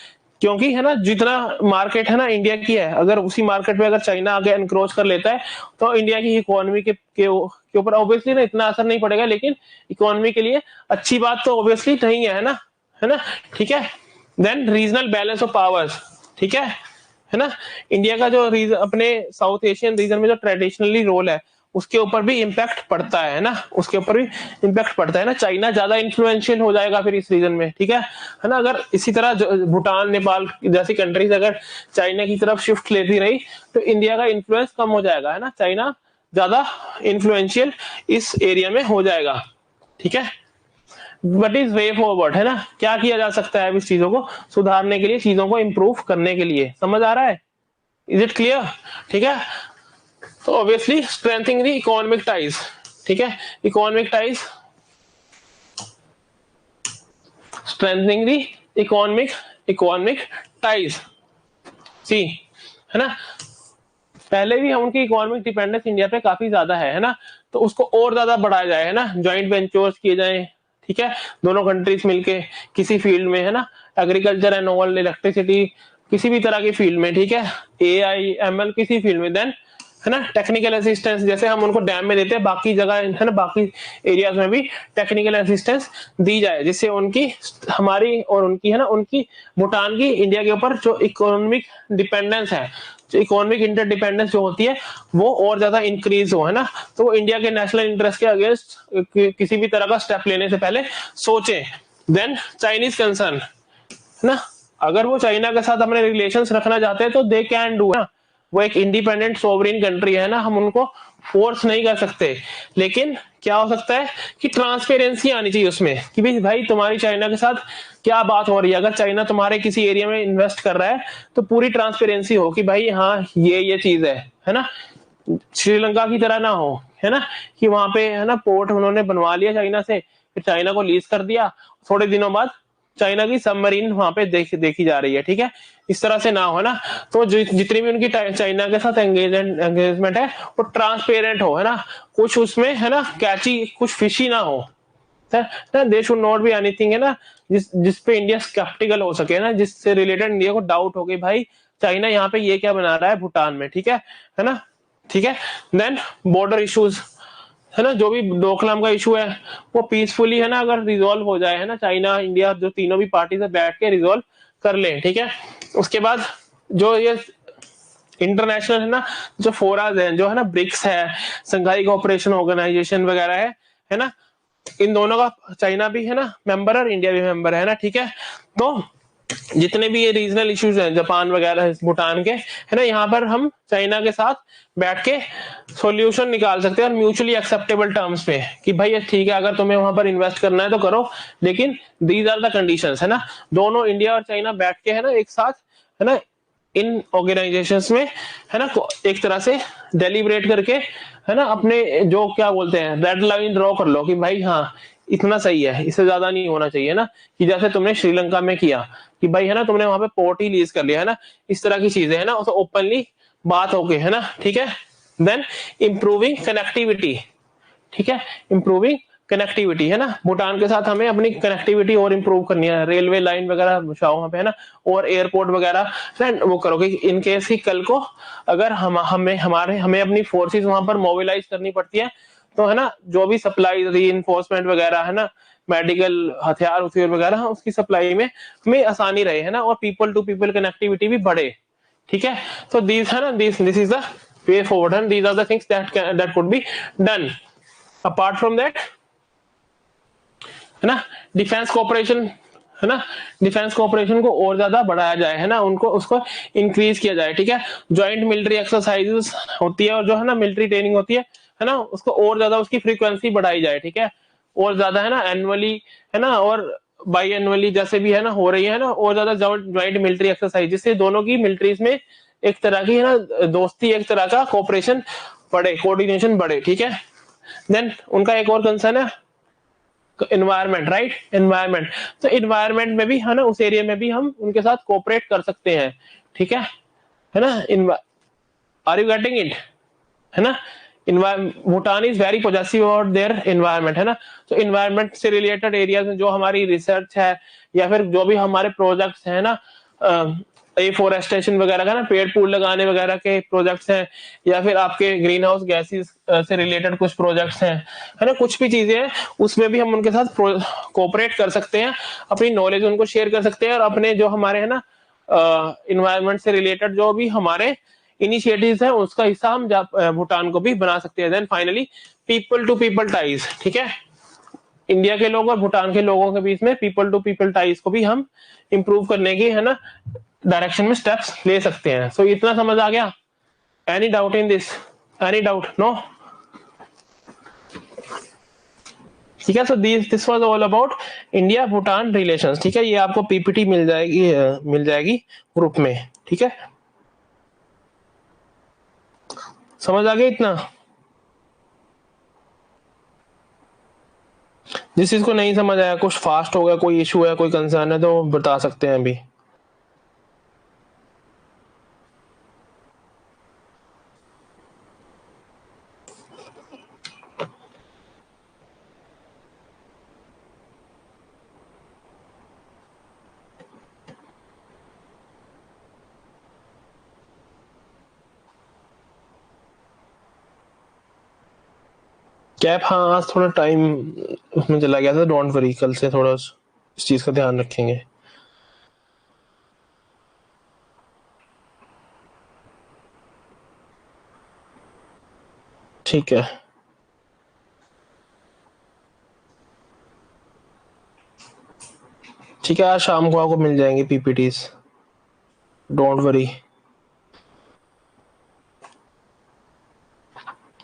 क्योंकि है ना जितना मार्केट है ना इंडिया की है, अगर उसी मार्केट में अगर चाइना आगे एनक्रोच कर लेता है तो इंडिया की इकोनॉमी के ऊपर ऑब्वियसली ना इतना असर नहीं पड़ेगा, लेकिन इकोनॉमी के लिए अच्छी बात तो ऑब्वियसली नहीं है ना, ठीक है। Then regional balance of powers, ठीक है ना, इंडिया का जो अपने साउथ एशियन रीजन में जो ट्रेडिशनली रोल है उसके ऊपर भी इम्पैक्ट पड़ता है ना, उसके ऊपर भी इम्पैक्ट पड़ता है ना, चाइना ज्यादा इन्फ्लुएंशियल हो जाएगा फिर इस रीजन में, ठीक है ना। अगर इसी तरह भूटान नेपाल जैसी कंट्रीज अगर चाइना की तरफ शिफ्ट लेती रही तो इंडिया का इन्फ्लुएंस कम हो जाएगा, है ना, चाइना ज्यादा इन्फ्लुएंशियल इस एरिया में हो जाएगा, ठीक है। वट इज वे फॉरवर्ड, है ना, क्या किया जा सकता है इस चीजों को सुधारने के लिए, चीजों को इंप्रूव करने के लिए, समझ आ रहा है, इज इट क्लियर, ठीक है। तो obviously strengthening the economic ties, ठीक है, economic ties, strengthening the economic ties, see, है ना, पहले भी हम उनकी इकोनॉमिक डिपेंडेंस इंडिया पे काफी ज्यादा है ना, तो उसको और ज्यादा बढ़ाया जाए, है ना, ज्वाइंट वेंचर्स किए जाए, ठीक है, दोनों कंट्रीज मिलके किसी फील्ड में, है ना, एग्रीकल्चर एंड ऑयल, इलेक्ट्रिसिटी, किसी भी तरह की फील्ड में, ठीक है, AI ML किसी फील्ड में, देन है ना टेक्निकल असिस्टेंस, जैसे हम उनको डैम में देते हैं बाकी जगह, है ना, बाकी एरियाज में भी टेक्निकल असिस्टेंस दी जाए, जिससे उनकी, हमारी और उनकी, है ना, उनकी भूटान की इंडिया के ऊपर जो इकोनॉमिक डिपेंडेंस है, जो इकोनॉमिक इंटरडिपेंडेंस जो होती है वो और ज्यादा इंक्रीज हो, है ना, तो वो इंडिया के नेशनल इंटरेस्ट के अगेंस्ट किसी भी तरह का स्टेप लेने से पहले सोचें। देन चाइनीज कंसर्न, है ना, अगर वो चाइना के साथ अपने रिलेशंस रखना चाहते हैं तो दे कैन डू, ना, वो एक इंडिपेंडेंट सोवरेन कंट्री है ना, हम उनको फोर्स नहीं कर सकते, लेकिन क्या हो सकता है कि ट्रांसपेरेंसी आनी चाहिए उसमें, कि भाई तुम्हारी चाइना के साथ क्या बात हो रही है, अगर चाइना तुम्हारे किसी एरिया में इन्वेस्ट कर रहा है तो पूरी ट्रांसपेरेंसी हो कि भाई हाँ ये चीज है ना, श्रीलंका की तरह ना हो, है ना, कि वहां पे, है ना, पोर्ट उन्होंने बनवा लिया चाइना से, फिर चाइना को लीज कर दिया, थोड़े दिनों बाद चाइना की सबमरीन वहां पे देखी जा रही है, ठीक है, इस तरह से ना हो ना, तो जितनी भी उनकी चाइना के साथ एंगेजमेंट है वो ट्रांसपेरेंट हो, है ना, कुछ उसमें, है ना, कैची, कुछ फिशी ना हो, they should not be anything, है ना, जिसपे इंडिया स्केप्टिकल हो सके ना, जिससे रिलेटेड इंडिया को डाउट हो गई भाई चाइना यहाँ पे ये क्या बना रहा है भूटान में, ठीक है ना, ठीक है। देन बॉर्डर इश्यूज, है ना, जो भी डोकलाम का इशू है वो पीसफुली, है ना, अगर रिजोल्व हो जाए, है ना, चाइना इंडिया जो तीनों भी पार्टी से बैठ के रिजोल्व कर ले, ठीक है। उसके बाद जो ये इंटरनेशनल, है ना, जो फोराज है, जो है ना ब्रिक्स है, संघाई कोऑपरेशन ऑर्गेनाइजेशन वगैरह है ना, इन दोनों का चाइना भी, है ना, मेंबर और इंडिया भी मेंबर है ना, ठीक है। तो जितने भी ये रीजनल इश्यूज हैं जापान वगैरह भूटान के, है ना, यहाँ पर हम चाइना के साथ बैठ के सॉल्यूशन निकाल सकते हैं और म्यूचुअली एक्सेप्टेबल टर्म्स पे कि भाई ठीक है अगर तुम्हें वहां पर इन्वेस्ट करना है तो करो, लेकिन दीज आर द कंडीशंस, है ना। दोनों इंडिया और चाइना बैठ के, है ना, एक साथ, है ना, इन ऑर्गेनाइजेशंस में, है ना, एक तरह से डेलिब्रेट करके, है ना, अपने जो क्या बोलते हैं रेड लाइन ड्रॉ कर लो कि भाई हाँ इतना सही है, इससे ज्यादा नहीं होना चाहिए ना। कि जैसे तुमने श्रीलंका में किया कि भाई, है ना, तुमने वहां पे पोर्ट ही लीज कर लिया, है ना, इस तरह की चीजें, है ना, तो ओपनली बात हो गई, है ना, ठीक है। देन इम्प्रूविंग कनेक्टिविटी, ठीक है, इम्प्रूविंग कनेक्टिविटी, है ना, भूटान के साथ हमें अपनी कनेक्टिविटी और इम्प्रूव करनी है, रेलवे लाइन वगैरह बिछाओ वहां पे, है ना, और एयरपोर्ट वगैरह वो करो कि इन केस की कल को अगर हमें अपनी फोर्सेस वहां पर मोबिलाइज करनी पड़ती है तो, है ना, जो भी सप्लाई री इन्फोर्समेंट वगैरह, है ना, मेडिकल हथियार वगैरह उसकी सप्लाई में हमें आसानी रहे, है ना, और पीपल टू पीपल कनेक्टिविटी भी बढ़े, ठीक है। तो दिस, है ना, this is the way forward and these are the things that could be done. Apart from that, है ना, डिफेंस कोऑपरेशन, है ना, डिफेंस कोऑपरेशन को और ज्यादा बढ़ाया जाए, है ना, उनको उसको इंक्रीज किया जाए, ठीक है। ज्वाइंट मिलिट्री एक्सरसाइजेस होती है और जो, है ना, मिलिट्री ट्रेनिंग होती है ना, उसको और ज्यादा उसकी फ्रीक्वेंसी बढ़ाई जाए, ठीक है, और ज्यादा, है ना, एनुअली, है ना, और बाई एनुअली जैसे भी, है ना, हो रही है ना, और ज्यादा ज्वाइंट मिलिट्री एक्सरसाइज, जिससे दोनों की मिलिट्रीज में एक तरह की, है ना, दोस्ती, एक तरह का कोऑपरेशन बढ़े, कोऑर्डिनेशन बढ़े, ठीक है। देन उनका एक और कंसर्न है एनवायरमेंट, राइट, एनवायरमेंट। तो एनवायरमेंट में भी, है ना, उस एरिया में भी हम उनके साथ कोऑपरेट कर सकते हैं, ठीक है ना। आर यू गेटिंग इट, है ना। Bhutan is very positive about their environment, है ना। तो एनवायरमेंट से रिलेटेड एरियाज में जो हमारी रिसर्च है या फिर जो भी हमारे प्रोजेक्ट्स हैं ना, एफोरेस्टेशन वगैरह का ना, पेड़ पौध लगाने वगैरह के प्रोजेक्ट्स हैं, या फिर आपके ग्रीन हाउस गैसेस से रिलेटेड कुछ प्रोजेक्ट्स हैं, है ना, कुछ भी चीजें हैं, उसमें भी हम उनके साथ कोऑपरेट कर सकते हैं, अपनी नॉलेज उनको शेयर कर सकते हैं, और अपने जो हमारे, है ना, इन्वायरमेंट से रिलेटेड जो भी हमारे इनिशिएटिव्स है उसका हिस्सा हम भूटान को भी बना सकते हैं। Then finally people to people ties, ठीक है, इंडिया के लोग और भूटान के लोगों के बीच में पीपल टू पीपल टाइज को भी हम इंप्रूव करने की, है ना, डायरेक्शन में स्टेप्स ले सकते हैं। सो इतना समझ आ गया? Any doubt in this? Any doubt? No? ठीक है। So this was all about India Bhutan relations, ठीक है। ये आपको पीपीटी मिल जाएगी ग्रुप में, ठीक है। समझ आ गया इतना? जिस चीज को नहीं समझ आया, कुछ फास्ट हो गया, कोई इशू है, कोई कंसर्न है, तो बता सकते हैं अभी। कैप, हाँ आज थोड़ा टाइम उसमें चला गया था, डोंट वरी, कल से थोड़ा इस चीज का ध्यान रखेंगे। ठीक है, ठीक है, आज शाम को आपको मिल जाएंगे PPTs, don't worry.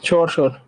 Sure sure.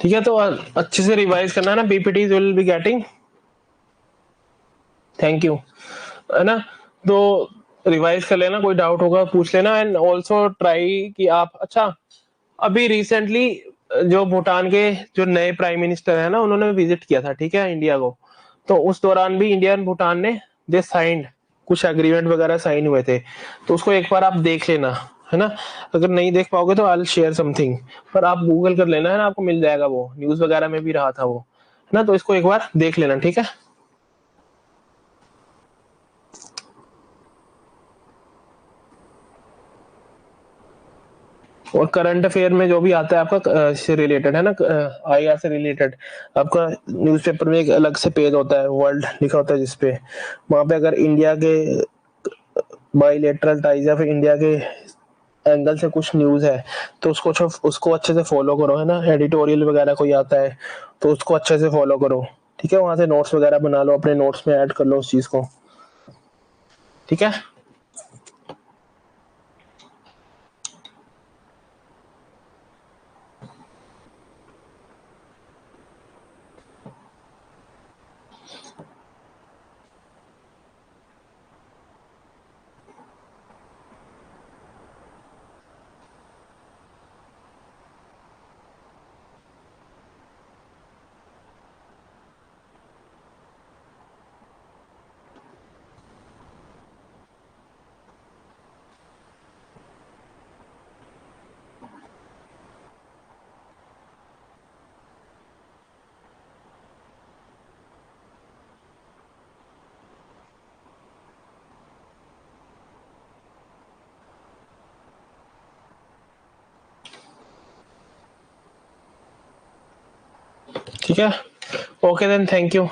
ठीक है, तो अच्छे से रिवाइज करना है ना, PPTs will be getting. Thank you, है ना। तो रिवाइज कर लेना, कोई डाउट होगा पूछ लेना, एंड ऑल्सो ट्राई कि आप, अच्छा, अभी रिसेंटली जो भूटान के जो नए प्राइम मिनिस्टर है ना, उन्होंने विजिट किया था, ठीक है, इंडिया को। तो उस दौरान भी इंडिया एंड भूटान ने दे साइंड कुछ एग्रीमेंट वगैरह साइन हुए थे, तो उसको एक बार आप देख लेना, है ना। अगर नहीं देख पाओगे तो आई विल शेयर समथिंग, पर आप गूगल कर लेना, है ना, आपको मिल जाएगा, वो न्यूज वगैरह में भी रहा था वो, है ना। तो इसको एक बार देख लेना, ठीक है। और करंट अफेयर में जो भी आता है आपका से रिलेटेड, है ना, आईआर से रिलेटेड, आपका न्यूज़पेपर में एक अलग से पेज होता है, वर्ल्ड लिखा होता है जिसपे, वहां पे अगर इंडिया के बाइलेटरल टाइज या फिर इंडिया के एंगल से कुछ न्यूज है, तो उसको अच्छे से फॉलो करो, है ना। एडिटोरियल वगैरह कोई आता है तो उसको अच्छे से फॉलो करो, ठीक है। वहां से नोट्स वगैरह बना लो, अपने नोट्स में ऐड कर लो उस चीज को, ठीक है। ठीक है, ओके देन, थैंक यू।